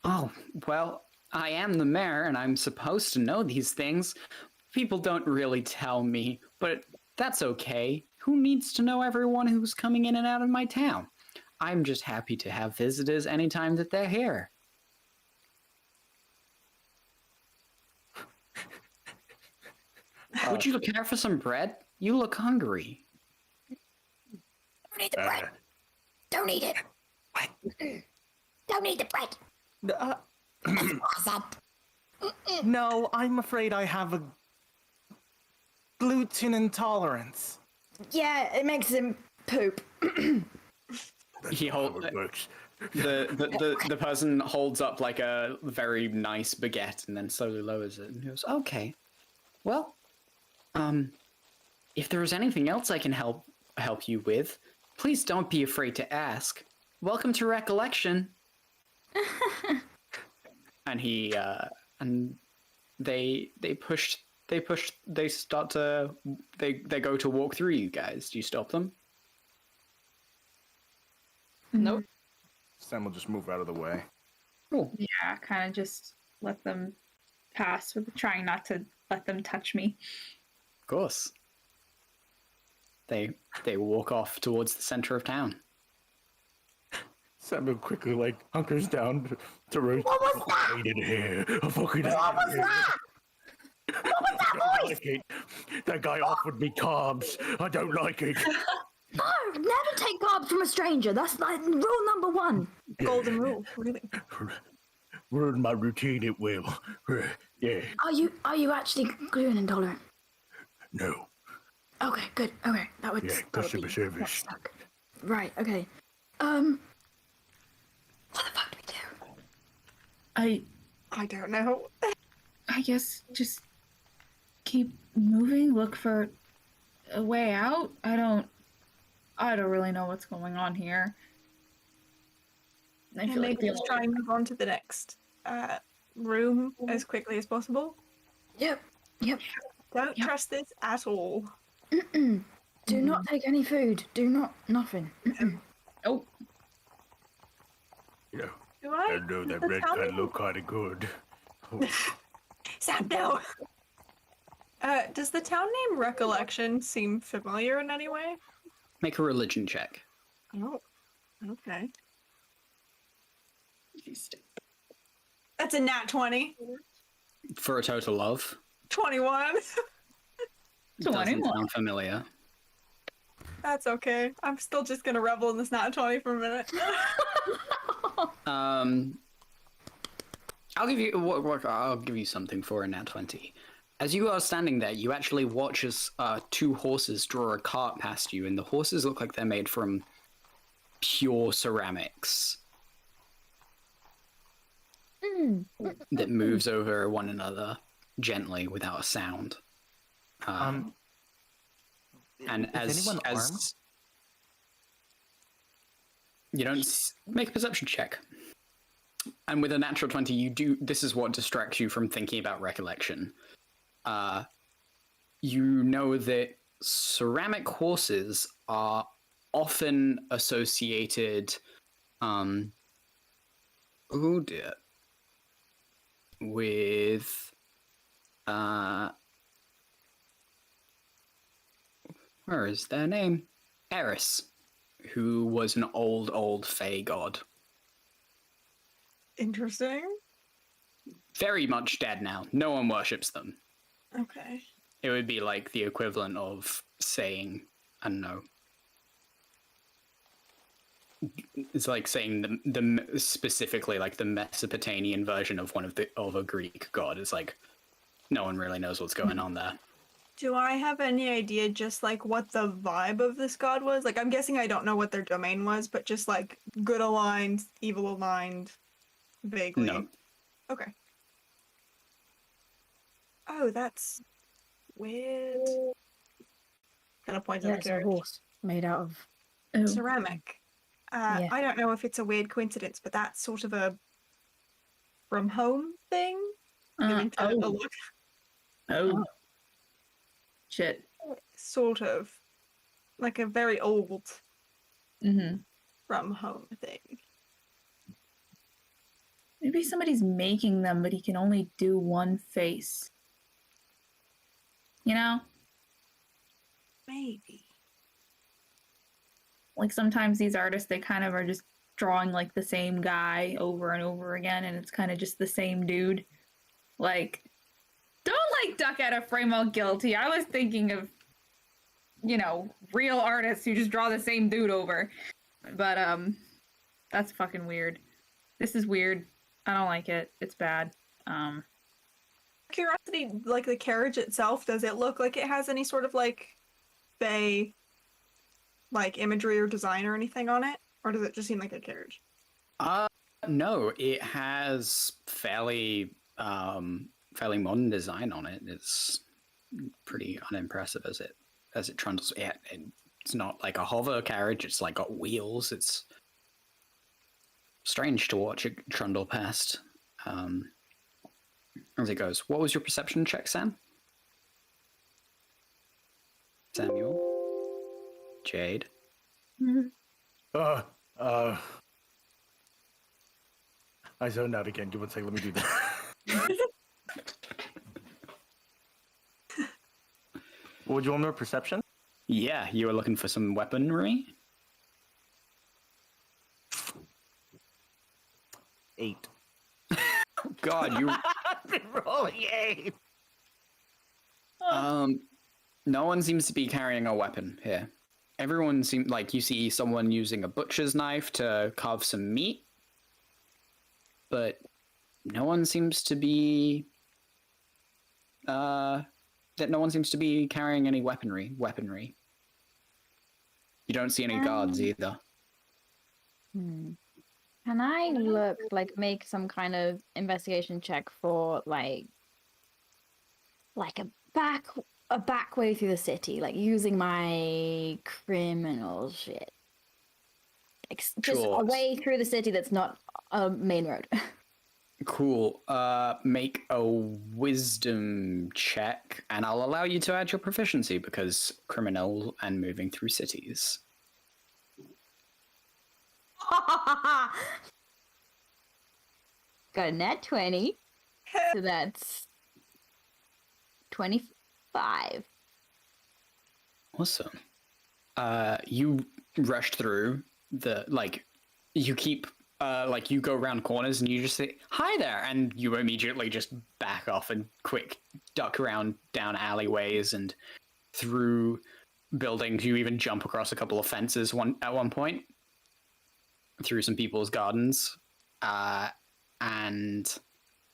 Oh, well, I am the mayor, and I'm supposed to know these things. People don't really tell me, but that's okay. Who needs to know everyone who's coming in and out of my town? I'm just happy to have visitors anytime that they're here. Would you care for some bread? You look hungry. Don't eat the bread. Don't eat it. What? Don't eat the bread. That's what I said. No, I'm afraid I have a gluten intolerance. Yeah, it makes him poop. He holds the person holds up like a very nice baguette and then slowly lowers it and goes, "Okay, well, if there is anything else I can help you with, please don't be afraid to ask. Welcome to Recollection." And he and they go to walk through you guys. Do you stop them? Nope. Sam will just move out of the way. Cool. Yeah, kind of just let them pass, with trying not to let them touch me. Of course. They walk off towards the center of town. Samuel quickly hunkers down to Rose. What was that? I hate it here. I fucking hate What was it here. that? What was that I don't voice? like it. That guy offered me carbs. I don't like it. No, never take carbs from a stranger. That's like rule number one. Golden rule, really. Ruin my routine, it will. Yeah. Are you actually gluten intolerant? No. Okay, good. Okay, that would. Yeah, that would customer be service. what's stuck. Right. Okay. What the fuck do we do? I don't know. I guess just keep moving, look for a way out. I don't really know what's going on here. I And feel like maybe just try and move on to the next room as quickly as possible. Yep. Don't trust this at all. Do not take any food. Do not nothing. Oh, You know, Do I know that Does red tell guy me- look kind of good. Sam, no. Does the town name Recollection seem familiar in any way? Make a religion check. Oh, okay. That's a nat 20. For a total of 21. doesn't 21. sound familiar. That's okay. I'm still just gonna revel in this nat 20 for a minute. I'll give you something for a nat 20. As you are standing there, you actually watch as two horses draw a cart past you, and the horses look like they're made from pure ceramics that moves over one another gently without a sound. And Is anyone armed? as you don't make a perception check, and with a natural 20, you do. This is what distracts you from thinking about recollection. You know that ceramic horses are often associated, with, where is their name? Eris, who was an old Fey god. Interesting. Very much dead now. No one worships them. Okay. It would be like the equivalent of saying, I don't know. It's like saying the specifically like the Mesopotamian version of of a Greek god. It's like no one really knows what's going on there. Do I have any idea just like what the vibe of this god was? Like I'm guessing I don't know what their domain was, but just like good aligned, evil aligned, vaguely. No. Okay. Oh, that's weird. Kind of points at Yeah, the it's a carriage. horse made out of. Oh. Ceramic. Yeah. I don't know if it's a weird coincidence, but that's sort of a from home thing. Given to a look. Oh. Shit. Sort of. Like a very old Mm-hmm. from home thing. Maybe somebody's making them, but he can only do one face. You know? Maybe. Like sometimes these artists, they kind of are just drawing like the same guy over and over again, and it's kind of just the same dude. Like, don't like duck out of frame all guilty. I was thinking of, you know, real artists who just draw the same dude over. But that's fucking weird. This is weird. I don't like it. It's bad. Curiosity, like the carriage itself, does it look like it has any sort of like Fae like imagery or design or anything on it? Or does it just seem like a carriage? No, it has fairly modern design on it. It's pretty unimpressive as it trundles. It's not like a hover carriage. It's like got wheels. It's strange to watch it trundle past. As it goes. What was your perception check, Sam? Samuel? Jade? I zoned out again. Give one second. Let me do that. What would you want more perception? Yeah, you were looking for some weaponry? 8. God, you... I've been rolling 8. No one seems to be carrying a weapon here. Everyone seems like you see someone using a butcher's knife to carve some meat, but no one seems to be no one seems to be carrying any weaponry. You don't see any guards either. Can I look, like, make some kind of investigation check for, like a back way through the city, like using my criminal shit, like, just Sure. a way through the city that's not a main road. Cool. Make a wisdom check, and I'll allow you to add your proficiency because criminal and moving through cities. Got a net 20, so that's 25. Awesome. You rush through you keep you go around corners and you just say hi there, and you immediately just back off and quick duck around down alleyways and through buildings. You even jump across a couple of fences at one point through some people's gardens, and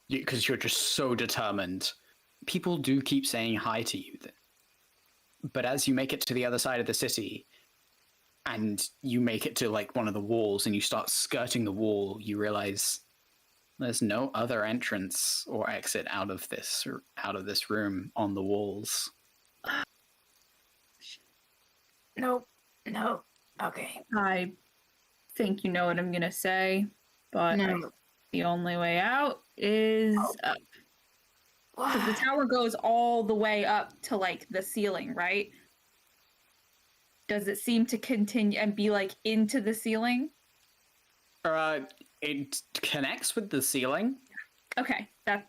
because you're just so determined. People do keep saying hi to you, but as you make it to the other side of the city and you make it to like one of the walls and you start skirting the wall, you realize there's no other entrance or exit out of this room on the walls. No. Okay. I think you know what I'm gonna say, but No. the only way out is up. Because the tower goes all the way up to like the ceiling, right? Does it seem to continue and be like into the ceiling? It connects with the ceiling. Okay, that's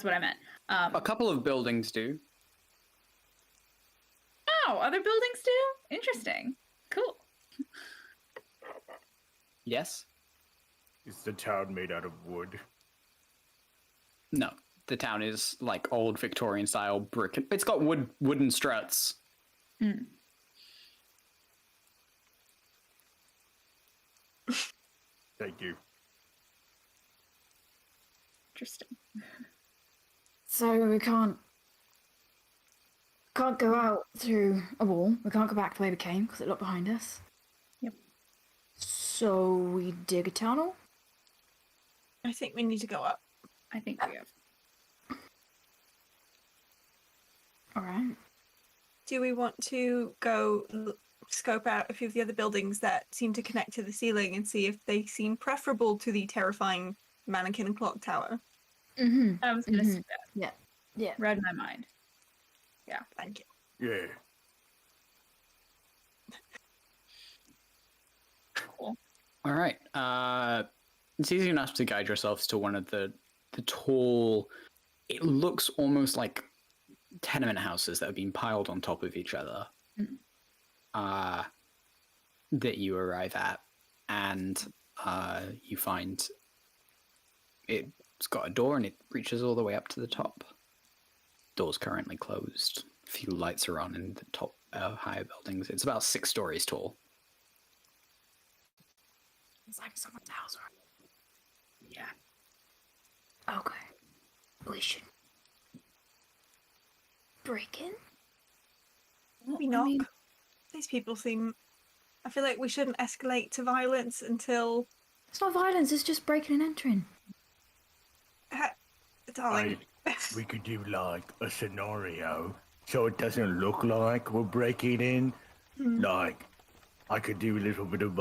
what I meant. A couple of buildings do. Oh, other buildings do? Interesting. Cool. Yes? Is the town made out of wood? No. The town is like old Victorian style brick. It's got wooden struts. Mm. Thank you. Interesting. So we can't can't go out through a wall. We can't go back the way we came because it looked behind us. Yep. So we dig a tunnel. I think we need to go up. I think we have. All right. Do we want to go scope out a few of the other buildings that seem to connect to the ceiling and see if they seem preferable to the terrifying mannequin and clock tower? Mm-hmm. I was gonna say that. Yeah. Yeah. Read my mind. Thank you. Yeah. Cool. All right. It's easy enough to guide yourselves to one of the tall. It looks almost like tenement houses that have been piled on top of each other. That you arrive at, and you find it's got a door and it reaches all the way up to the top. Door's currently closed. A few lights are on in the top higher buildings. It's about 6 stories tall. It's like someone's house, right? Yeah. Okay. We should break in. Maybe not. These people seem. I feel like we shouldn't escalate to violence until. It's not violence. It's just breaking and entering. Darling. We could do like a scenario so it doesn't look like we're breaking in. Like, I could do a little bit of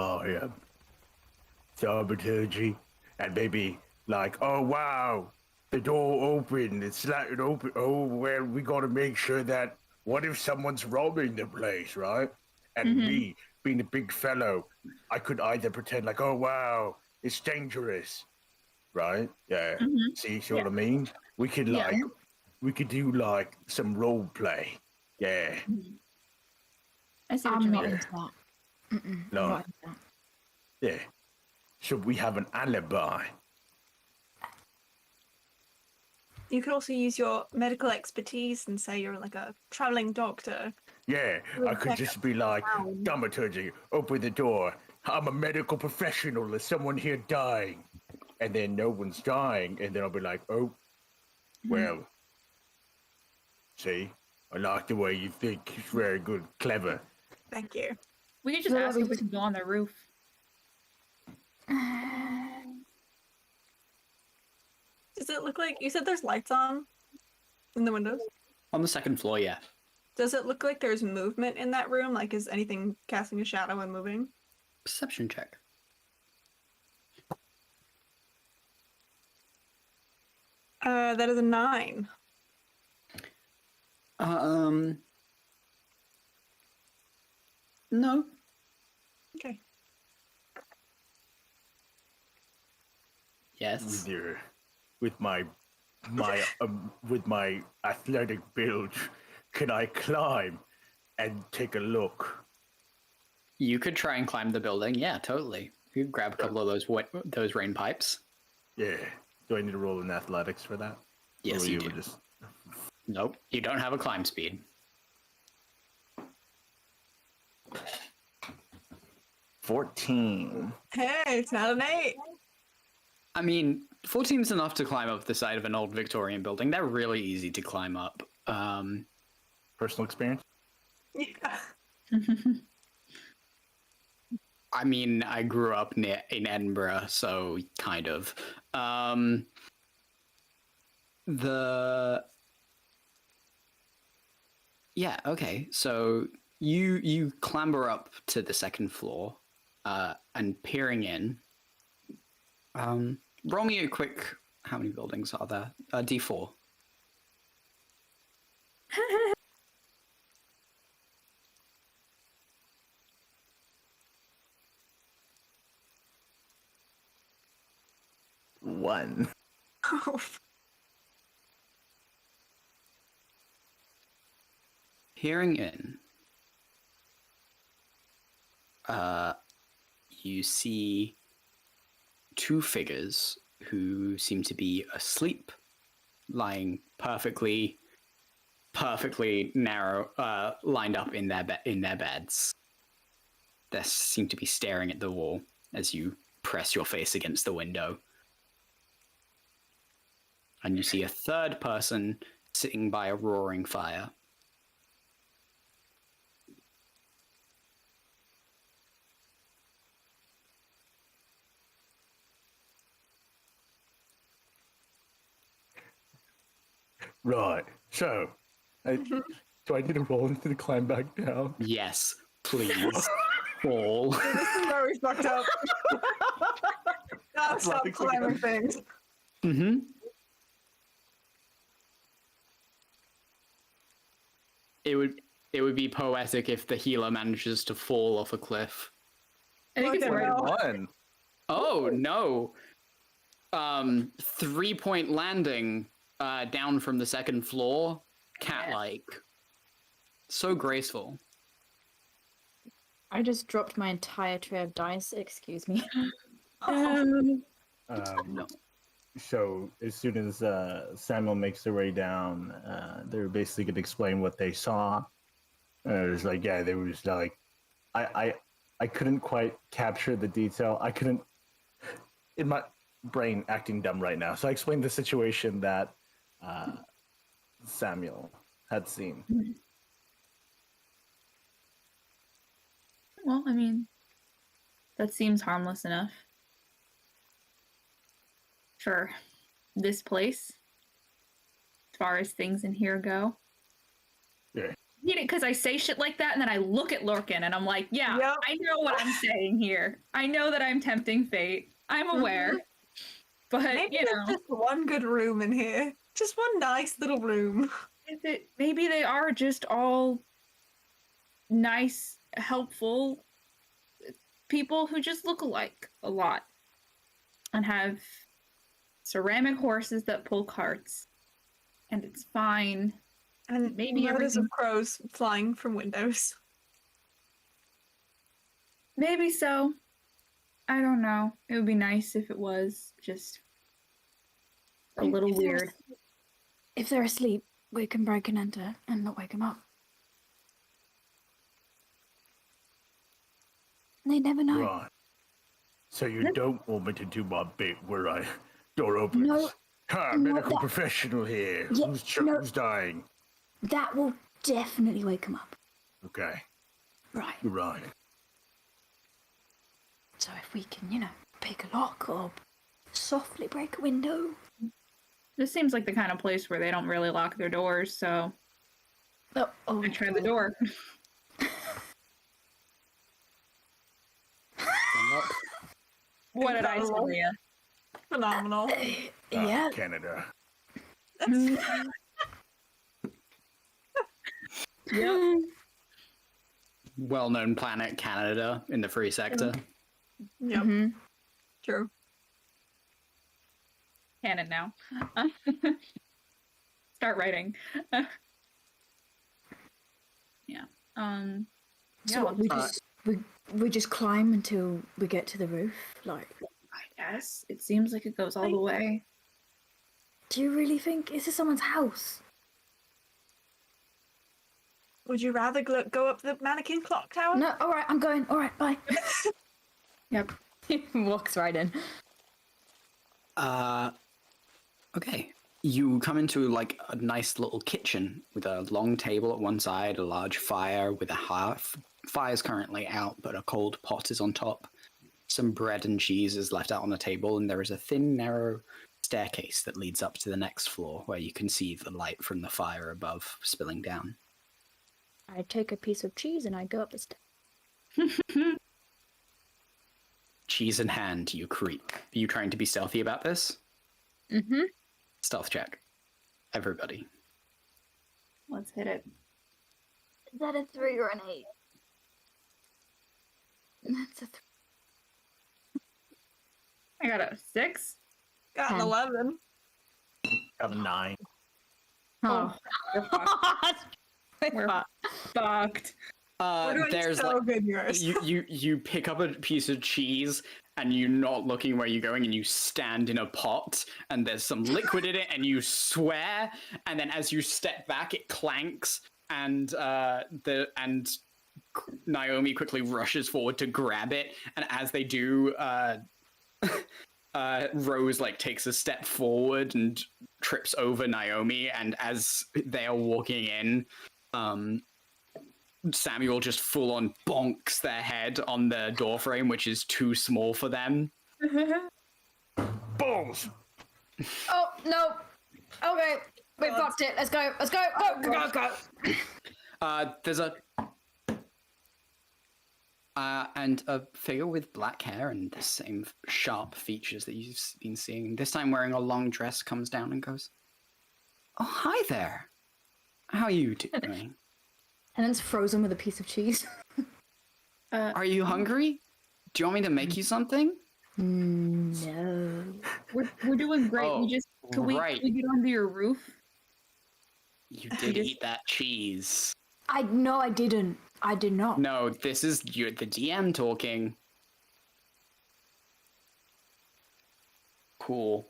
thaumaturgy and maybe like, oh wow, the door opened, it's slatted open. Oh, well, we gotta make sure that, what if someone's robbing the place, right? And me, being a big fellow, I could either pretend like, oh wow, it's dangerous, right? Yeah. See what I mean? We could like, we could do like some role play. Yeah. I see what I'm you not mean. into that. I'm No. not into that. Yeah. So we have an alibi. You could also use your medical expertise and say you're like a traveling doctor. Yeah, I could just be like, thaumaturgy, open the door. I'm a medical professional. There's someone here dying. And then no one's dying. And then I'll be like, oh, well, see, I like the way you think. It's very good, clever. Thank you. We could just No, ask we if we just- can go on the roof. Does it look like you said there's lights on in the windows? On the 2nd floor, yeah. Does it look like there's movement in that room? Like, is anything casting a shadow and moving? Perception check. That is a 9. No. Okay. Yes. With my with my athletic build, can I climb and take a look? You could try and climb the building. Yeah, totally. You could grab a couple of those rain pipes. Yeah. Do I need to roll in athletics for that? Yes, Or you would do. Just... Nope, you don't have a climb speed. 14. Hey, it's not an 8. I mean, 14 is enough to climb up the side of an old Victorian building. They're really easy to climb up. Personal experience? Yeah. I mean, I grew up in Edinburgh, so kind of. Yeah, okay. So you clamber up to the 2nd floor, and peering in. Roll me a quick. How many buildings are there? D4. One. Peering in, you see 2 figures who seem to be asleep, lying perfectly narrow, lined up in their beds. They seem to be staring at the wall as you press your face against the window. And you see a 3rd person sitting by a roaring fire. Right. So, do I need to roll into the climb back down? Yes, please. Fall. This is where we fucked up. Gotta stop Athletics climbing again. things. Mm-hmm. It would be poetic if the healer manages to fall off a cliff. I think it's Okay, right. well. One. Oh no. 3-point landing down from the second floor. Cat-like. So graceful. I just dropped my entire tray of dice. Excuse me. No. So as soon as Samuel makes their way down, they're basically going to explain what they saw. And it was like, yeah, they were just like, I couldn't quite capture the detail. I couldn't, in my brain, acting dumb right now. So I explained the situation that Samuel had seen. Well, I mean, that seems harmless enough for this place, as far as things in here go. Yeah. Because I say shit like that, and then I look at Lorcan, and I'm like, yeah, Yep. I know what I'm saying here. I know that I'm tempting fate. I'm aware. But, Maybe you there's know, just one good room in here. Just one nice little room. maybe they are just all nice, helpful people who just look alike a lot and have ceramic horses that pull carts, and it's fine. And Maybe murders everything- of crows flying from windows. Maybe so. I don't know. It would be nice if it was just a little If they're weird. asleep- If they're asleep, we can break and enter and not wake them up. They never know. Right. So you don't want me to do my bit where I door opens? No. Ha, No, medical that- professional here. Yeah, no. Who's dying? That will definitely wake them up. Okay, Right. you're right. So if we can, pick a lock or softly break a window. This seems like the kind of place where they don't really lock their doors, so Oh, I tried the door. What did I tell you? Phenomenal. Yeah. Canada. Yep. Well-known planet, Canada, in the free sector. Yep, Mhm. true. Canon now. Start writing. Yeah. So Yeah, what, we just climb until we get to the roof. Like, I guess it seems like it goes all the way. do you really think is this someone's house? Would you rather go up the mannequin clock tower? No. All right, I'm going. All right, bye. Yep. Walks right in. Okay. You come into like a nice little kitchen with a long table at one side, a large fire with a hearth. Fire's currently out, but a cold pot is on top. Some bread and cheese is left out on the table, and there is a thin, narrow staircase that leads up to the next floor where you can see the light from the fire above spilling down. I take a piece of cheese and I go up the stairs. Cheese in hand, you creep. Are you trying to be stealthy about this? Mm-hmm. Stealth check. Everybody. Let's hit it. Is that a 3 or an 8? That's a 3. I got a 6. Got an 10. 11. Got a 9. Oh, we're fucked. We're doing There's so like good, yours. you pick up a piece of cheese and you're not looking where you're going, and you stand in a pot and there's some liquid in it, and you swear, and then as you step back it clanks, and Naomi quickly rushes forward to grab it, and as they do, Rose like takes a step forward and trips over Naomi, and as they are walking in, Samuel just full on bonks their head on the doorframe, which is too small for them. Balls! Oh, no. Okay. We've got it. Let's go. Let's go. Go. There's a and a figure with black hair and the same sharp features that you've been seeing. This time wearing a long dress comes down and goes, "Oh, hi there. How are you doing? And it's frozen with a piece of cheese. Are you hungry? Do you want me to make you something?" No. We're doing great. Oh, Can we get onto your roof? You did eat that cheese. No, I didn't. I did not. No, this is the DM talking. Cool.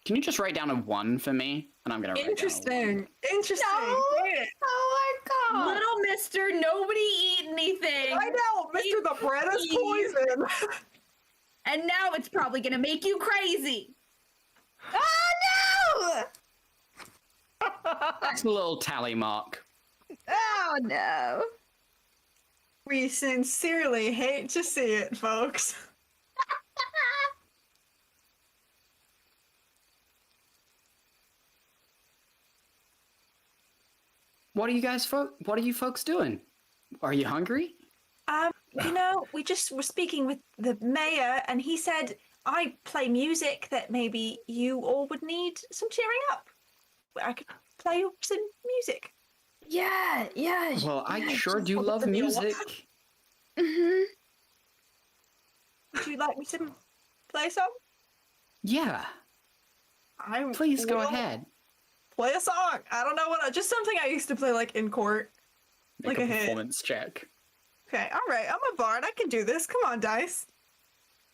Can you just write down a 1 for me? And I'm gonna write Interesting. Interesting. No. Yeah. Oh my god. Little mister, nobody eat anything. I know, Mr. The bread is poison. And now it's probably gonna make you crazy. Oh no! That's a little tally mark. Oh no. We sincerely hate to see it, folks. What are you folks doing? Are you hungry? We just were speaking with the mayor, and he said I play music that maybe you all would need some cheering up. I could play you some music. Yeah. Well, I sure do love music. Mm-hmm. Would you like me to play some? Yeah, please go ahead. Play a song. I don't know just something I used to play like in court. Make Like a a hit. performance check. Okay, all right. I'm a bard. I can do this. Come on, dice.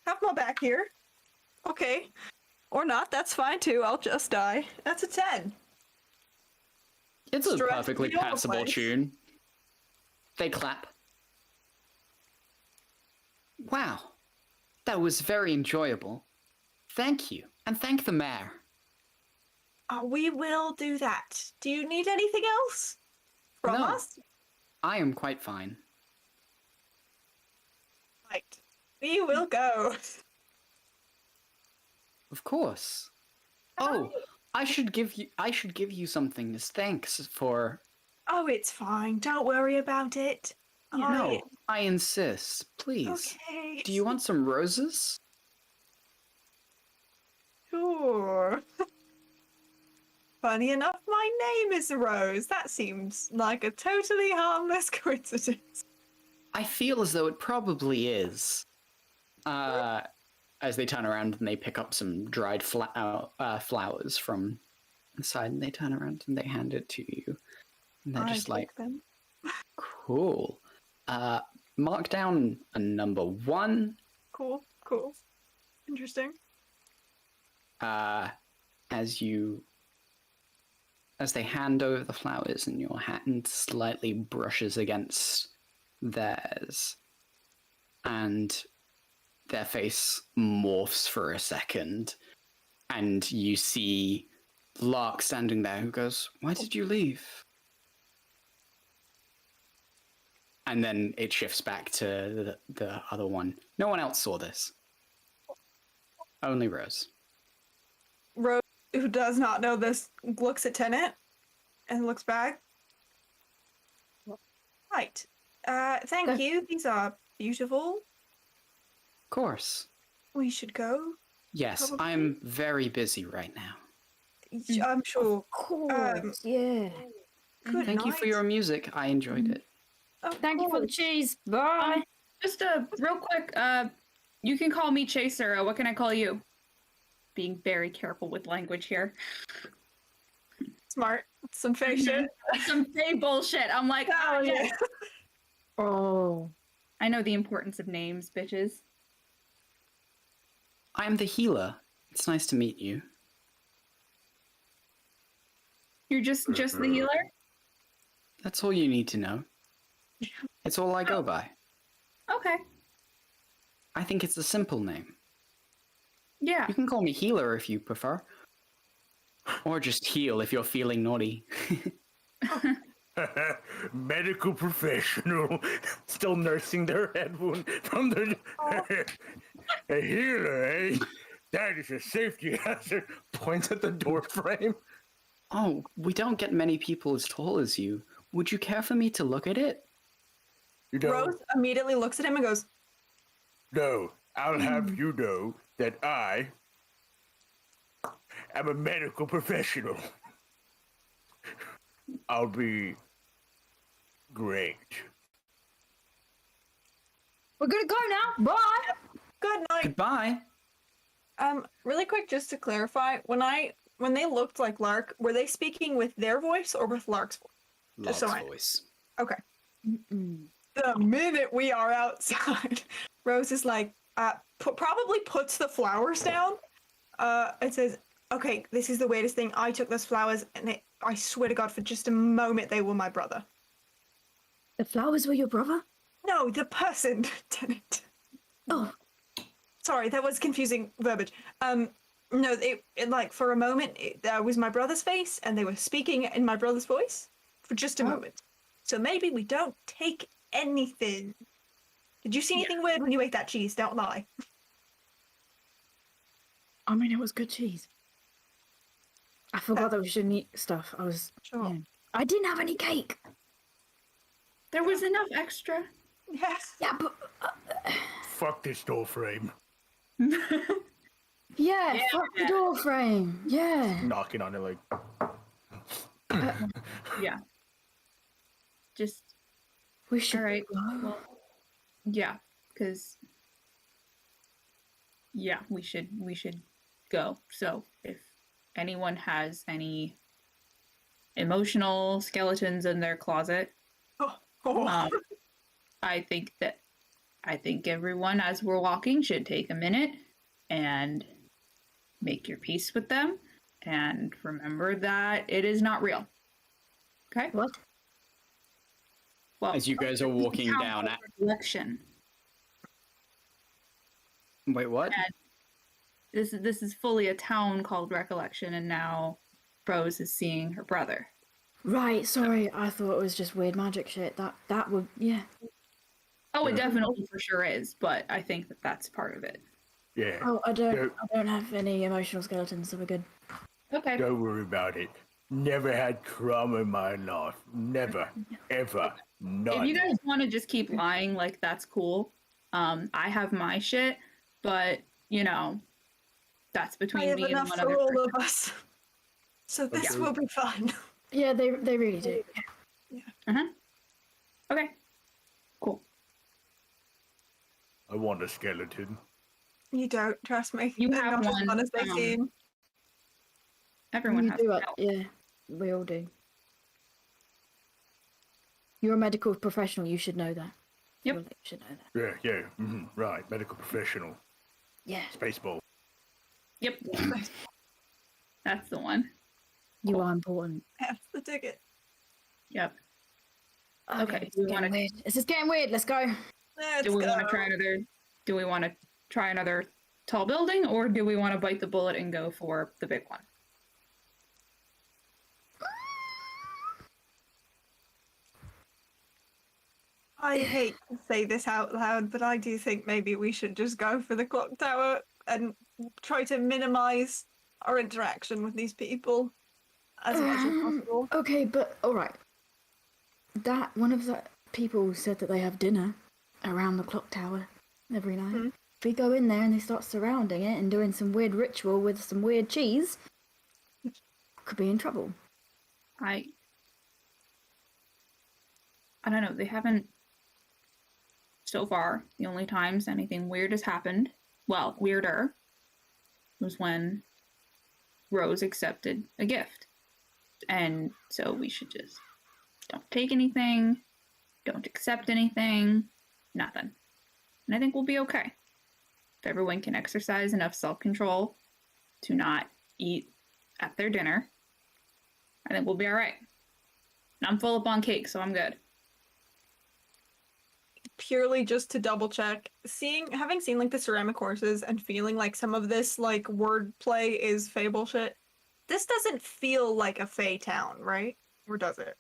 Have my back here. Okay. Or not. That's fine too. I'll just die. That's a 10. It's a Stress perfectly me all passable place. tune. They clap. Wow, that was very enjoyable. Thank you, and thank the mayor. We will do that. Do you need anything else from No. us? I am quite fine. Right. We will go. Of course. Oh, I should give you something as thanks for. Oh, it's fine. Don't worry about it. No, I insist. Please. Okay. Do you want some roses? Sure. Funny enough, my name is Rose. That seems like a totally harmless coincidence. I feel as though it probably is. As they turn around and they pick up some dried flowers from the side, and they turn around and they hand it to you. And they're just like, them. cool. Mark down a number 1. Cool. Interesting. As they hand over the flowers and your hand slightly brushes against theirs, and their face morphs for a second, and you see Lark standing there who goes, "Why did you leave?" And then it shifts back to the other one. No one else saw this. Only Rose. Rose, who does not know this, looks at Tennant and looks back. Right. Thank you. These are beautiful. Of course. We should go. Yes, Probably. I'm very busy right now. I'm sure. Of course. Yeah. Good Thank you for night. your music. I enjoyed it. Of Thank you for the course. cheese. Bye. Just real quick, you can call me Chaser. What can I call you? Being very careful with language here. Smart. Some fake shit. Some fake bullshit. I'm like, Oh, yeah. yes. Oh. I know the importance of names, bitches. I'm the healer. It's nice to meet you. You're just the healer? That's all you need to know. It's all I go by. Okay. I think it's a simple name. Yeah. You can call me healer if you prefer. Or just heal if you're feeling naughty. Medical professional, still nursing their head wound from the a healer, eh? That is a safety hazard. Points at the door frame. Oh, we don't get many people as tall as you. Would you care for me to look at it? You know, Rose immediately looks at him and goes, no, I'll have you know that I am a medical professional. I'll be great. We're gonna go now. Bye. "Good night." Goodbye. Really quick, just to clarify, when they looked like Lark, were they speaking with their voice or with Lark's voice? Just Lark's so I- voice. Okay. The minute we are outside, Rose is like, probably puts the flowers down. It says, "Okay, this is the weirdest thing. I took those flowers, and I swear to God, for just a moment, they were my brother." The flowers were your brother? No, the person didn't. Oh, Sorry, that was confusing verbiage. No, it like for a moment, that was my brother's face, and they were speaking in my brother's voice for just a moment. So maybe we don't take anything. Did you see anything weird when you ate that cheese? Don't lie. I mean, it was good cheese. I forgot that we shouldn't eat stuff. I was. Sure. Yeah. I didn't have any cake. There was enough extra. Yes. Yeah, but Fuck this door frame. yeah, fuck the door frame. Yeah. Knocking on it like, Yeah. Just We should. all right. Well, yeah, because we should go. So if anyone has any emotional skeletons in their closet, Oh. I think everyone, as we're walking, should take a minute and make your peace with them and remember that it is not real. Okay? What? Well, As you guys are walking down at... recollection. Wait, what? This is fully a town called Recollection, and now Rose is seeing her brother. Right. Sorry, I thought it was just weird magic shit. That would. Yeah. Oh, it definitely for sure is, but I think that that's part of it. yeah, Oh, I don't have any emotional skeletons, so we're good. Okay. don't worry about it. Never had trauma in my life. Never, ever, none. If you guys want to just keep lying, like that's cool. I have my shit, but that's I between have me and enough one for other all person. of us. So this Okay. will be fun. Yeah, they really do. Okay. Cool. I want a skeleton. You don't, trust me. You They're have not as one, fun as they seem. Everyone You has do to it. know. Yeah, we all do. You're a medical professional. You should know that. Yep. You should know that. Yeah, right. Medical professional. Yeah, Spaceball. Yep. That's the one. you are important. That's the ticket. Yep. Okay, do we wanna- This is getting weird. Let's go. Let's Do we want to go. try another? Do we want to try another tall building, or do we want to bite the bullet and go for the big one? I hate to say this out loud, but I do think maybe we should just go for the clock tower and try to minimize our interaction with these people as much as possible. Okay, but all right. That one of the people said that they have dinner around the clock tower every night. Mhm. If we go in there and they start surrounding it and doing some weird ritual with some weird cheese, could be in trouble. I don't know. They haven't so far. The only times anything weird has happened, well, weirder, was when Rose accepted a gift. And so we should just don't take anything, don't accept anything, nothing. And I think we'll be okay. If everyone can exercise enough self-control to not eat at their dinner, I think we'll be all right. And I'm full up on cake, so I'm good. Purely just to double check, having seen like the ceramic horses and feeling like some of this like wordplay is Fey bullshit, this doesn't feel like a Fey town, right? Or does it?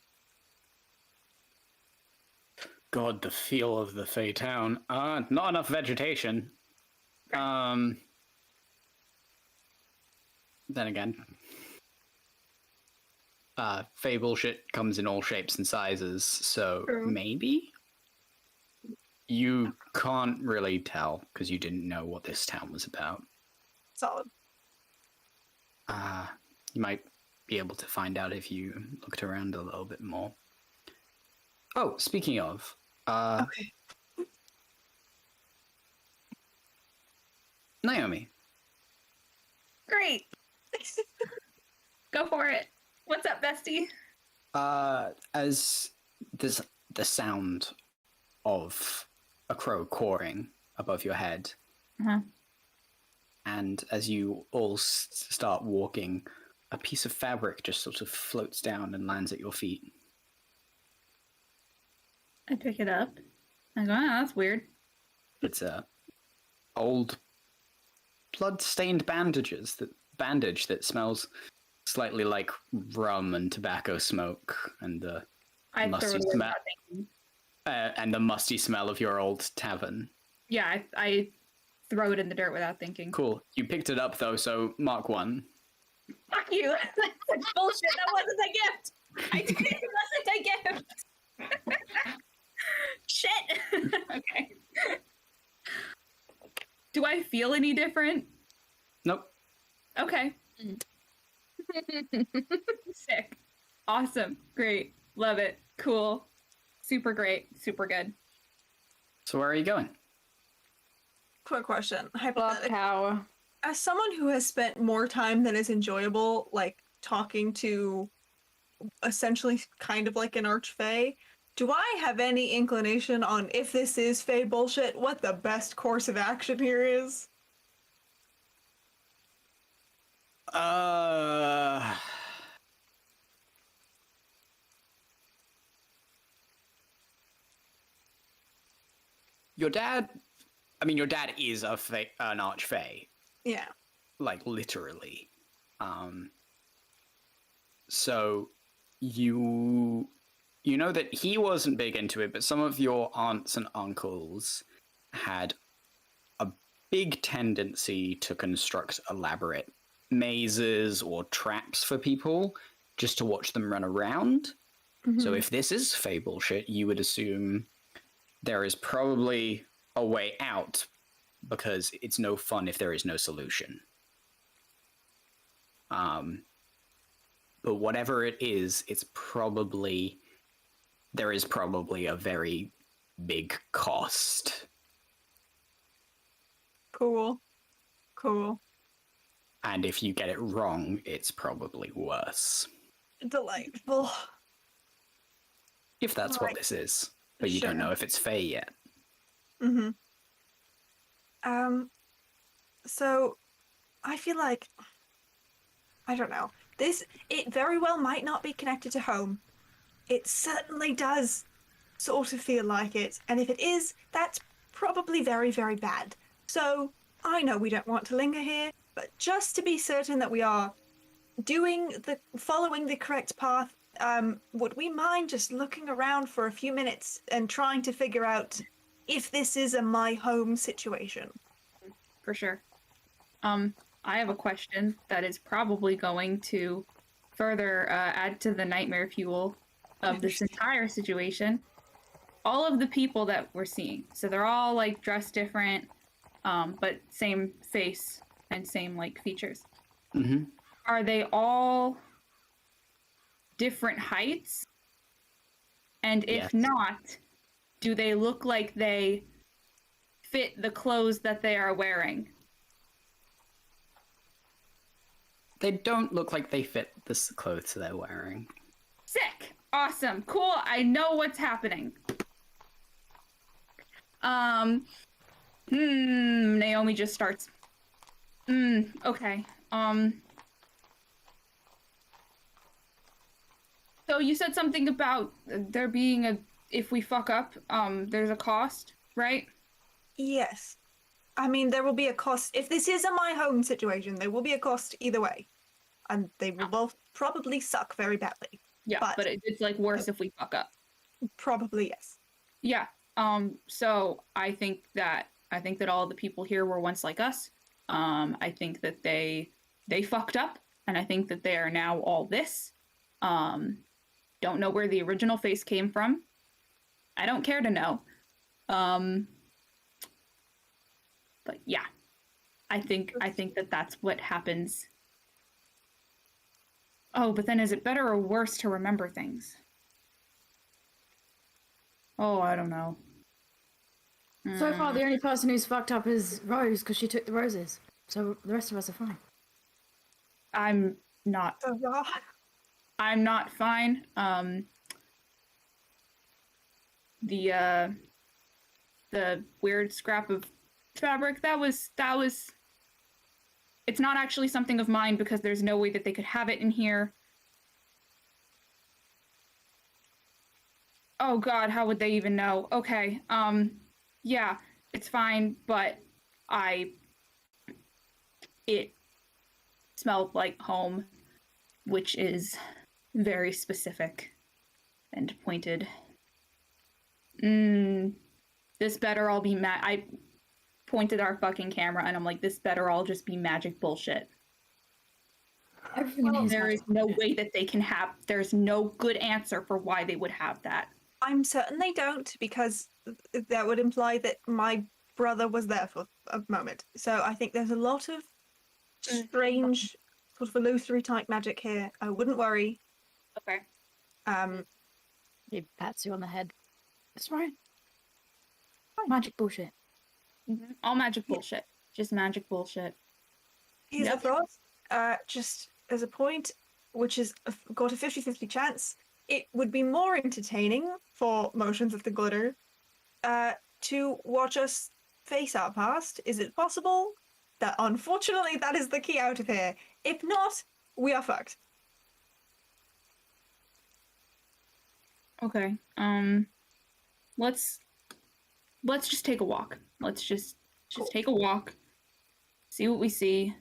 God, the feel of the Fey town. Not enough vegetation. Then again. Fey bullshit comes in all shapes and sizes, so True. maybe? You can't really tell because you didn't know what this town was about. Solid. You might be able to find out if you looked around a little bit more. Oh, speaking of, Okay. Naomi. Great. Go for it. What's up, bestie? As there's the sound of a crow cawing above your head, Uh-huh. and as you all start walking, a piece of fabric just sort of floats down and lands at your feet. I pick it up. I go, that's weird. It's a old blood-stained bandage that smells slightly like rum and tobacco smoke, and the I throw musty it away smell, without thinking. and the musty smell of your old tavern. Yeah, I throw it in the dirt without thinking. Cool. You picked it up though, so mark 1. Fuck you! That's bullshit. That wasn't a gift. It wasn't a gift. Shit. Okay. Do I feel any different? Nope. Okay. Sick. Awesome. Great. Love it. Cool. Super great. Super good. So where are you going? Quick question. Block Hypothetical. tower. As someone who has spent more time than is enjoyable, like talking to essentially kind of like an archfey, do I have any inclination on if this is fey bullshit, what the best course of action here is? Your dad is an archfey, Yeah. like literally. So you know that he wasn't big into it, but some of your aunts and uncles had a big tendency to construct elaborate mazes or traps for people just to watch them run around. So if this is fey bullshit, you would assume there is probably a way out, because it's no fun if there is no solution. But whatever it is, there is probably a very big cost. Cool. And if you get it wrong, it's probably worse. Delightful. If that's what Right. this is. But you don't Sure. know if it's fey yet. So I feel like, I don't know. It very well might not be connected to home. It certainly does sort of feel like it. And if it is, that's probably very, very bad. So I know we don't want to linger here, but just to be certain that we are following the correct path, would we mind just looking around for a few minutes and trying to figure out if this is a my home situation? For sure. I have a question that is probably going to further add to the nightmare fuel of this entire situation. All of the people that we're seeing, so they're all like dressed different, but same face and same like features. Mm-hmm. Are they all different heights? And if Yes. not, do they look like they fit the clothes that they are wearing? They don't look like they fit the clothes they're wearing. Sick. Awesome. Cool. I know what's happening. Naomi just starts. Okay. So you said something about there being if we fuck up, there's a cost, right? Yes. I mean, there will be a cost. If this is a my home situation, there will be a cost either way. And they will both probably suck very badly. Yeah, but it's like worse if we fuck up. Probably yes. Yeah. So I think that all the people here were once like us. I think that they fucked up, and I think that they are now all this. Don't know where the original face came from. I don't care to know. But yeah, I think that that's what happens. Oh, but then is it better or worse to remember things? Oh, I don't know. So far, the only person who's fucked up is Rose because she took the roses. So the rest of us are fine. I'm not. Oh god. I'm not fine. The weird scrap of fabric that was. It's not actually something of mine because there's no way that they could have it in here. Oh god, how would they even know? Okay, yeah, it's fine, but it smelled like home, which is very specific and pointed. This better all be I pointed our fucking camera and I'm like, this better all just be magic bullshit. Everything is There is magic. no way that they can have, there's no good answer for why they would have that. I'm certain they don't, because that would imply that my brother was there for a moment. So I think there's a lot of strange, sort of illusory type magic here. I wouldn't worry. Okay. He pats you on the head. That's right. Magic bullshit. All magic bullshit. Just magic bullshit. Here's Yep. a thought. Just as a point, which is got a 50-50 chance, it would be more entertaining for Motions of the Glitter to watch us face our past. Is it possible? That unfortunately that is the key out of here. If not, we are fucked. Okay. Let's just take a walk. Let's just Cool. take a walk. See what we see.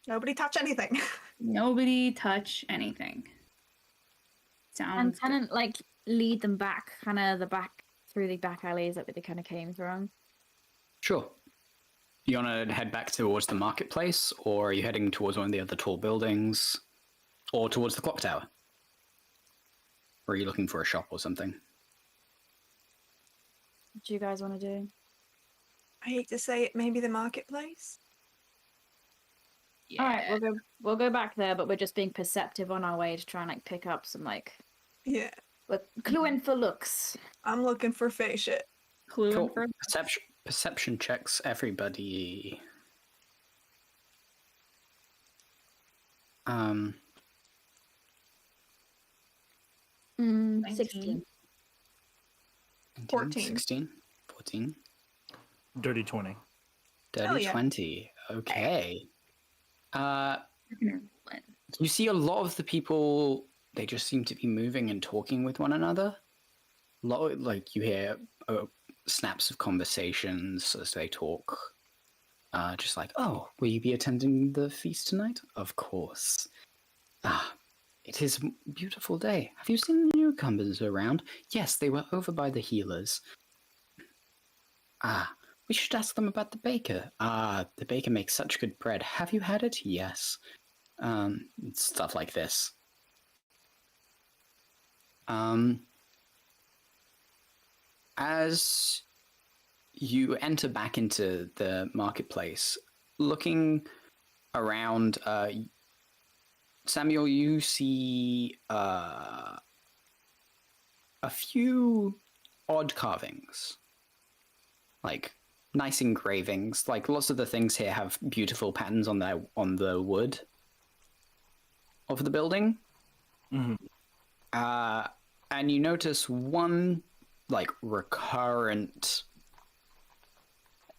Nobody touch anything. Nobody touch anything. And Sounds kind of like lead them back, kind of through the back alleys that they kind of came through. Sure. You want to head back towards the marketplace, or are you heading towards one of the other tall buildings, or towards the clock tower? Or are you looking for a shop or something? What do you guys want to do? I hate to say it, maybe the marketplace. Yeah. All right, we'll go back there, but we're just being perceptive on our way to try and like pick up some like. Yeah. But clue in for looks. I'm looking for face shit. Clue Cool. for Perception checks, everybody. 16. 14. 16, 14. Dirty 20. Dirty Hell yeah. 20. Okay. You see a lot of the people, they just seem to be moving and talking with one another. A lot, like you hear snaps of conversations as they talk. Just like, oh, will you be attending the feast tonight? Of course. It is a beautiful day. Have you seen the newcomers around? Yes, they were over by the healers. We should ask them about the baker. The baker makes such good bread. Have you had it? Yes. Stuff like this. As you enter back into the marketplace, looking around, Samuel, you see a few odd carvings, like nice engravings. Like lots of the things here have beautiful patterns on the wood of the building. Mm-hmm. And you notice one like recurrent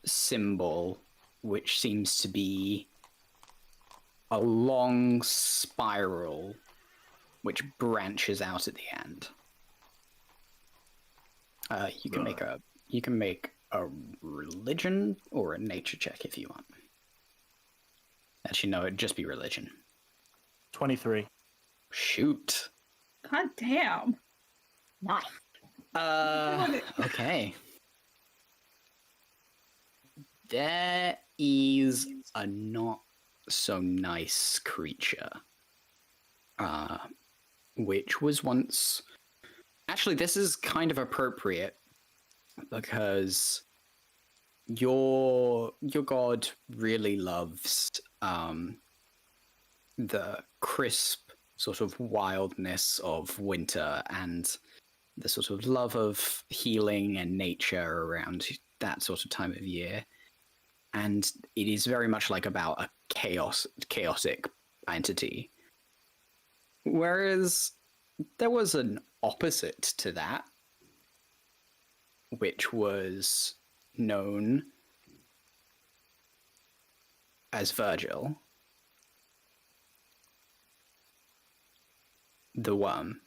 symbol, which seems to be a long spiral which branches out at the end. You can make a religion or a nature check if you want. Actually, no, it'd just be religion. 23. Shoot. God damn. Nice. Okay. There is a not so nice creature which was once... Actually, this is kind of appropriate because your god really loves the crisp sort of wildness of winter and the sort of love of healing and nature around that sort of time of year. And it is very much like about a chaotic entity. Whereas there was an opposite to that, which was known as Virgil, the worm,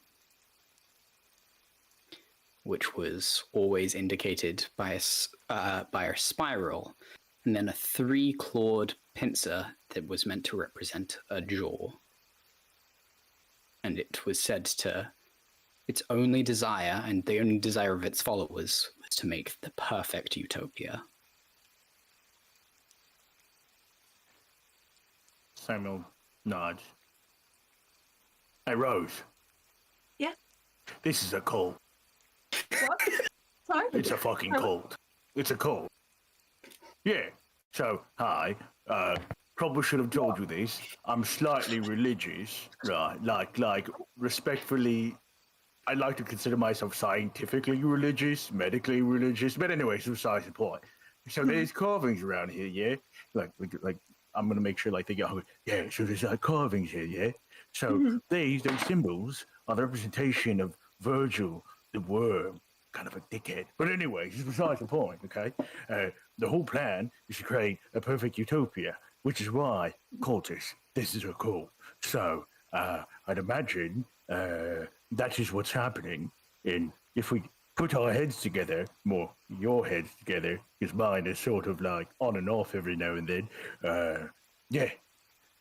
which was always indicated by a spiral, and then a 3-clawed pincer that was meant to represent a jaw. And it was said to, its only desire, and the only desire of its followers, was to make the perfect utopia. Samuel nods. Hey, Rose. Yeah? This is a cult. What? Sorry? It's a fucking cult. It's a cult. Yeah. So, hi. Probably should have told you this. I'm slightly religious, right? Like, respectfully, I like to consider myself scientifically religious, medically religious. But anyways, besides the point. So there's carvings around here, yeah? Like, I'm gonna make sure, like, they get hungry. Yeah, so there's carvings here, yeah? So those symbols are the representation of Virgil, the worm, kind of a dickhead. But anyways, it's besides the point, okay? The whole plan is to create a perfect utopia, which is why, cultists, this is a cult. So, I'd imagine that is what's happening. And if we put our heads together, more your heads together, because mine is sort of like on and off every now and then, yeah,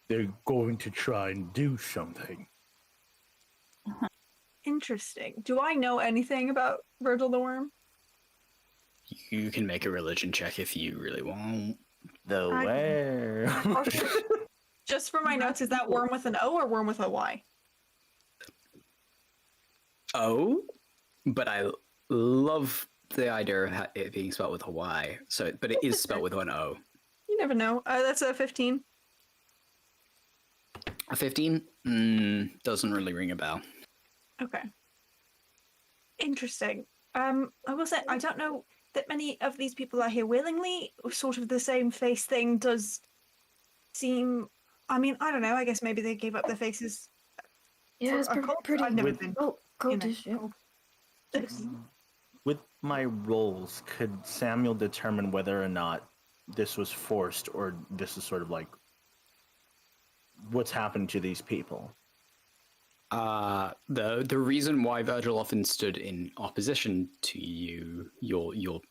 they're going to try and do something. Interesting. Do I know anything about Virgil the Worm? You can make a religion check if you really want. The worm. Just for my notes, is that worm with an O or worm with a Y? O, but I love the idea of it being spelled with a Y. So, but it is spelled with an O. You never know. That's a 15. A 15? Doesn't really ring a bell. Okay. Interesting. I will say, I don't know that many of these people are here willingly. Sort of the same face thing does seem... I mean, I don't know. I guess maybe they gave up their faces. Yeah, it's for a cult. pretty. I've never With- been. Cultish, yeah. With my roles, could Samuel determine whether or not this was forced or this is sort of like what's happened to these people? The reason why Virgil often stood in opposition to your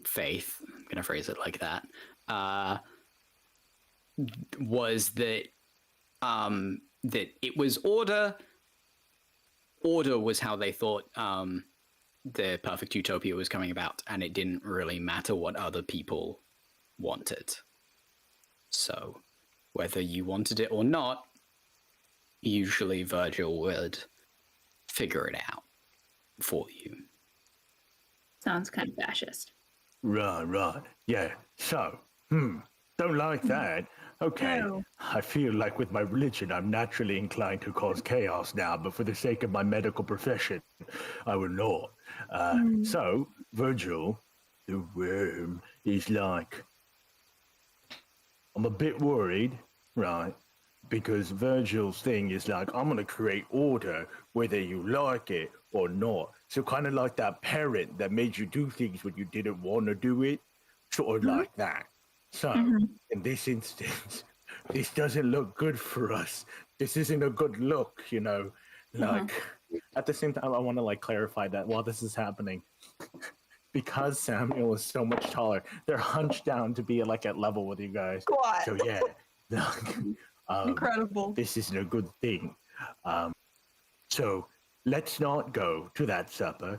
faith, I'm gonna phrase it like that, was that that it was order. Order was how they thought the perfect utopia was coming about, and it didn't really matter what other people wanted. So, whether you wanted it or not, usually Virgil would figure it out for you. Sounds kind of fascist. Right. Yeah. So, don't like that. Okay. No. I feel like with my religion, I'm naturally inclined to cause chaos now, but for the sake of my medical profession, I will not. So, Virgil, the worm, is like... I'm a bit worried, right? Because Virgil's thing is like, I'm going to create order whether you like it or not. So kind of like that parent that made you do things when you didn't want to do it, sort of like that. So, in this instance, this doesn't look good for us. This isn't a good look, you know? Like, At the same time, I want to like clarify that while this is happening, because Samuel is so much taller, they're hunched down to be like at level with you guys. What? So yeah, Incredible. this isn't a good thing. So let's not go to that supper.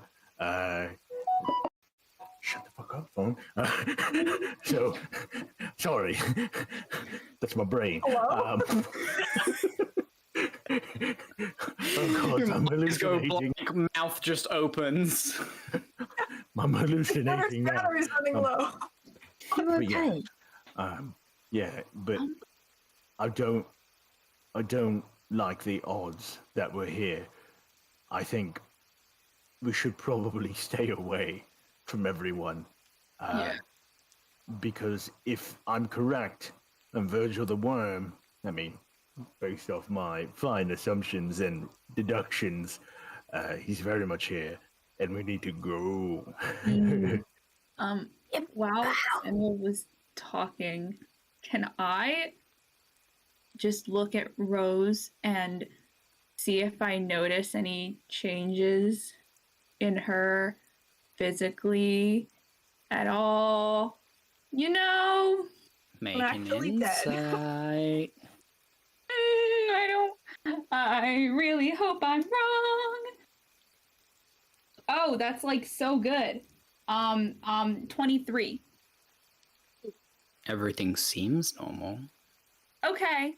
Shut the fuck up, phone. So, sorry. That's my brain. Hello? God, Your I'm eyes go hallucinating. blank, mouth just opens. I'm hallucinating now. Battery's running low. You But yeah. okay? Yeah, but I don't like the odds that we're here. I think we should probably stay away from everyone. Yeah. Because if I'm correct, and Virgil the Worm, I mean, based off my fine assumptions and deductions, he's very much here, and we need to go. While Samuel was talking, can I just look at Rose and see if I notice any changes in her physically at all? You know, Make an actually dead. insight. I really hope I'm wrong. Oh, that's like so good. 23. Everything seems normal. Okay.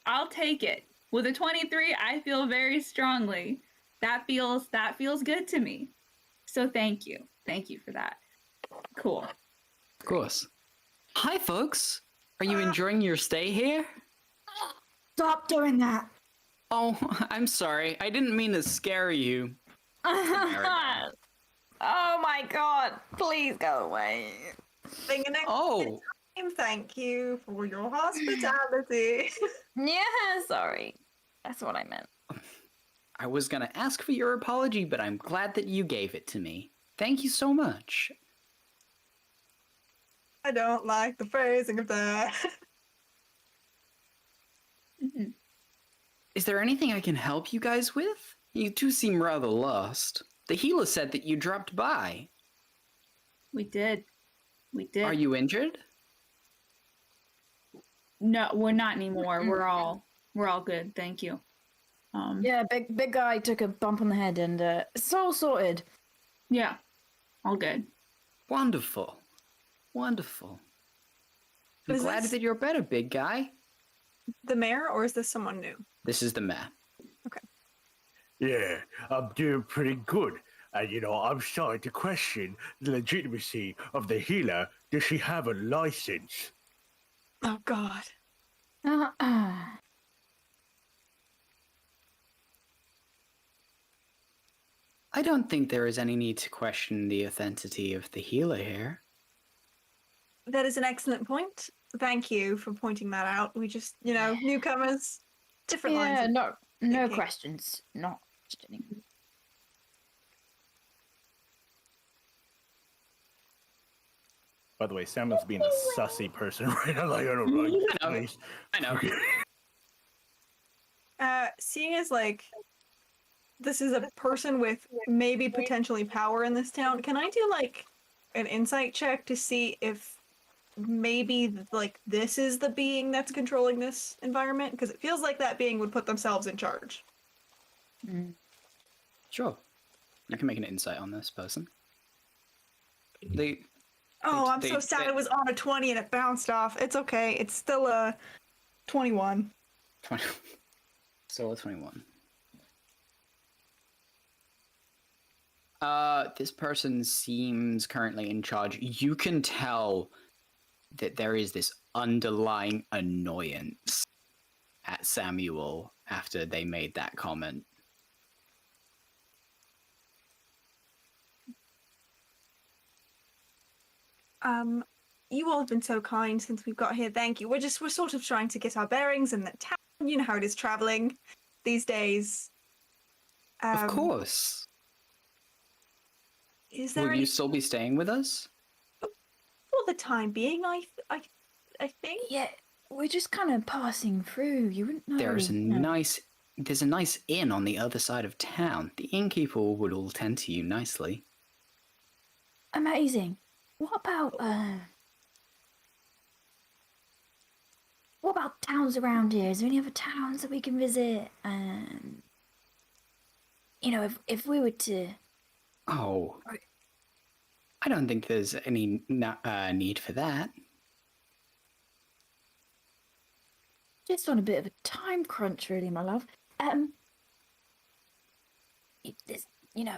I'll take it. With a 23, I feel very strongly. That feels good to me. So thank you. Thank you for that. Cool. Of course. Hi, folks. Are you enjoying your stay here? Stop doing that. Oh, I'm sorry. I didn't mean to scare you. Oh my god, please go away. Being an Oh, time, thank you for your hospitality. Yeah, sorry. That's what I meant. I was gonna ask for your apology, but I'm glad that you gave it to me. Thank you so much. I don't like the phrasing of that. Mhm. Is there anything I can help you guys with? You two seem rather lost. The healer said that you dropped by. We did. Are you injured? No, we're not anymore. We're all good. Thank you. Yeah, big guy took a bump on the head and it's all sorted. Yeah. All good. Wonderful. Wonderful. I'm Is glad this- that you're better, big guy. The mayor, or is this someone new? This is the mayor. Yeah, I'm doing pretty good. And I'm starting to question the legitimacy of the healer. Does she have a license? Oh God. I don't think there is any need to question the authenticity of the healer here. That is an excellent point. Thank you for pointing that out. We just, newcomers, different Yeah, lines. no thinking. questions. Not questioning. By the way, Samuel's being a sussy person right now. Like, I don't like this I know. place. I know. Seeing as this is a person with maybe potentially power in this town, can I do an insight check to see if maybe this is the being that's controlling this environment? Because it feels like that being would put themselves in charge. Sure. You can make an insight on this person. I'm so sad it was on a 20 and it bounced off. It's okay. It's still a 21. 20. Still a 21. This person seems currently in charge. You can tell that there is this underlying annoyance at Samuel after they made that comment. You all have been so kind since we've got here. Thank you. We're sort of trying to get our bearings in the town. You know how it is traveling these days. Of course. Is there Will any you still be staying with us? for the time being? I think. Yeah, we're just kind of passing through. You wouldn't know. There's a nice inn on the other side of town. The innkeeper would all tend to you nicely. Amazing. What about towns around here? Is there any other towns that we can visit? If we were to. Oh, I don't think there's any need for that. just on a bit of a time crunch, really, my love. You know.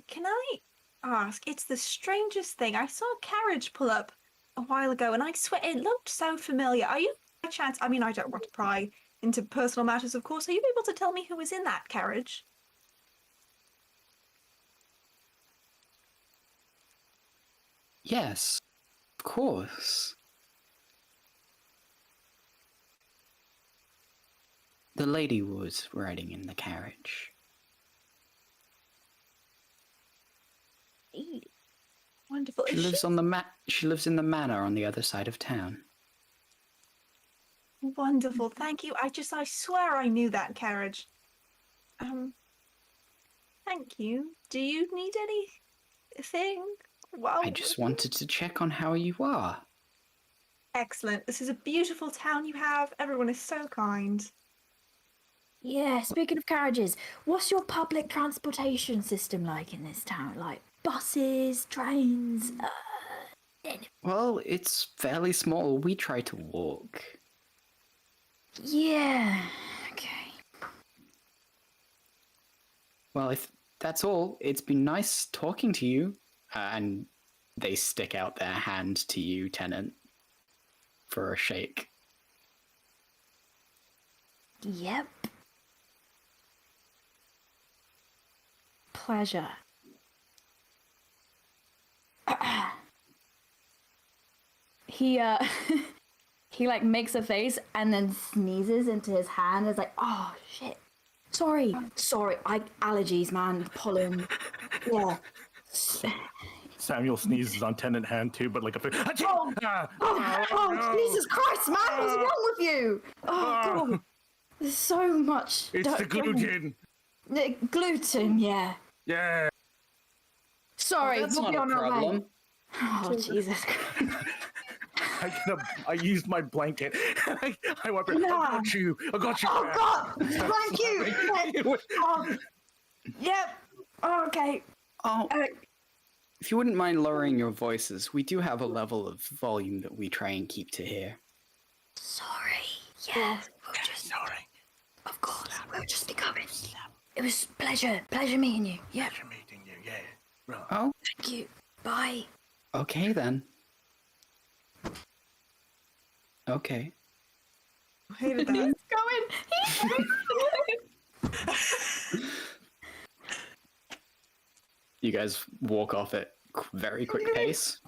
Can I ask? It's the strangest thing. I saw a carriage pull up a while ago, and I swear it looked so familiar. Are you, by chance? I mean, I don't want to pry into personal matters, of course. Are you able to tell me who was in that carriage? Yes, of course. The lady was riding in the carriage. Wonderful. She lives on the She lives in the manor on the other side of town. Wonderful. Thank you. I swear I knew that carriage. Thank you. Do you need anything? Well, I just wanted to check on how you are. excellent. This is a beautiful town you have. Everyone is so kind. Yeah, speaking of carriages, what's your public transportation system like in this town? Like buses, trains? Well, it's fairly small. We try to walk. Yeah, okay. Well, if that's all, it's been nice talking to you. And they stick out their hand to you, Tenant, for a shake. Yep. Pleasure. He he like makes a face and then sneezes into his hand. It's like, oh shit. Sorry. Allergies, man. Pollen. Yeah. Samuel sneezes on Tenant hand too, but like a Oh, Jesus Christ, man! What's wrong with you? Oh, God. There's so much. It's the gluten. Gluten, yeah. Yeah. Sorry, That's we'll not be a on our way. problem. Oh, Jesus Christ. I used my blanket. I went, I got you. I got you. Oh, God! Thank you! Oh, yep. Oh, okay. Oh, if you wouldn't mind lowering your voices, we do have a level of volume that we try and keep to here. Sorry. Yeah. Sorry. Of course. We'll just be coming. It was pleasure meeting you. Yeah. Pleasure meeting you. Yeah. Right. Oh, Thank you. Bye. okay then. Okay. I hated that. He's going. You guys walk off at very quick pace.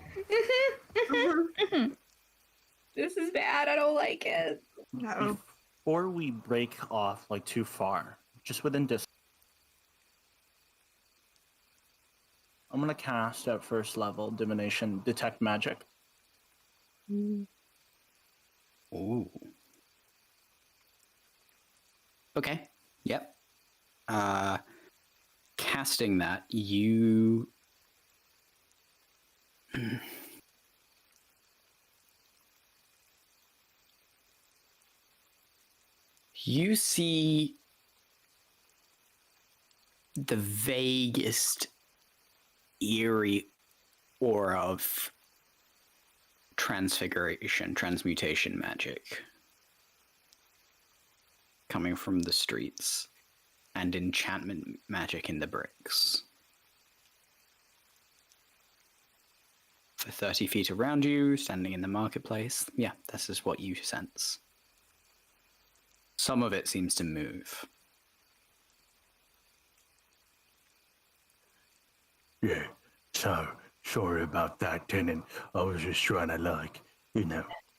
This is bad. I don't like it. No. Before we break off like too far, just within distance, I'm gonna cast at first level divination detect magic. Ooh. Okay. Yep. Casting that, you you see the vaguest eerie aura of transmutation magic coming from the streets and enchantment magic in the bricks. For 30 feet around you, standing in the marketplace, yeah, this is what you sense. Some of it seems to move. Yeah. So sorry about that, Tenant. I was just trying to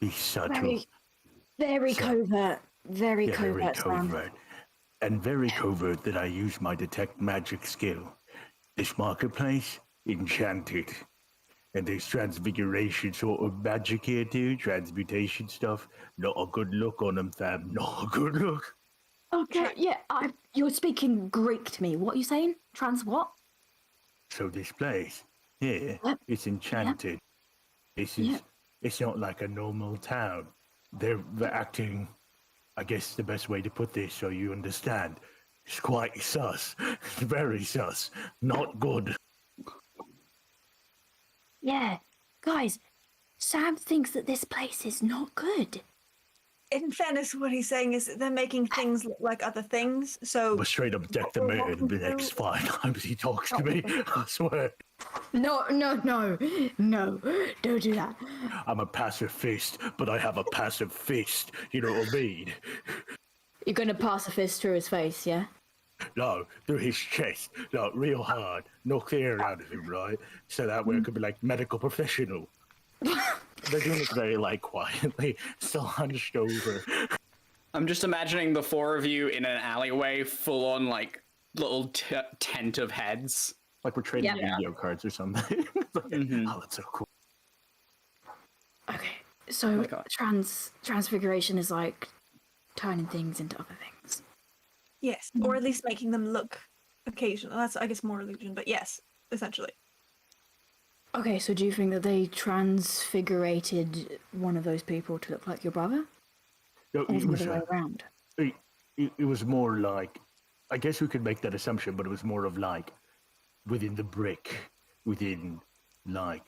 be subtle. Very covert. Very Yeah, very covert. Sam. covert. And very covert that I use my detect magic skill. This marketplace, enchanted. And there's transfiguration sort of magic here too, transmutation stuff. Not a good look on them, fam. Not a good look. Okay, yeah. You're speaking Greek to me. What are you saying? Trans what? So this place here, Yep. it's enchanted. This is, Yep. It's not like a normal town. They're acting, I guess the best way to put this so you understand, it's quite sus. Very sus. Not good. Yeah, guys, Sam thinks that this place is not good. In fairness, what he's saying is that they're making things look like other things. So I'm a straight up deck the man the next 5 times he talks to me. I swear. No, don't do that. I'm a pacifist, but I have a passive fist. You know what I mean? You're gonna pass a fist through his face, yeah? No, through his chest. No, real hard. Knock the air out of him, right? So that way it could be like medical professional. They're doing this very like quietly, still hunched over. I'm just imagining the four of you in an alleyway, full on like little tent of heads. Like we're trading Yeah. video cards or something. Oh, that's so cool. Okay, so God. transfiguration is like turning things into other things. yes, or at least making them look occasional. That's, I guess, more illusion, but yes, essentially. Okay, so do you think that they transfigurated one of those people to look like your brother? No, Or the other way around? It was more like, I guess we could make that assumption, but it was more of like within the brick, within like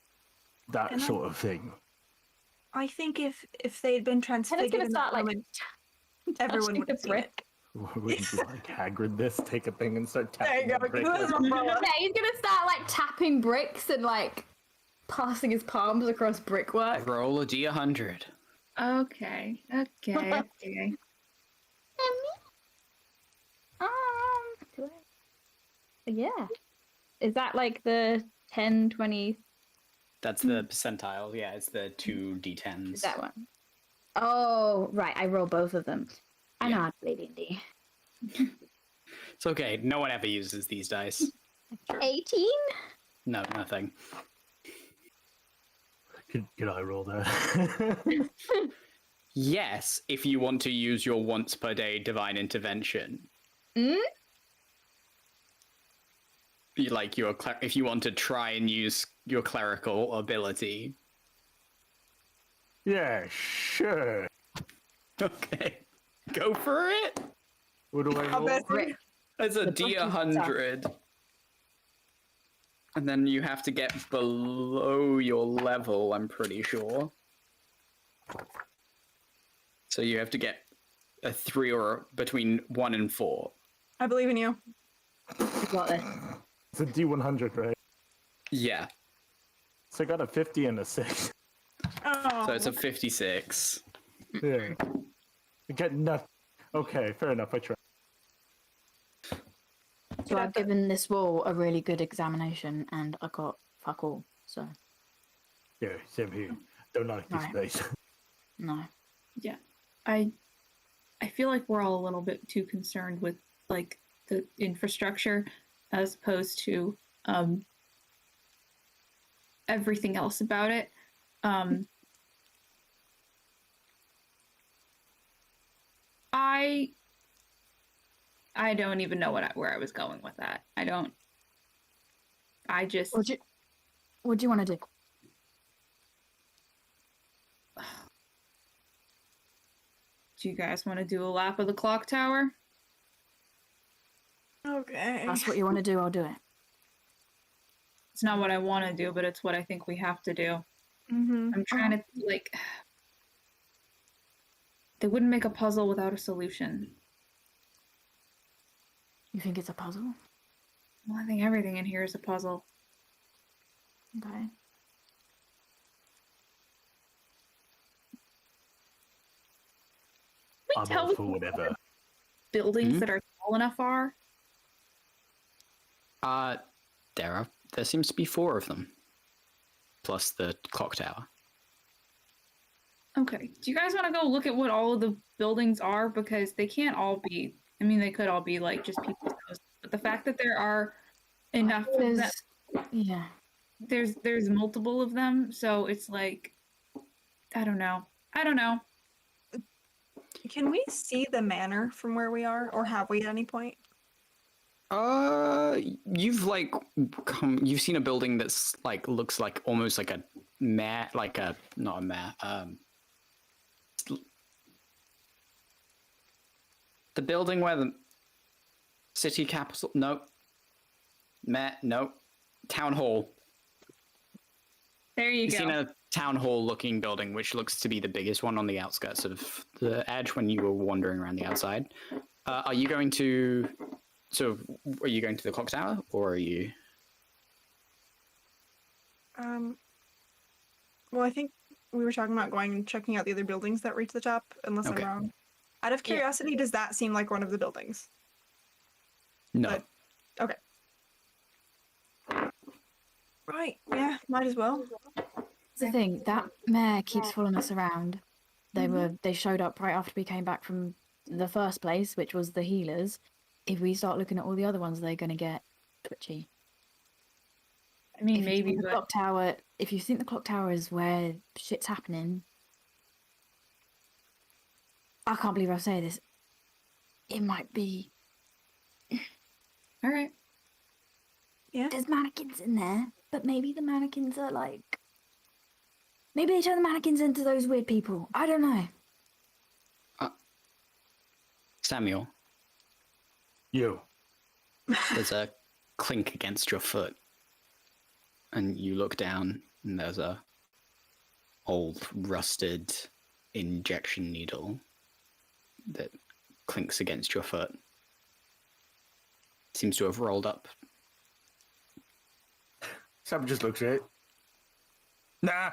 that And sort of thing. I think if they'd been And transfigured, it's gonna in start that like moment, everyone touching would the have seen brick. it. Wouldn't you like Hagrid this? Take a thing and start There tapping you the go. brick This is like- umbrella. Yeah, he's gonna start like tapping bricks and like passing his palms across brickwork. Roll a d100. Okay. Yeah. Is that like the 10, 20? That's the percentile. Yeah, it's the 2d10s. Is that one? Oh, right. I roll both of them. I know Yeah. how to play D&D. It's okay. No one ever uses these dice. 18? No, nothing. Can I roll that? Yes, if you want to use your once per day divine intervention. Hmm? Like if you want to try and use your clerical ability. Yeah, sure. Okay. Go for it. What do I I'll roll? bet Brick. It's a The brick is d100. And then you have to get below your level, I'm pretty sure. So you have to get a 3 or between 1 and 4. I believe in you. You got this. It's a D100, right? Yeah. So I got a 50 and a 6. Oh, So it's a 56. Yeah. I get nothing. Okay, fair enough. I try. So I've given this wall a really good examination and I got fuck all, so Yeah, same here. Don't like this Right. place. no. Yeah. I feel like we're all a little bit too concerned with like the infrastructure as opposed to everything else about it. I don't even know where I was going with that. I just What do you want to do? do you guys want to do a lap of the clock tower? okay. That's what you want to do, I'll do it. It's not what I want to do, but it's what I think we have to do. Mm-hmm. I'm trying to like they wouldn't make a puzzle without a solution. You think it's a puzzle? Well, I think everything in here is a puzzle. Okay. We I'm tell all for whatever. buildings that are tall enough are. There seems to be 4 of them. Plus the clock tower. Okay. Do you guys want to go look at what all of the buildings are? Because they can't all be. I mean, they could all be like just people's houses. But the fact that there are enough of them, There's, yeah. there's multiple of them, so it's like I don't know. Can we see the manor from where we are, or have we at any point? You've like you've seen a building that's like looks like almost like a mare, like a not a mare. The building where the city capital. No. Mare. No. Town hall. There you You've go. seen a town hall looking building, which looks to be the biggest one on the outskirts of the edge when you were wandering around the outside. Are you going to are you going to the clock tower, or are you? Well, I think we were talking about going and checking out the other buildings that reach the top, unless Okay. I'm wrong. Out of curiosity, does that seem like one of the buildings? No. But- okay. Right. Yeah. Might as well. That's the thing, that mare keeps following us around. They showed up right after we came back from the first place, which was the healers. If we start looking at all the other ones, they're gonna get twitchy. I mean, If you maybe, think the but clock tower, if you think the clock tower is where shit's happening, I can't believe I say this. It might be. all right. There's mannequins in there, but maybe the mannequins are like. Maybe they turn the mannequins into those weird people. I don't know. Samuel, You. there's a clink against your foot, and you look down, and there's a old rusted injection needle that clinks against your foot. Seems to have rolled up. Sam just looks at it. Nah.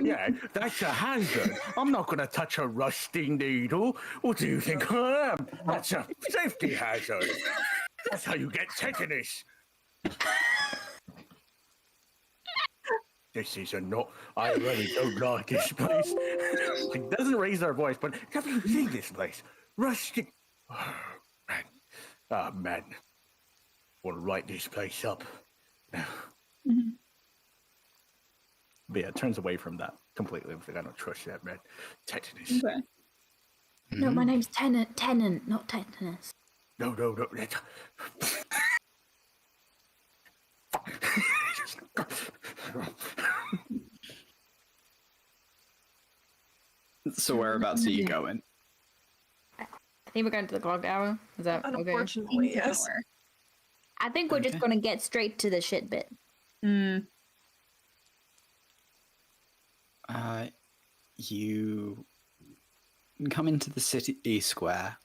Yeah, that's a hazard. I'm not going to touch a rusty needle. What do you think I am? That's a safety hazard. That's how you get tetanus. This is a not. I really don't like this place. It doesn't raise our voice, but have you seen this place? Rusty. Oh, man. Oh, man. Want to write this place up. But yeah, it turns away from that completely. Like, I don't trust that, man. Tetanus. Okay. No, my name's Tennant, not Tetanus. No. That's... So whereabouts are you going? I think we're going to the clock tower. Is that okay? Unfortunately, yes. I think we're just Okay. going to get straight to the shit bit. You come into the city square.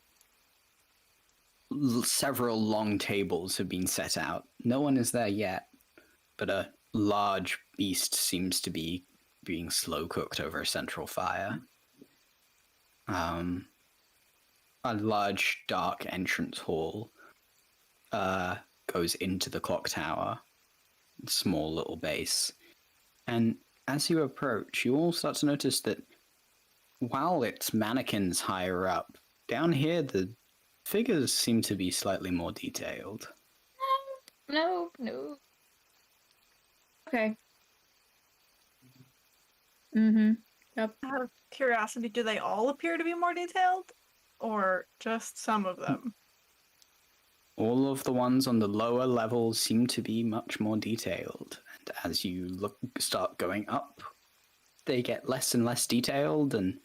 Several long tables have been set out. No one is there yet, but a large beast seems to be being slow cooked over a central fire. A large dark entrance hall goes into the clock tower, small little base. And as you approach, you all start to notice that while it's mannequins higher up, down here the figures seem to be slightly more detailed. No. Okay. Yep. Out of curiosity, do they all appear to be more detailed, or just some of them? All of the ones on the lower levels seem to be much more detailed, and as you start going up, they get less and less detailed and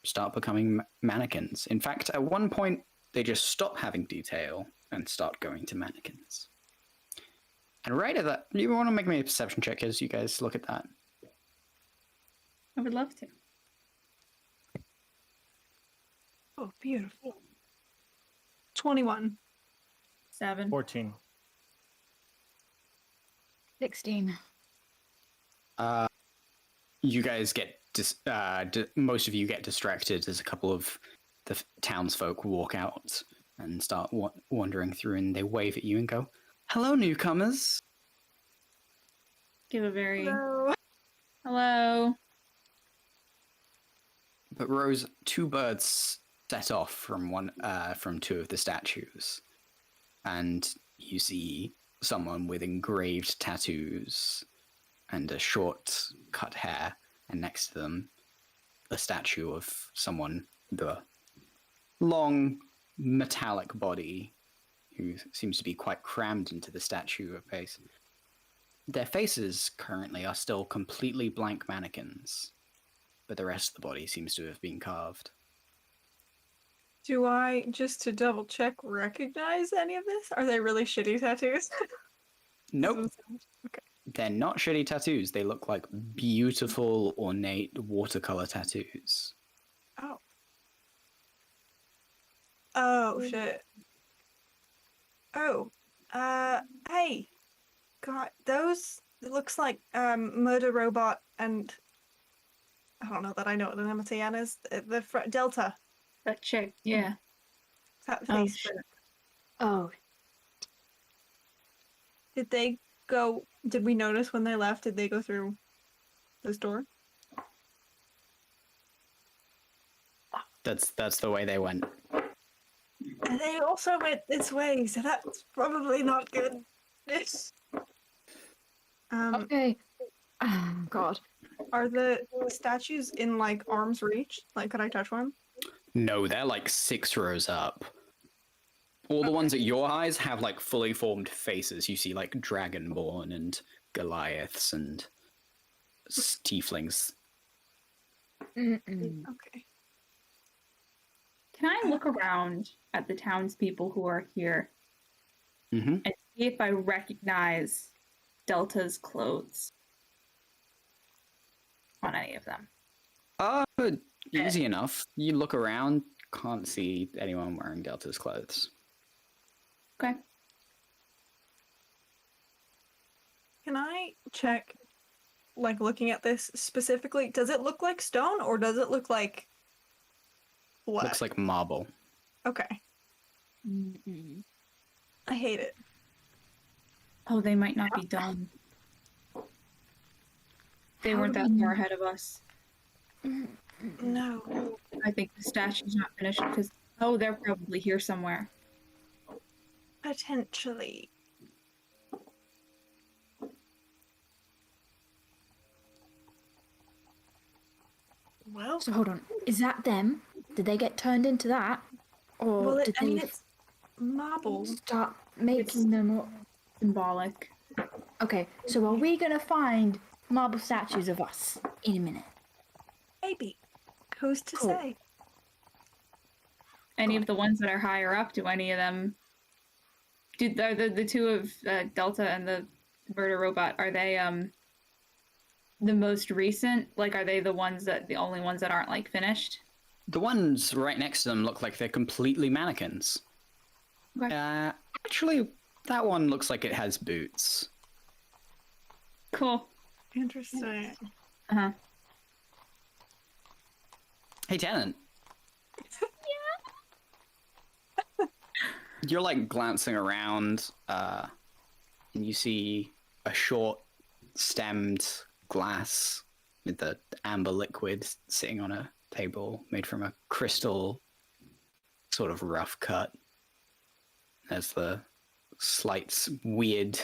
start becoming mannequins. In fact, at one point, they just stop having detail and start going to mannequins. And right at that, you want to make me a perception check as you guys look at that. I would love to. Oh, beautiful. 21. 7. 14. 16. You guys get most of you get distracted as a couple of the townsfolk walk out and start wandering through, and they wave at you and go, "Hello, newcomers." Give a very Hello. hello. But Rose, two birds set off from two of the statues, and you see someone with engraved tattoos and a short cut hair, and next to them a statue of someone with a long metallic body who seems to be quite crammed into the statue of face. Their faces currently are still completely blank mannequins, but the rest of the body seems to have been carved. Do I, just to double check, recognize any of this? Are they really shitty tattoos? Nope. Okay. they're not shitty tattoos. They look like beautiful, ornate watercolor tattoos. Oh. Oh shit. Oh. Hey. God, those it looks like Murder Robot and I don't know that I know what the name of Tiana is. Delta. That chick, yeah. That Oh, face. shit. Oh, Did they go? Did we notice when they left? Did they go through this door? That's the way they went. And they also went this way, so that's probably not good. This. okay. Oh, God. Are the statues in like arm's reach? Like, could I touch one? No, they're like 6 rows up. All the ones at your eyes have like fully formed faces. You see like Dragonborn and Goliaths and Tieflings. Mm-mm. Okay. Can I look around at the townspeople who are here Mm-hmm. and see if I recognize Delta's clothes on any of them? Easy enough. You look around, can't see anyone wearing Delta's clothes. Okay. Can I check, like, looking at this specifically? Does it look like stone or does it look like what? Looks like marble. Okay. Mm-mm. I hate it. Oh, they might not be done. They How weren't do that we far know? ahead of us. No. I think the statue's not finished because they're probably here somewhere. Potentially. Well, So hold on. Is that them? Did they get turned into that? Or well, did I mean, they it's marble. start making them up? Symbolic. Okay, so are we gonna find marble statues of us in a minute? Maybe. Who's to Cool. say? Any of the ones that are higher up, do any of them... Do the two of Delta and the murder robot, are they the most recent? Like, are they the only ones that aren't, like, finished? The ones right next to them look like they're completely mannequins. Okay. Actually, that one looks like it has boots. Cool. Interesting. Uh-huh. Hey, Tenant. You're like glancing around, and you see a short stemmed glass with the amber liquid sitting on a table made from a crystal, sort of rough cut. There's the slight weird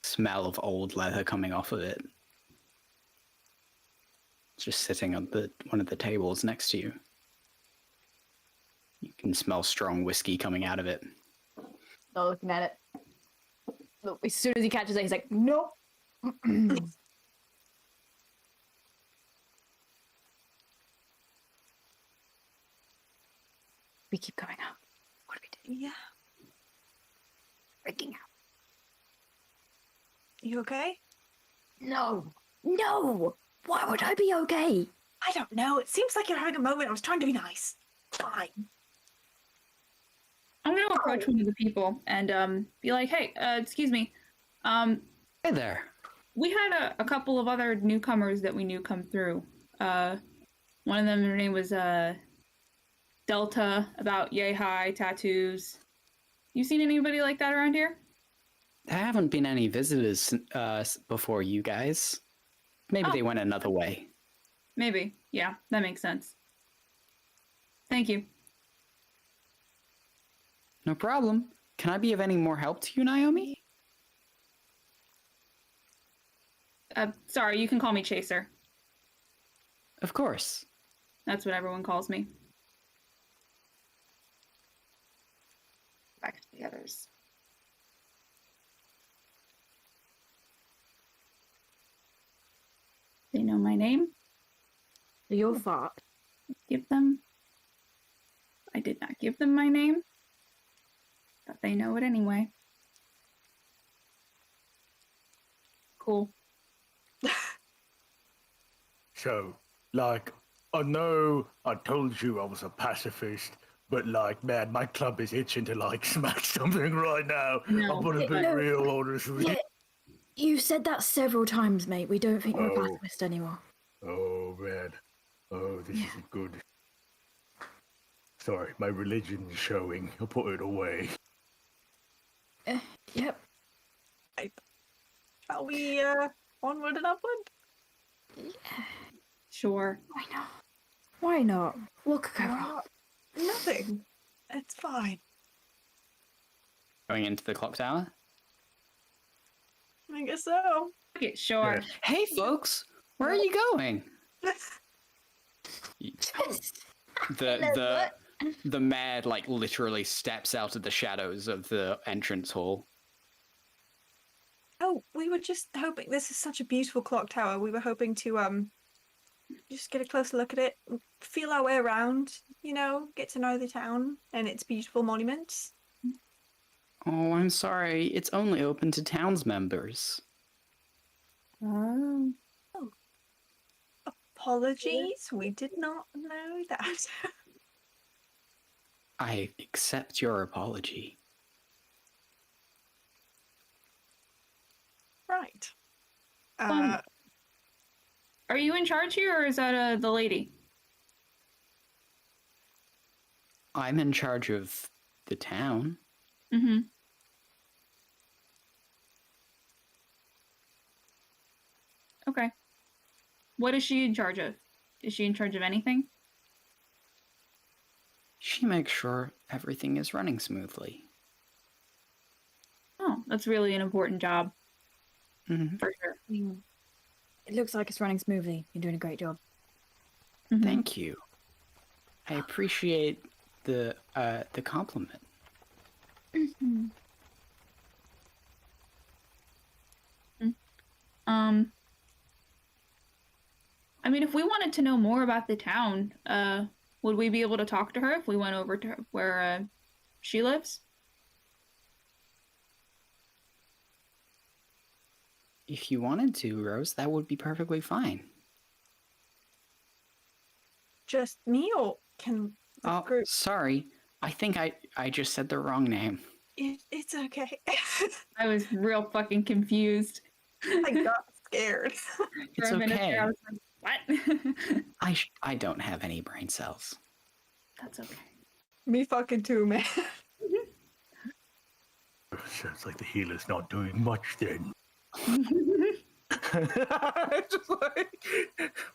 smell of old leather coming off of it. It's just sitting on one of the tables next to you. You can smell strong whiskey coming out of it. Not looking at it. Look, as soon as he catches it, he's like, nope. We keep going up. What do we do? Yeah. Freaking out. You okay? No. No. Why would I be okay? I don't know. It seems like you're having a moment. I was trying to be nice. Fine. I'm going to approach one of the people and be like, hey, excuse me. Hey there. We had a couple of other newcomers that we knew come through. One of them, her name was Delta, about yay high, tattoos. You seen anybody like that around here? There haven't been any visitors before you guys. Maybe Oh. they went another way. Maybe. Yeah, that makes sense. Thank you. No problem. Can I be of any more help to you, Naomi? Sorry, you can call me Chaser. Of course. That's what everyone calls me. Back to the others. They know my name. Your fault. Give them. I did not give them my name, but they know it anyway. Cool. So, like, I know I told you I was a pacifist, but like, man, my club is itching to like smack something right now. No, I'm gonna be no. real honest with Yeah, you. you said that several times, mate. We don't think you're a Oh. pacifist anymore. Oh man, oh this Yeah. isn't good. Sorry, my religion's showing. I'll put it away. Yep. Shall we onward and upward? Sure. Why not? Why not? What could go Why wrong? not? Nothing. It's fine. Going into the clock tower. I guess so. Okay, sure. Hey, folks, where are you going? The mayor like literally steps out of the shadows of the entrance hall. Oh, we were just hoping. This is such a beautiful clock tower. We were hoping to just get a closer look at it, feel our way around. You know, get to know the town and its beautiful monuments. Oh, I'm sorry. It's only open to towns members. Oh. Apologies. We did not know that. I accept your apology. Right. Are you in charge here, or is that the lady? I'm in charge of the town. Mm-hmm. Okay. What is she in charge of? Is she in charge of anything? She makes sure everything is running smoothly. Oh, that's really an important job, Mhm. for sure. It looks like it's running smoothly. You're doing a great job. Mhm. Thank you. I appreciate the compliment. Mm-hmm. I mean, if we wanted to know more about the town, would we be able to talk to her if we went over to where she lives? If you wanted to, Rose, that would be perfectly fine. Just me, or can the Oh, group? sorry. I think I just said the wrong name. It's okay. I was real fucking confused. I got scared. It's For a minute there, I okay. was like, what? I don't have any brain cells. That's okay. Me fucking too, man. Sounds like the healer's not doing much then. Just like,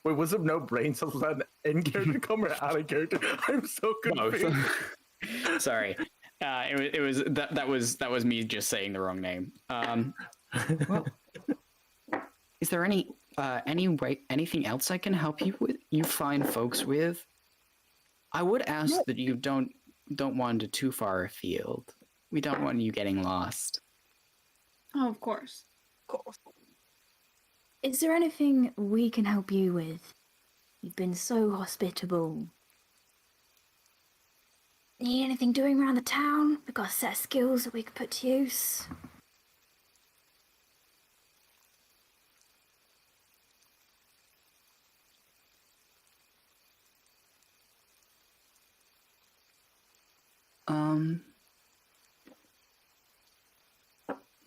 wait, was it no brain cells? Was that an in-character comment or out-of-character? I'm so confused. Both. Sorry. That was me just saying the wrong name. Well, is there anything else I can help you find folks with? I would ask that you don't wander too far afield. We don't want you getting lost. Oh, of course. Cool. Is there anything we can help you with? You've been so hospitable. Need anything doing around the town? We've got a set of skills that we could put to use.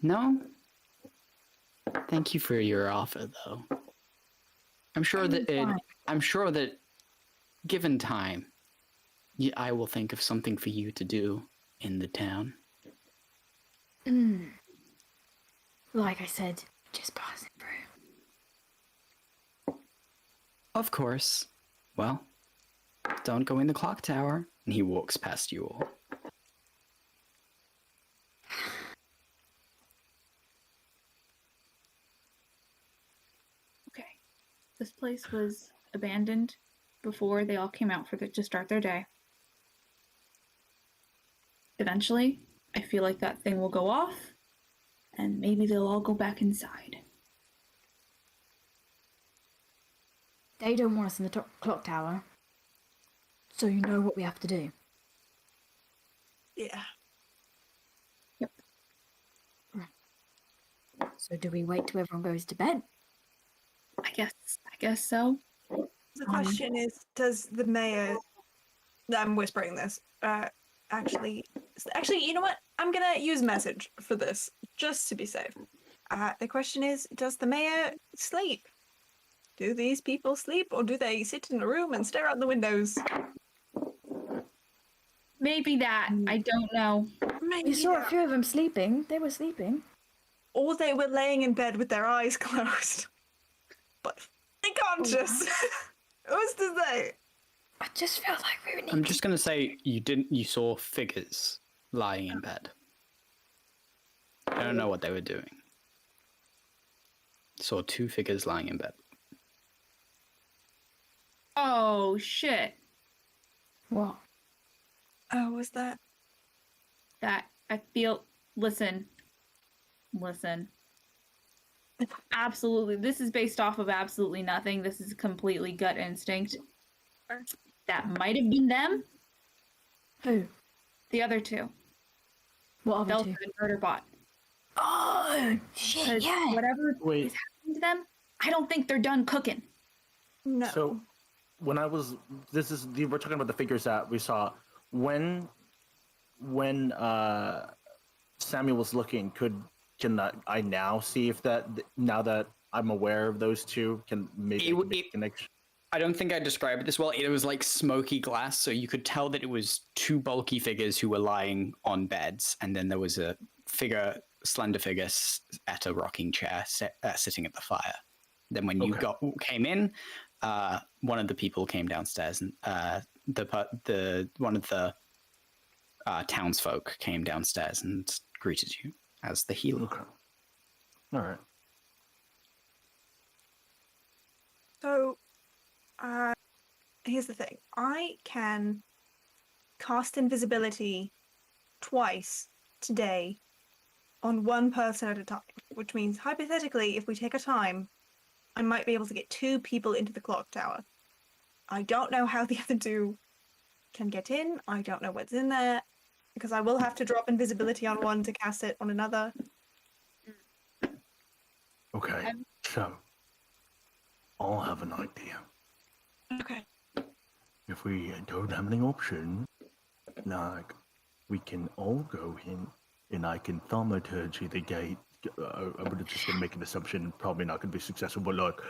No. Thank you for your offer, though. I'm sure that given time, I will think of something for you to do in the town. Like I said, just passing through. Of course. Well, don't go in the clock tower. And he walks past you all. Okay. This place was abandoned before they all came out to start their day. Eventually, I feel like that thing will go off, and maybe they'll all go back inside. They don't want us in the clock tower, so you know what we have to do. Yeah. So do we wait till everyone goes to bed? I guess so. The question is, does the mayor... I'm whispering this. Actually, you know what? I'm gonna use message for this, just to be safe. The question is, does the mayor sleep? Do these people sleep, or do they sit in a room and stare out the windows? Maybe that. I don't know. Maybe We saw a that. few of them sleeping. They were sleeping. Or they were laying in bed with their eyes closed. But unconscious. Who's to say? I just feel like we would need I'm just gonna say you saw figures lying in bed. I don't know what they were doing. Saw 2 figures lying in bed. Oh shit! What? Oh, was that? That I feel. Listen. Absolutely, this is based off of absolutely nothing. This is completely gut instinct. That might have been them. Who? The other 2. What other Delta two? and Murderbot. Oh, shit, 'Cause yeah. whatever Wait. is happening to them, I don't think they're done cooking. No. So, when I was, we're talking about the figures that we saw. When Samuel was looking, can I now see if now that I'm aware of those 2, can maybe make a connection? I don't think I described it this well. It was like smoky glass, so you could tell that it was 2 bulky figures who were lying on beds, and then there was a slender figure at a rocking chair sitting at the fire. Then when you came in, one of the people came downstairs, and one of the townsfolk came downstairs and greeted you as the healer. Okay. All right. So, here's the thing. I can cast invisibility twice today on one person at a time, which means, hypothetically, if we take a time, I might be able to get 2 people into the clock tower. I don't know how the other 2 can get in. I don't know what's in there, because I will have to drop invisibility on one to cast it on another. Okay, so I'll have an idea. Okay. If we don't have any option, like, we can all go in and I can thaumaturgy the gate. I'm just going to make an assumption, probably not going to be successful, but like,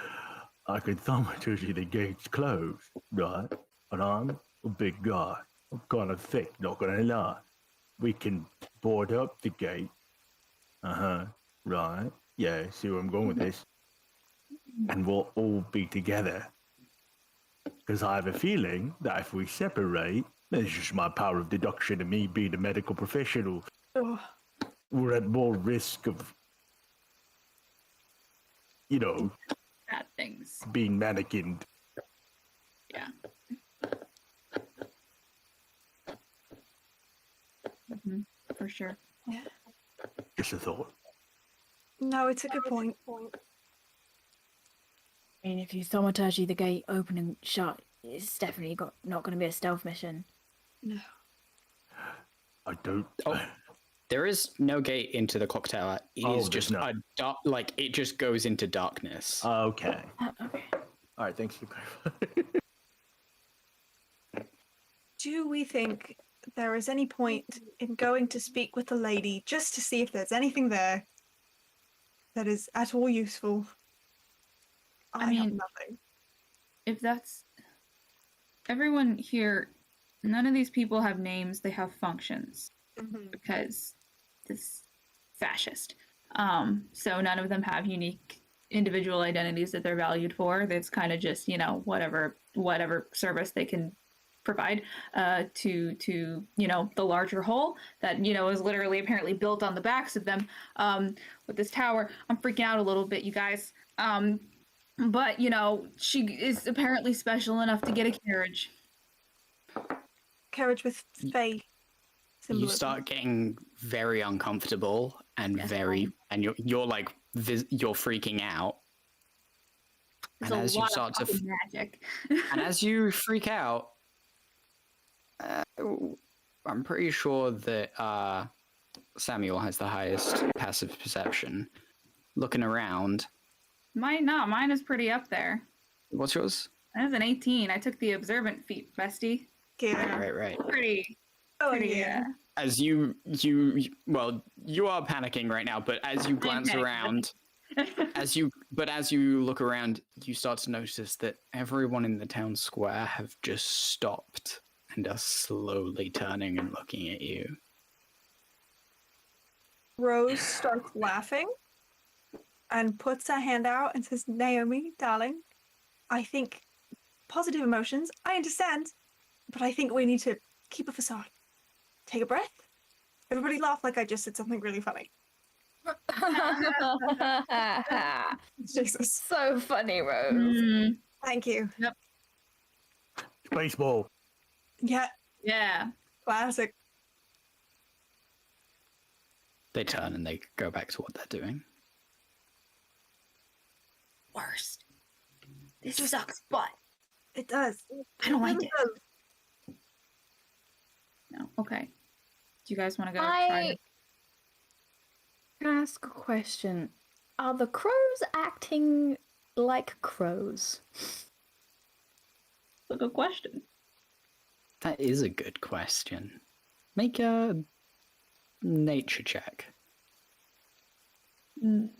I can thaumaturgy the gates closed, right? And I'm a big guy. I'm kind of thick, not going to lie. We can board up the gate. Right. Yeah, see where I'm going with this. And we'll all be together. Because I have a feeling that if we separate, that's just my power of deduction and me being a medical professional, Oh, we're at more risk of, Bad things. being mannequined. Yeah. For sure. yeah. Just a thought. No, it's a good point. I mean, if you thaumaturgy the gate open and shut, it's definitely not going to be a stealth mission. No. I don't. Oh. There is no gate into the clock tower. It is just a dark, it just goes into darkness. Okay. Okay. All right. Thanks for clarifying. Do we think there is any point in going to speak with the lady just to see if there's anything there that is at all useful? I have mean, nothing. If that's everyone here, none of these people have names, they have functions because this fascist. So none of them have unique individual identities that they're valued for. That's kind of just, whatever service they can provide to the larger whole that is literally apparently built on the backs of them with this tower. I'm freaking out a little bit, you guys. But she is apparently special enough to get a carriage. Carriage with Fae symbolism. You start getting very uncomfortable and Yes, and you're like you're freaking out. There's And a as you lot start of to fucking magic. and as you freak out, I'm pretty sure that Samuel has the highest passive perception. looking around. Mine not. Mine is pretty up there. What's yours? That was an 18. I took the observant feat, bestie. Yeah. Right. Pretty. Oh, pretty, yeah. As you are panicking right now, but as you glance panicking. around, as you look around, you start to notice that everyone in the town square have just stopped and are slowly turning and looking at you. Rose starts laughing and puts a hand out and says, Naomi, darling, I think positive emotions, I understand, but I think we need to keep a facade. Take a breath. Everybody laugh like I just said something really funny. Jesus. So funny, Rose. Mm, Thank you. Baseball. Yeah, yeah. classic. They turn and they go back to what they're doing. Worst. This sucks, but It does. I don't like it. No. Okay. Do you guys want to go I try? can I ask a question. Are the crows acting like crows? That's a good question. That is a good question. Make a nature check. Mm.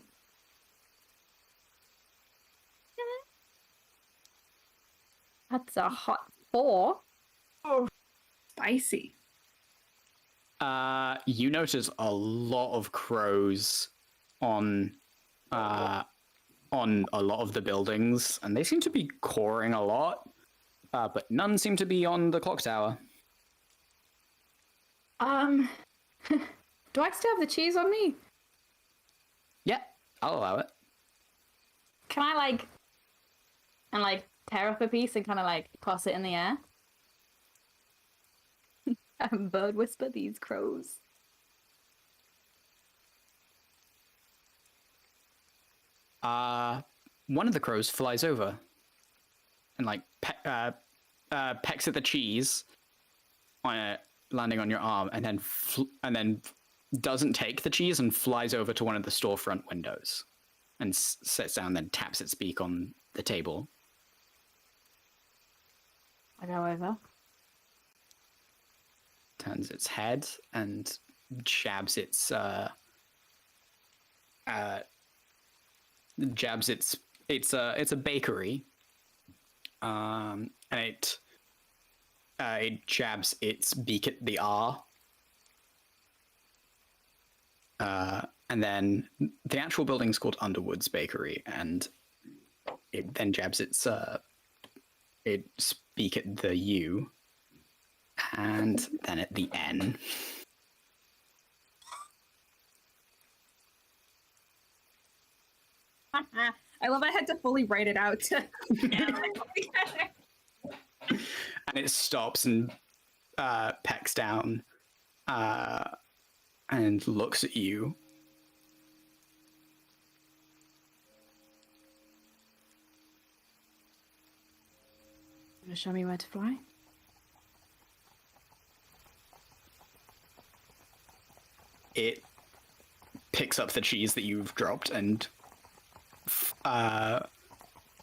That's a hot 4. Spicy. You notice a lot of crows on a lot of the buildings, and they seem to be cawing a lot, but none seem to be on the clock tower. Do I still have the cheese on me? Yeah, I'll allow it. Can I tear up a piece and kind of toss it in the air? And bird whisper these crows. One of the crows flies over and pecks at the cheese on it, landing on your arm, and then doesn't take the cheese and flies over to one of the storefront windows and sits down, then taps its beak on the table. I go over. Turns its head and jabs its it's a bakery, and it jabs its beak at the R, and then the actual building's called Underwood's Bakery, and it then jabs its beak at the U, and then at the N. I love I had to fully write it out. And it stops and pecks down and looks at you. Wanna show me where to fly? It picks up the cheese that you've dropped and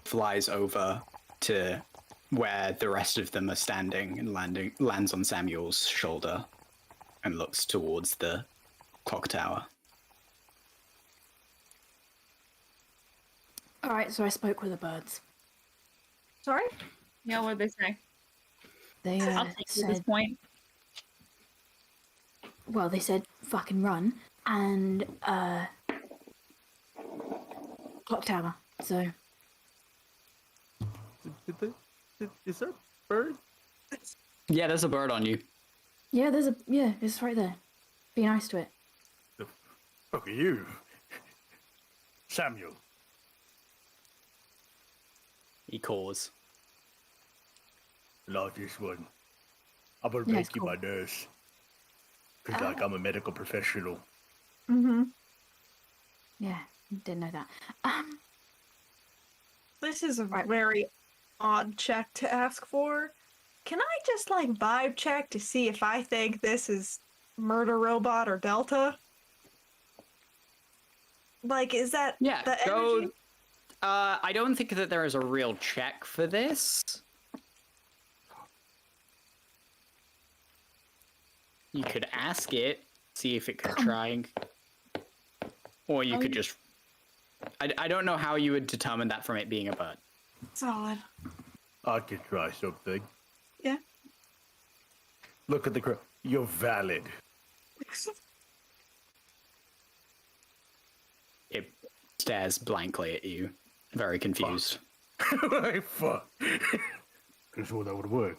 flies over to where the rest of them are standing and lands on Samuel's shoulder and looks towards the clock tower. All right, so I spoke with the birds. Sorry? Yeah, what did they say? They I'll take you at this said, point. well, they said fucking run and clock tower. So Is there a bird? Yeah, there's a bird on you. yeah, it's right there. Be nice to it. The fuck are you? Samuel. He caws. Largest one. I'm gonna Yeah, make it's you cool. my nurse. Cause I'm a medical professional. Mm-hmm. Yeah, didn't know that. This is a Right. very odd check to ask for. Can I just vibe check to see if I think this is Murder Robot or Delta? Like, is that Yeah, the go. energy? I don't think that there is a real check for this. You could ask it, see if it could try, or you could just. I don't know how you would determine that from it being a bird. Solid. I could try something. Yeah. Look at the crow. You're valid. It stares blankly at you, very confused. Fuck. Could sure that would work.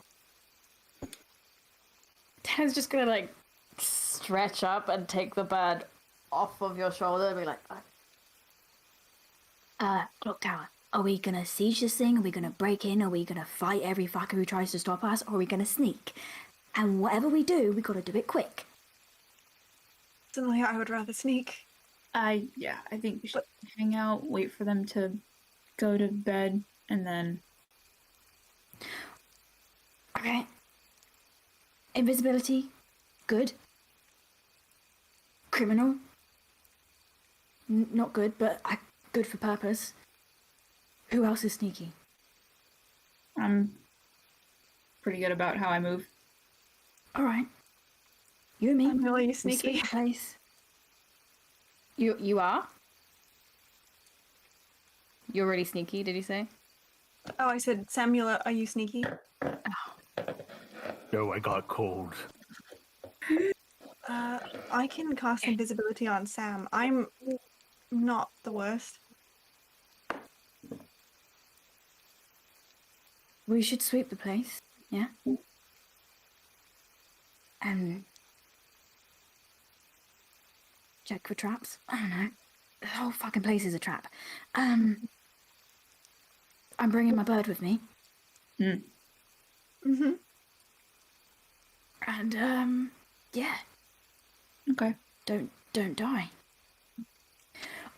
Dan's just gonna like stretch up and take the bird off of your shoulder and be like, Clock Tower, are we gonna siege this thing? Are we gonna break in? Are we gonna fight every fucker who tries to stop us? Or are we gonna sneak? And whatever we do, we gotta do it quick. Personally, I would rather sneak. I think we should hang out, wait for them to go to bed, and then. Okay. Invisibility, good. Criminal, not good, but good for purpose. Who else is sneaky? I'm pretty good about how I move. All right. You and me. I'm really we sneaky. switch place. you are? You're really sneaky, did you say? Oh, I said, Samuel, are you sneaky? No, I got cold. I can cast invisibility on Sam. I'm not the worst. We should sweep the place, yeah? Check for traps. I don't know. The whole fucking place is a trap. I'm bringing my bird with me. Mm-hmm. And, yeah. Okay. Don't die.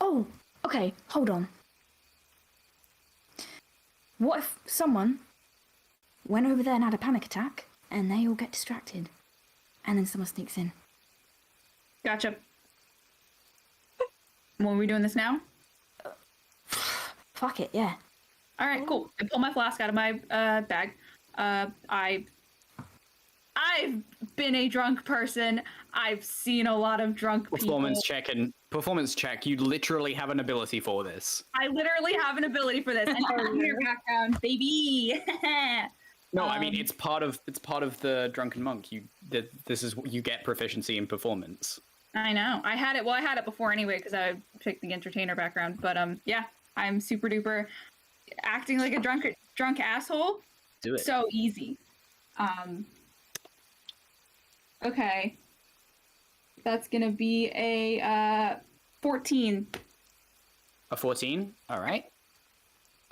Oh, okay, hold on. What if someone went over there and had a panic attack, and they all get distracted, and then someone sneaks in? Gotcha. Well, are we doing this now? Fuck it, yeah. All right, cool. I pull my flask out of my bag. I've been a drunk person. I've seen a lot of drunk Performance people. Performance check. You literally have an ability for this. I literally have an ability for this. And your background, baby. No, I mean it's part of the drunken monk. This is you get proficiency in performance. I know. I had it before anyway because I picked the entertainer background. But yeah, I'm super duper acting like a drunk asshole. Do it. So easy. Okay. That's gonna be a 14. A 14. All right.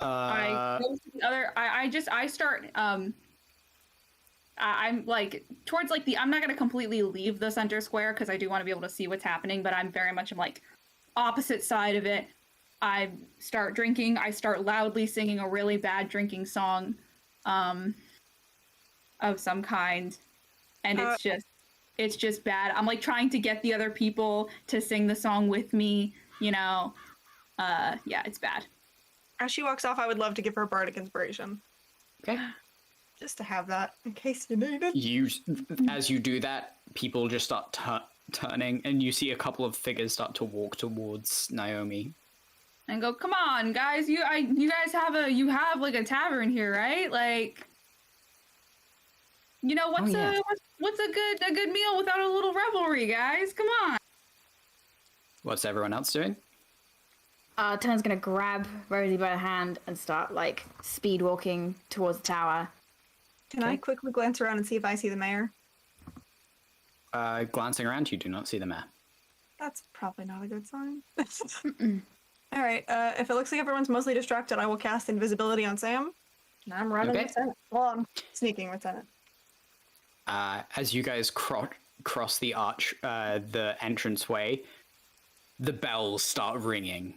I start I'm like towards like I'm not gonna completely leave the center square because I do want to be able to see what's happening, but I'm very much like opposite side of it. I start drinking. I start loudly singing a really bad drinking song, of some kind, and it's just bad. I'm like trying to get the other people to sing the song with me, you know. Yeah, it's bad. As she walks off, I would love to give her a bardic inspiration. Okay. Just to have that in case you need it. As you do that, people just start turning, and you see a couple of figures start to walk towards Naomi. And go, come on, guys! You guys have like a tavern here, right? Like, you know what's a good meal without a little revelry, guys? Come on. What's everyone else doing? Turn's gonna grab Rosie by the hand and start like speed walking towards the tower. Can I quickly glance around and see if I see the mayor? Glancing around, you do not see the mayor. That's probably not a good sign. All right. If it looks like everyone's mostly distracted, I will cast invisibility on Sam. And I'm running Okay. Lieutenant. Well, I'm sneaking Lieutenant. As you guys cross the arch, the entranceway, the bells start ringing.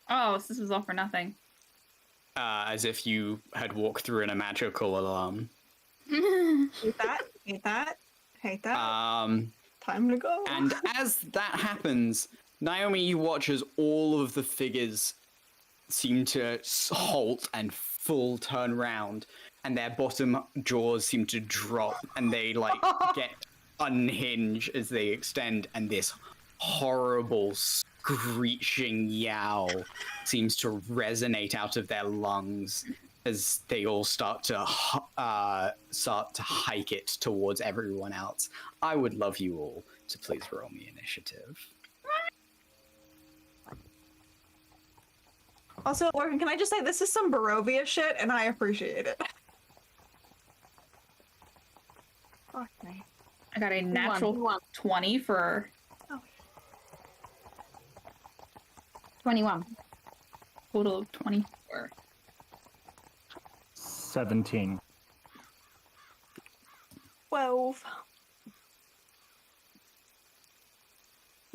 Oh, so this was all for nothing. As if you had walked through a magical alarm. Hate that. Hate that. Hate that. Time to go. And as that happens, Naomi, you watch as all of the figures seem to halt and full turn round, and their bottom jaws seem to drop, and they like get unhinge as they extend, and this horrible screeching yowl seems to resonate out of their lungs as they all start to hike it towards everyone else. I would love you all to please roll me initiative. Also, Morgan, can I just say this is some Barovia shit, and I appreciate it. Fuck me. I got a natural 20 for 21. total of 24. 17. 12.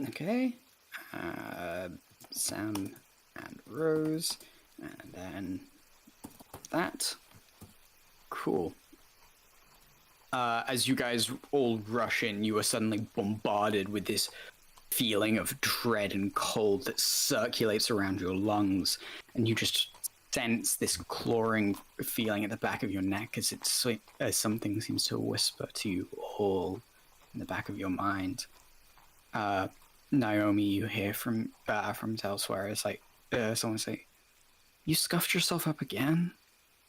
Okay. Sam and Rose, and then that. Cool. As you guys all rush in, you are suddenly bombarded with this feeling of dread and cold that circulates around your lungs, and you just sense this clawing feeling at the back of your neck as something seems to whisper to you all in the back of your mind. Naomi, you hear from elsewhere. It's like someone say, "You scuffed yourself up again?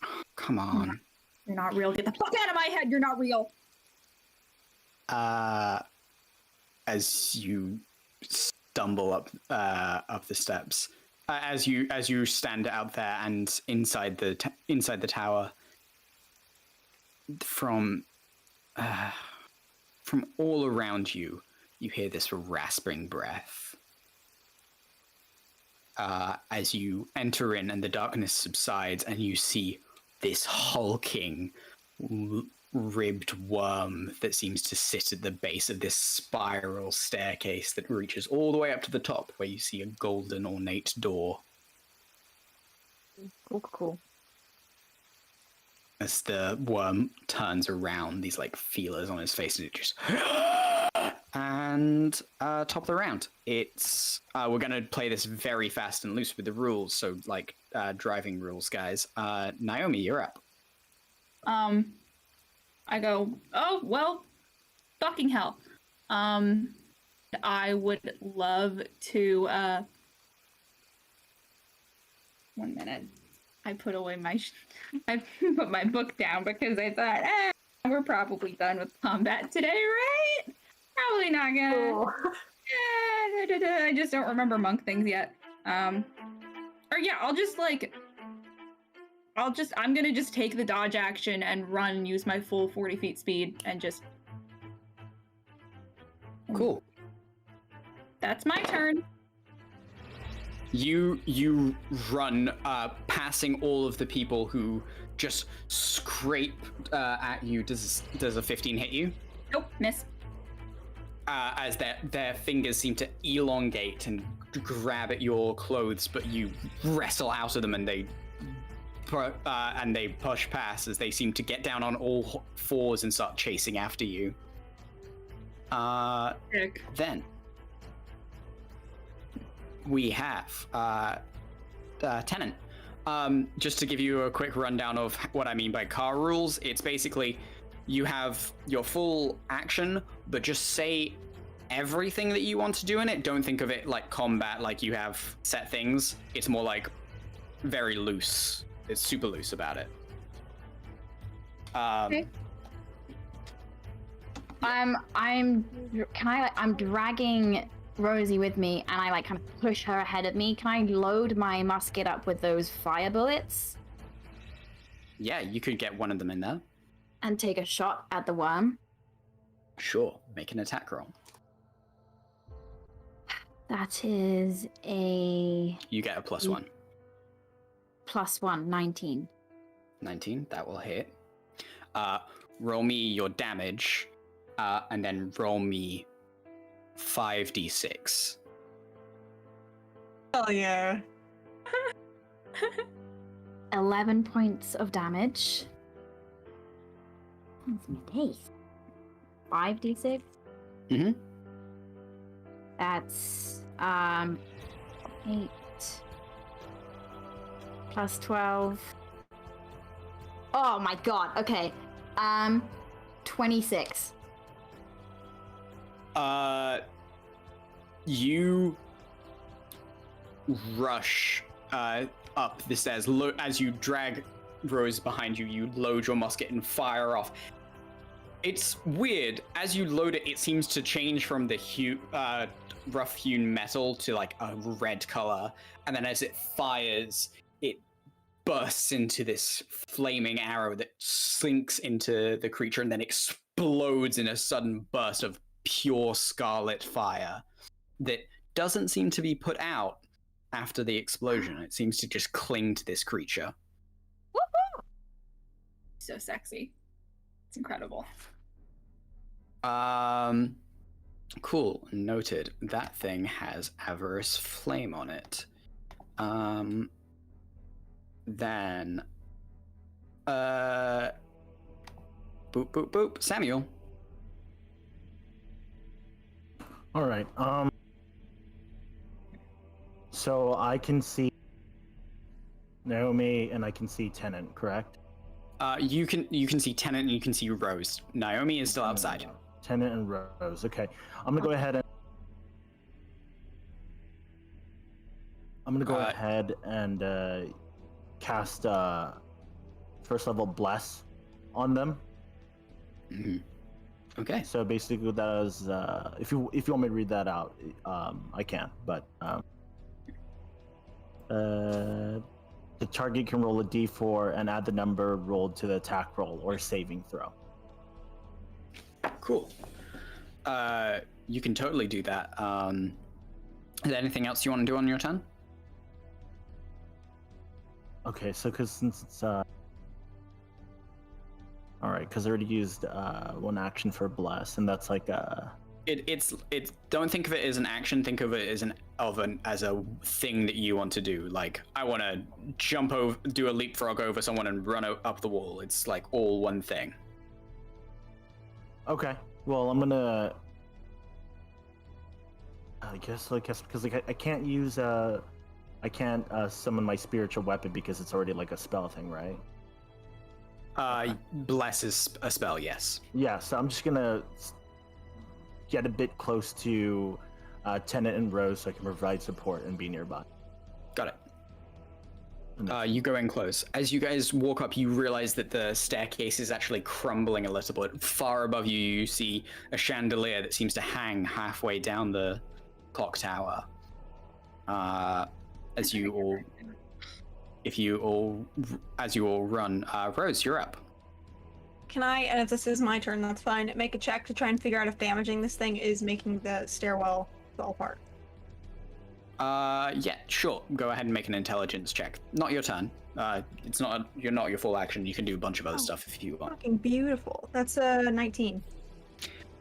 Oh, come on." You're not real. Get the fuck out of my head. You're not real. As you stumble up the steps, as you stand out there and inside the tower, from all around you, you hear this rasping breath. As you enter in and the darkness subsides, and you see this hulking, ribbed worm that seems to sit at the base of this spiral staircase that reaches all the way up to the top, where you see a golden ornate door. Cool. As the worm turns around, these like feelers on his face, and it just and top of the round, it's we're gonna play this very fast and loose with the rules, so like driving rules, guys. Naomi, you're up. I go, oh, well, fucking hell. I would love to, 1 minute. I put away I put my book down because I thought, we're probably done with combat today, right? Probably not gonna. I just don't remember monk things yet. Or yeah, I'm gonna just take the dodge action and run, use my full 40 feet speed, and just... Cool. That's my turn. You run, passing all of the people who just scrape at you. Does a 15 hit you? Nope, miss. As their fingers seem to elongate and grab at your clothes, but you wrestle out of them, and they push past as they seem to get down on all fours and start chasing after you. Then we have Tenant. Just to give you a quick rundown of what I mean by car rules, it's basically you have your full action, but just say everything that you want to do in it. Don't think of it like combat, like you have set things. It's more like very loose. It's super loose about it. Okay. I'm dragging Rosie with me, and I like kind of push her ahead of me. Can I load my musket up with those fire bullets? Yeah, you could get one of them in there. And take a shot at the worm? Sure, make an attack roll. That is a... You get a +1. +1, 19. 19, that will hit. Roll me your damage, and then roll me 5d6. Oh yeah. 11 points of damage. That's my taste. 5d6? Mm-hmm. That's 8 plus 12. Oh my god. Okay. 26. You rush up the stairs. As you drag Rose behind you, you load your musket and fire off. It's weird. As you load it, it seems to change from the rough-hewn metal to like a red color, and then as it fires, it bursts into this flaming arrow that sinks into the creature and then explodes in a sudden burst of pure scarlet fire that doesn't seem to be put out after the explosion. It seems to just cling to this creature. So sexy. It's incredible. Cool. Noted. That thing has Avarice Flame on it. Then boop boop boop. Samuel. All right. So I can see Naomi and I can see Tennant, correct? You can see Tennant and you can see Rose. Naomi is still outside. Tennant and Rose. Okay. I'm gonna go ahead and cast first level Bless on them. Mm-hmm. Okay. So basically, that is if you want me to read that out, I can. But the target can roll a d4 and add the number rolled to the attack roll or saving throw. Cool. You can totally do that. Is there anything else you want to do on your turn? Okay, so since it's all right, because I already used one action for Bless, and that's like It's don't think of it as an action. Think of it as a thing that you want to do. Like, I want to jump over, do a leapfrog over someone, and run up the wall. It's like all one thing. Okay. Well, I'm gonna. I guess because like I can't use I can't summon my spiritual weapon because it's already like a spell thing, right? Bless is a spell, yes. Yeah, so I'm just gonna get a bit close to Tennant and Rose so I can provide support and be nearby. Got it. You go in close. As you guys walk up, you realize that the staircase is actually crumbling a little bit. Far above you, you see a chandelier that seems to hang halfway down the clock tower. As you all run, Rose, you're up. Can I, and if this is my turn, that's fine, make a check to try and figure out if damaging this thing is making the stairwell fall apart? Yeah, sure. Go ahead and make an intelligence check. Not your turn. You're not your full action. You can do a bunch of other stuff if you want. Fucking beautiful. That's a 19.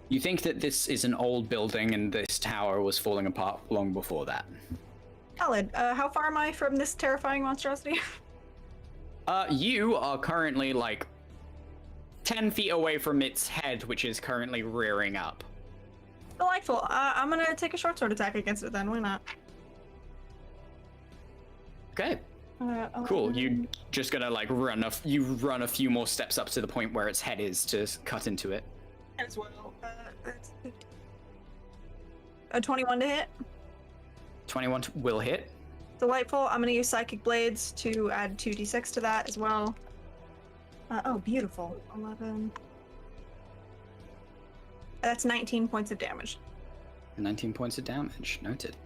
You think that this is an old building and this tower was falling apart long before that. Solid. How far am I from this terrifying monstrosity? You are currently like 10 feet away from its head, which is currently rearing up. Delightful. I'm gonna take a short sword attack against it then. Why not? Okay. Cool. You just gonna like run a few more steps up to the point where its head is to cut into it. As well. That's a 21 to hit. 21 will hit. Delightful. I'm gonna use Psychic Blades to add 2d6 to that as well. Oh, beautiful. 11. That's 19 points of damage. 19 points of damage. Noted.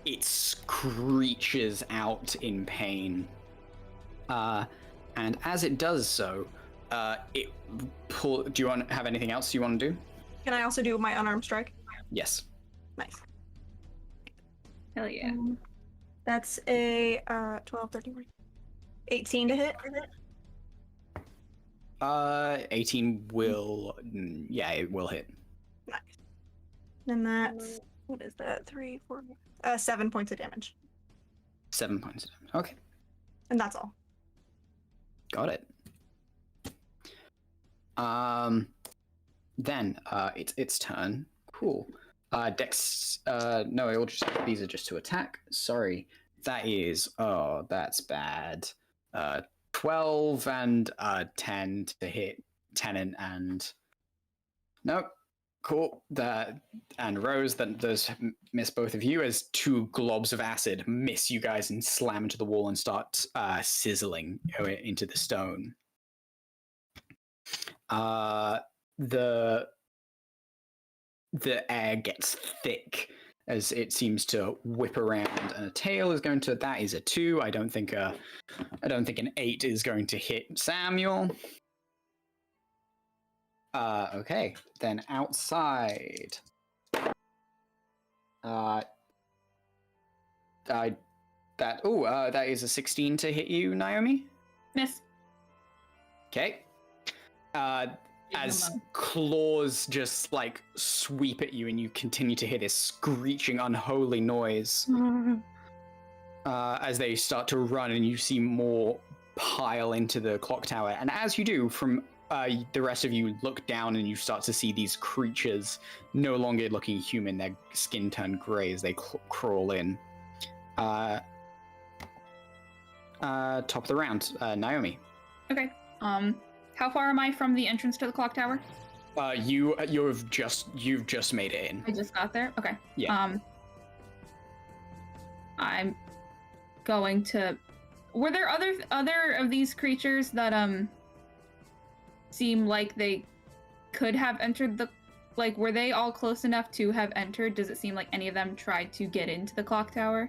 It screeches out in pain. And as it does so, do you have anything else you want to do? Can I also do my unarmed strike? Yes. Nice. Hell yeah. That's a 12, 13, 18 to hit. 18 will, it will hit. Nice. And that's, what is that? 3, 4, 7 points of damage. 7 points of damage. Okay. And that's all. Got it. Then it's its turn. Cool. Dex. No, it'll just. These are just to attack. Sorry. That is. Oh, that's bad. 12 and 10 to hit Tennant and. Nope. Cool. And Rose, that does miss both of you as two globs of acid miss you guys and slam into the wall and start sizzling into the stone. The air gets thick as it seems to whip around, and a tail is going to. That is a 2. I don't think an 8 is going to hit Samuel. Okay, then outside. That is a 16 to hit you, Naomi. Miss. Okay. As claws just like sweep at you, and you continue to hear this screeching, unholy noise. As they start to run, and you see more pile into the clock tower, and as you do, from the rest of you look down and you start to see these creatures no longer looking human. Their skin turned gray as they crawl in. Top of the round, Naomi. Okay. How far am I from the entrance to the clock tower? You've just made it in. I just got there. Okay. Yeah. I'm going to. Were there other of these creatures that seem like they could have entered the? Like, were they all close enough to have entered? Does it seem like any of them tried to get into the clock tower?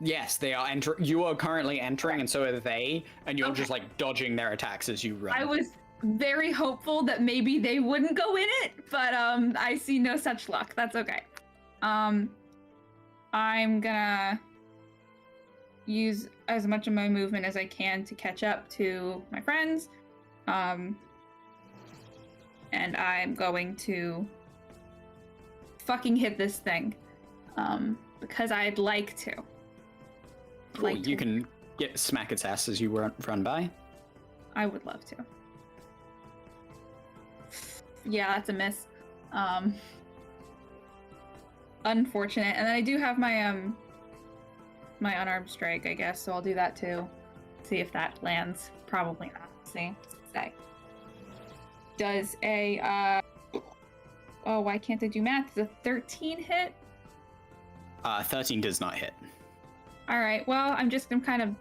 Yes, they are entering. You are currently entering, and so are they, and you're just like dodging their attacks as you run. I was very hopeful that maybe they wouldn't go in it, but I see no such luck. That's okay. I'm gonna use as much of my movement as I can to catch up to my friends. And I'm going to fucking hit this thing. Because I'd like to. Cool. You can smack its ass as you run by. I would love to. Yeah, that's a miss. Unfortunate. And then I do have my my unarmed strike, I guess, so I'll do that too. See if that lands. Probably not. See. Say. Does a oh, why can't I do math? Does a 13 hit? 13 does not hit. All right. Well, I'm kind of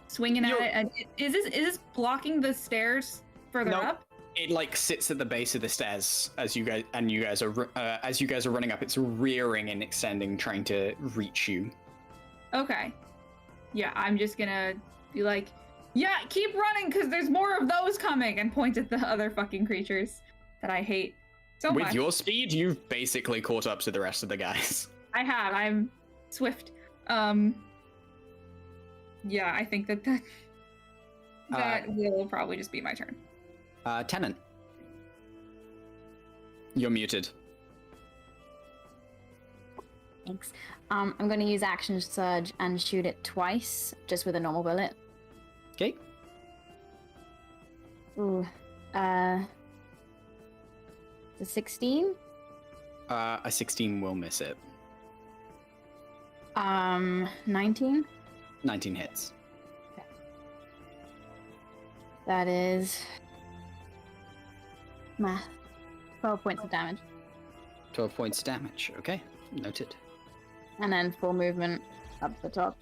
swinging at it. And is this blocking the stairs further up? It like sits at the base of the stairs as you guys are running up. It's rearing and extending, trying to reach you. Okay. Yeah, I'm just gonna be like, yeah, keep running because there's more of those coming, and point at the other fucking creatures that I hate so much. With your speed, you've basically caught up to the rest of the guys. I have. I'm swift. Yeah, I think that will probably just be my turn. Tennant. You're muted. Thanks. I'm going to use action surge and shoot it twice, just with a normal bullet. Okay. Ooh. The 16? A 16 will miss it. 19? 19 hits. Okay. That is... math. 12 points of damage. 12 points damage. Okay, noted. And then full movement up the top.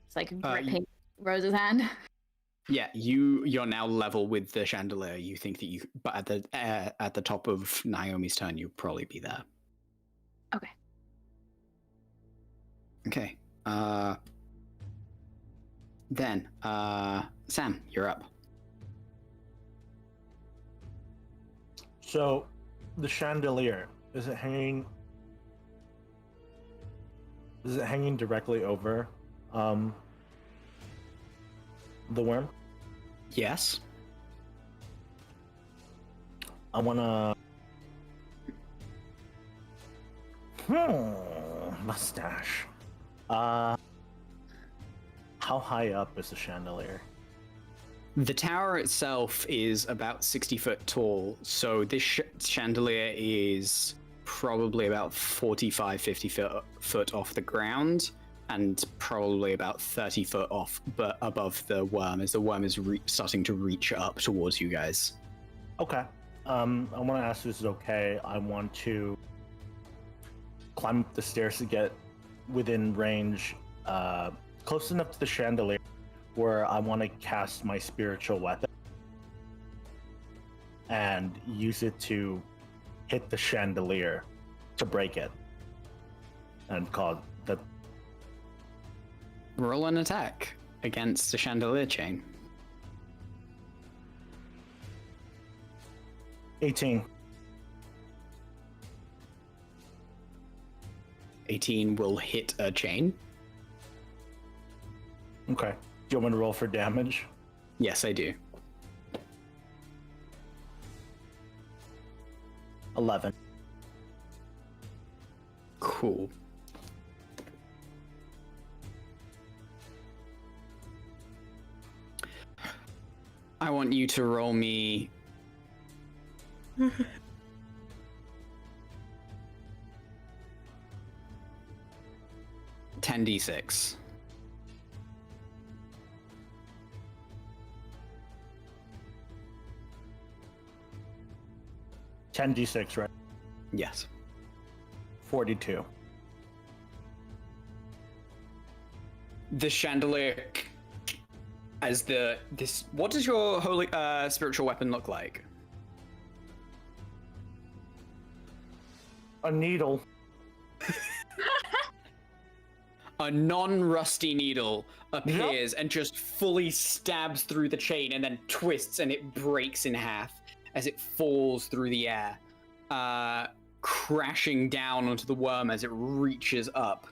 It's like gripping Rose's hand. Yeah, you're now level with the chandelier. You think that but at the top of Naomi's turn, you'll probably be there. Okay. Okay. Then, Sam, you're up. So, the chandelier, is it hanging directly over the worm? Yes. I wanna mustache. How high up is the chandelier? The tower itself is about 60 foot tall, so this chandelier is probably about 45, 50 foot off the ground, and probably about 30 foot off, but above the worm, as the worm is starting to reach up towards you guys. Okay. I want to ask if this is okay. I want to climb up the stairs to get within range, close enough to the chandelier, where I want to cast my spiritual weapon and use it to hit the chandelier to break it and cause the... Roll an attack against the chandelier chain. 18. 18 will hit a chain. Okay. Do you want me to roll for damage? Yes, I do. 11. Cool. I want you to roll me 10d6. $10d6, right? Yes. 42. The chandelier, as this. What does your holy spiritual weapon look like? A needle. A non-rusty needle appears and just fully stabs through the chain and then twists and it breaks in half as it falls through the air, crashing down onto the worm as it reaches up.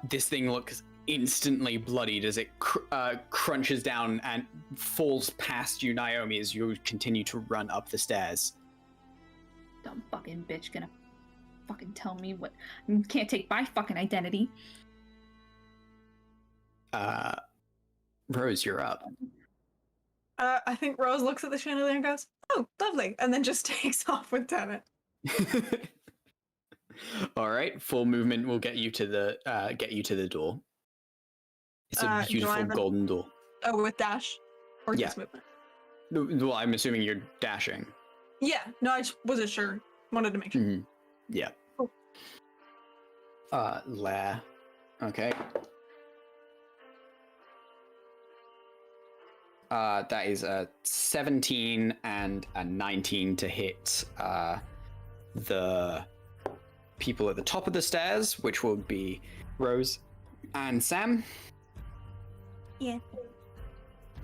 This thing looks instantly bloodied as it crunches down and falls past you, Naomi, as you continue to run up the stairs. Dumb fucking bitch gonna fucking tell me what. Can't take my fucking identity. Rose, you're up. I think Rose looks at the chandelier and goes, "Oh, lovely," and then just takes off with Tennant. All right, full movement will get you to the door. It's a beautiful golden door. Oh, with dash or Yeah. just movement? Well, I'm assuming you're dashing. Yeah. No, I just wasn't sure. Wanted to make sure. Mm-hmm. Yeah. Cool. Lair. Okay. That is a 17 and a 19 to hit the people at the top of the stairs, which will be Rose and Sam. Yeah.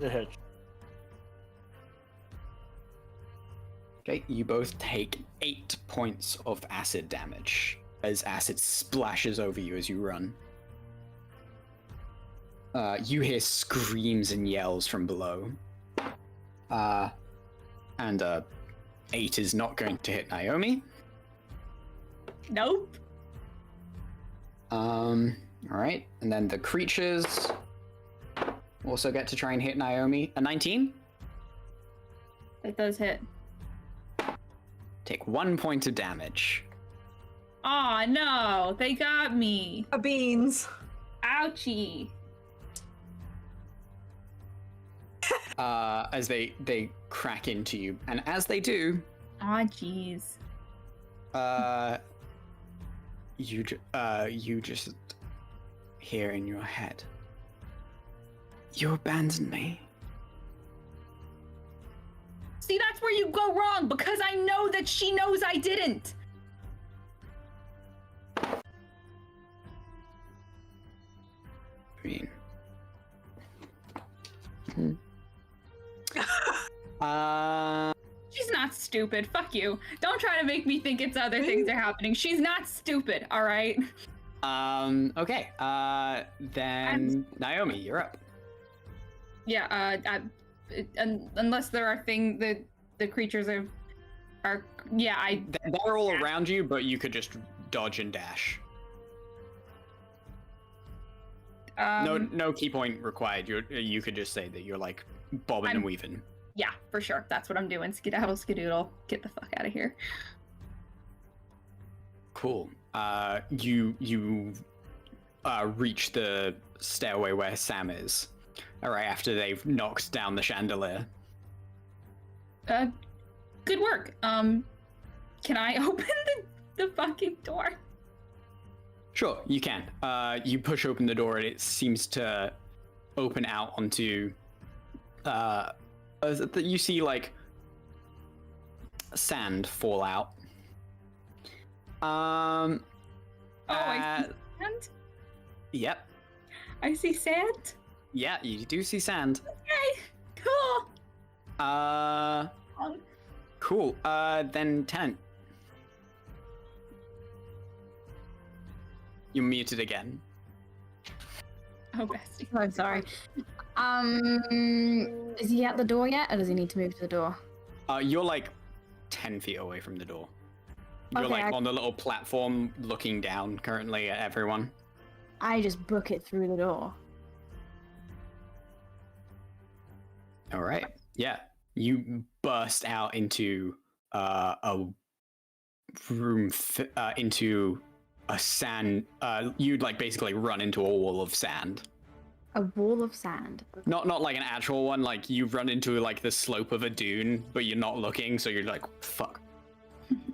It hits. Okay, you both take 8 points of acid damage as acid splashes over you as you run. You hear screams and yells from below. And 8 is not going to hit Naomi. Nope. Alright, and then the creatures also get to try and hit Naomi. A 19? It does hit. Take 1 point of damage. Aw, no. They got me. A beans. Ouchie. As they crack into you, and as they do, Aw, jeez. you just hear in your head, "You abandoned me." See, that's where you go wrong, because I know that she knows I didn't. I mean, She's not stupid. Fuck you. Don't try to make me think it's other things are happening. She's not stupid, all right? Okay. Then Naomi, you're up. Yeah, unless there are things that the creatures are yeah, They're all around you, but you could just dodge and dash. No key point required. You could just say that you're like bobbing and weaving. Yeah, for sure. That's what I'm doing. Skedaddle, skedoodle. Get the fuck out of here. Cool. You reach the stairway where Sam is. All right, after they've knocked down the chandelier. Good work. Can I open the fucking door? Sure, you can. You push open the door and it seems to open out onto. You see like sand fall out. I see sand. Yep. I see sand. Yeah, you do see sand. Okay, cool. Cool. Then Tenant. You're muted again. Oh, bestie. I'm sorry. Is he at the door yet, or does he need to move to the door? You're like 10 feet away from the door. You're Okay, on the little platform looking down currently at everyone. I just book it through the door. All right. Yeah. You burst out into a room, into a sand. You'd like basically run into a wall of sand. A wall of sand. Not like an actual one. Like you run into like the slope of a dune, but you're not looking, so you're like, fuck.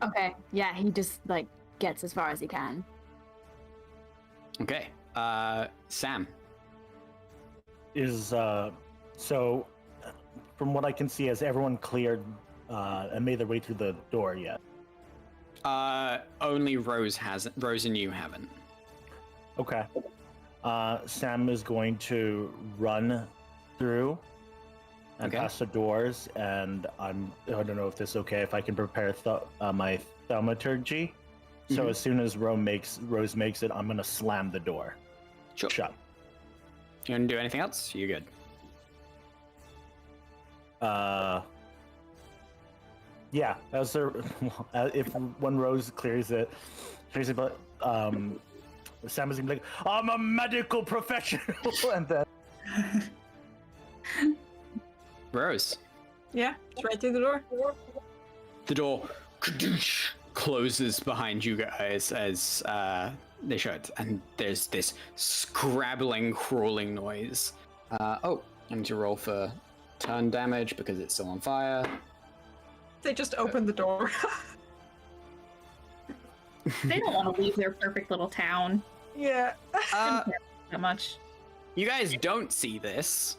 Okay, yeah, he just like gets as far as he can. Okay. Sam. Is so from what I can see, has everyone cleared and made their way through the door yet? Only Rose hasn't. Rose and you haven't. Okay. Sam is going to run through and past the doors, and I don't know if this is okay if I can prepare my thaumaturgy. So as soon as Rose makes it, I'm gonna slam the door shut. You want to do anything else? You good? Yeah. As there, if when Rose clears it, but Sam is gonna be like, "I'm a medical professional," and then Rose. Yeah, it's right through the door. The door closes behind you guys as they shut, and there's this scrabbling, crawling noise. I need to roll for turn damage because it's still on fire. They just opened the door. They don't want to leave their perfect little town. Yeah. That much. You guys don't see this.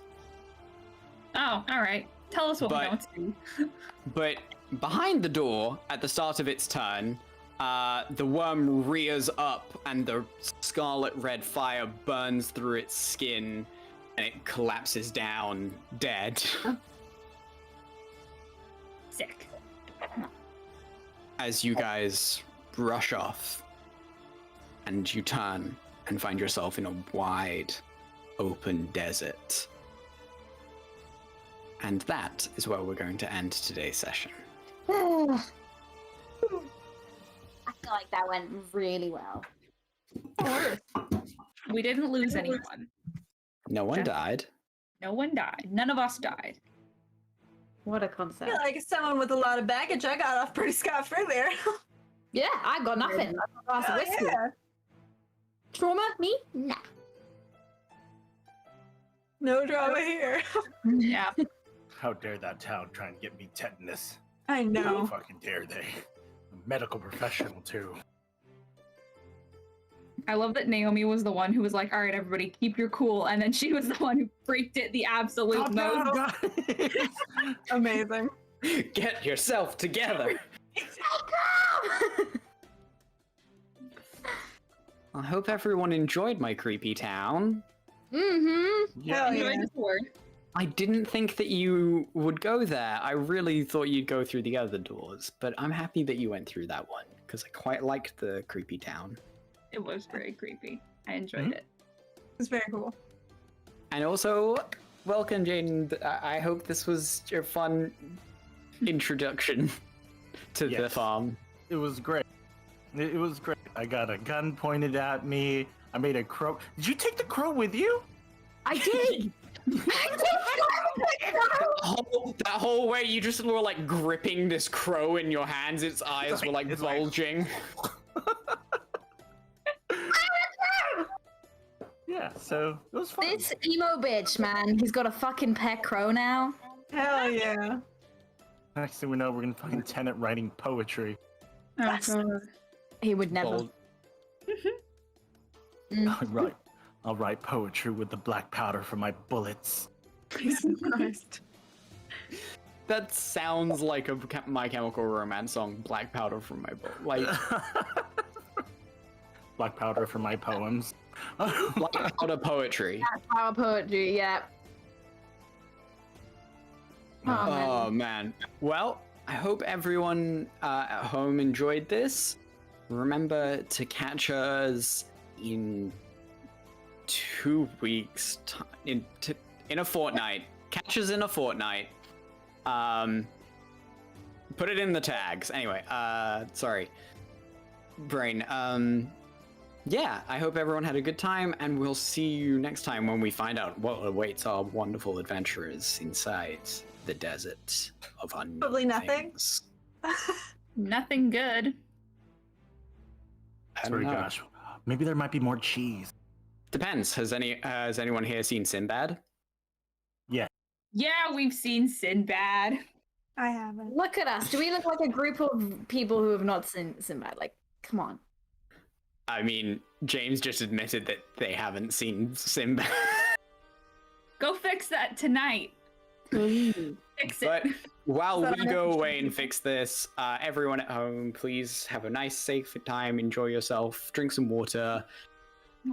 Oh, all right. Tell us what we don't see. But behind the door, at the start of its turn, the worm rears up and the scarlet red fire burns through its skin and it collapses down dead. Sick. As you guys rush off and you turn and find yourself in a wide, open desert. And that is where we're going to end today's session. I feel like that went really well. We didn't lose anyone. No one died. No one died. None of us died. What a concept. Yeah, like someone with a lot of baggage, I got off pretty scot-free there. Yeah, I got nothing. I got a glass of whiskey. Yeah. Trauma? Me? Nah. No drama here. Yeah. How dare that town try and get me tetanus? I How know. fucking dare they? A medical professional too. I love that Naomi was the one who was like, all right, everybody, keep your cool. And then she was the one who freaked it the absolute most. Amazing. Get yourself together. I hope everyone enjoyed my creepy town. Mm-hmm. Hell yeah. Enjoyed the tour. I didn't think that you would go there. I really thought you'd go through the other doors, but I'm happy that you went through that one because I quite liked the creepy town. It was very creepy. I enjoyed it. It's very cool. And also, welcome, Jaden. I hope this was your fun introduction to the Yes. farm. it was great. It was great. I got a gun pointed at me. I made a crow. Did you take the crow with you? I did. That whole way you just were like gripping this crow in your hands, its eyes were like It's like- bulging. Yeah, so it was fun. This emo bitch, man. He's got a fucking pet crow now. Hell yeah. Next thing we know, we're gonna find Tenet writing poetry. Oh, God. He would never. Bold. I'll write poetry with the black powder for my bullets. Jesus Christ. That sounds like a My Chemical Romance song, Black Powder from My Bowl. Like, Black powder for my poems. Black Powder poetry. Power poetry, yeah. Oh, Oh, man. Well, I hope everyone at home enjoyed this. Remember to catch us in 2 weeks, in a fortnight. Catch us in a fortnight. Put it in the tags. Anyway, sorry. Brain. Yeah, I hope everyone had a good time, and we'll see you next time when we find out what awaits our wonderful adventurers inside the desert of unknown Probably nothing. things. Nothing good. I Sorry, don't know. gosh. Maybe there might be more cheese. Depends. Has anyone here seen Sinbad? Yeah, we've seen Sinbad. I haven't. look at us. Do we look like a group of people who have not seen Sinbad? Like, come on. I mean, James just admitted that they haven't seen Sinbad. Go fix that tonight. Fix it. But while we Sorry. go away and fix this, everyone at home, please have a nice, safe time. Enjoy yourself. Drink some water.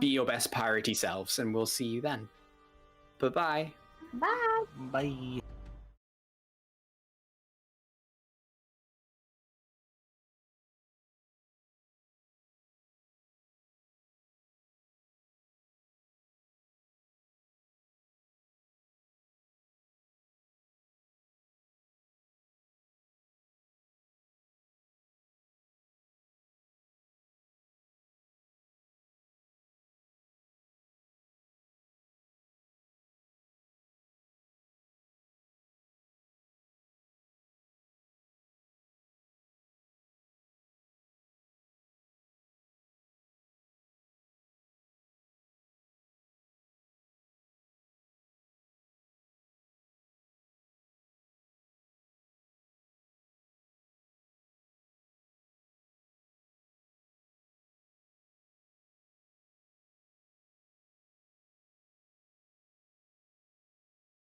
Be your best piratey selves, and we'll see you then. Bye-bye. Bye. Bye.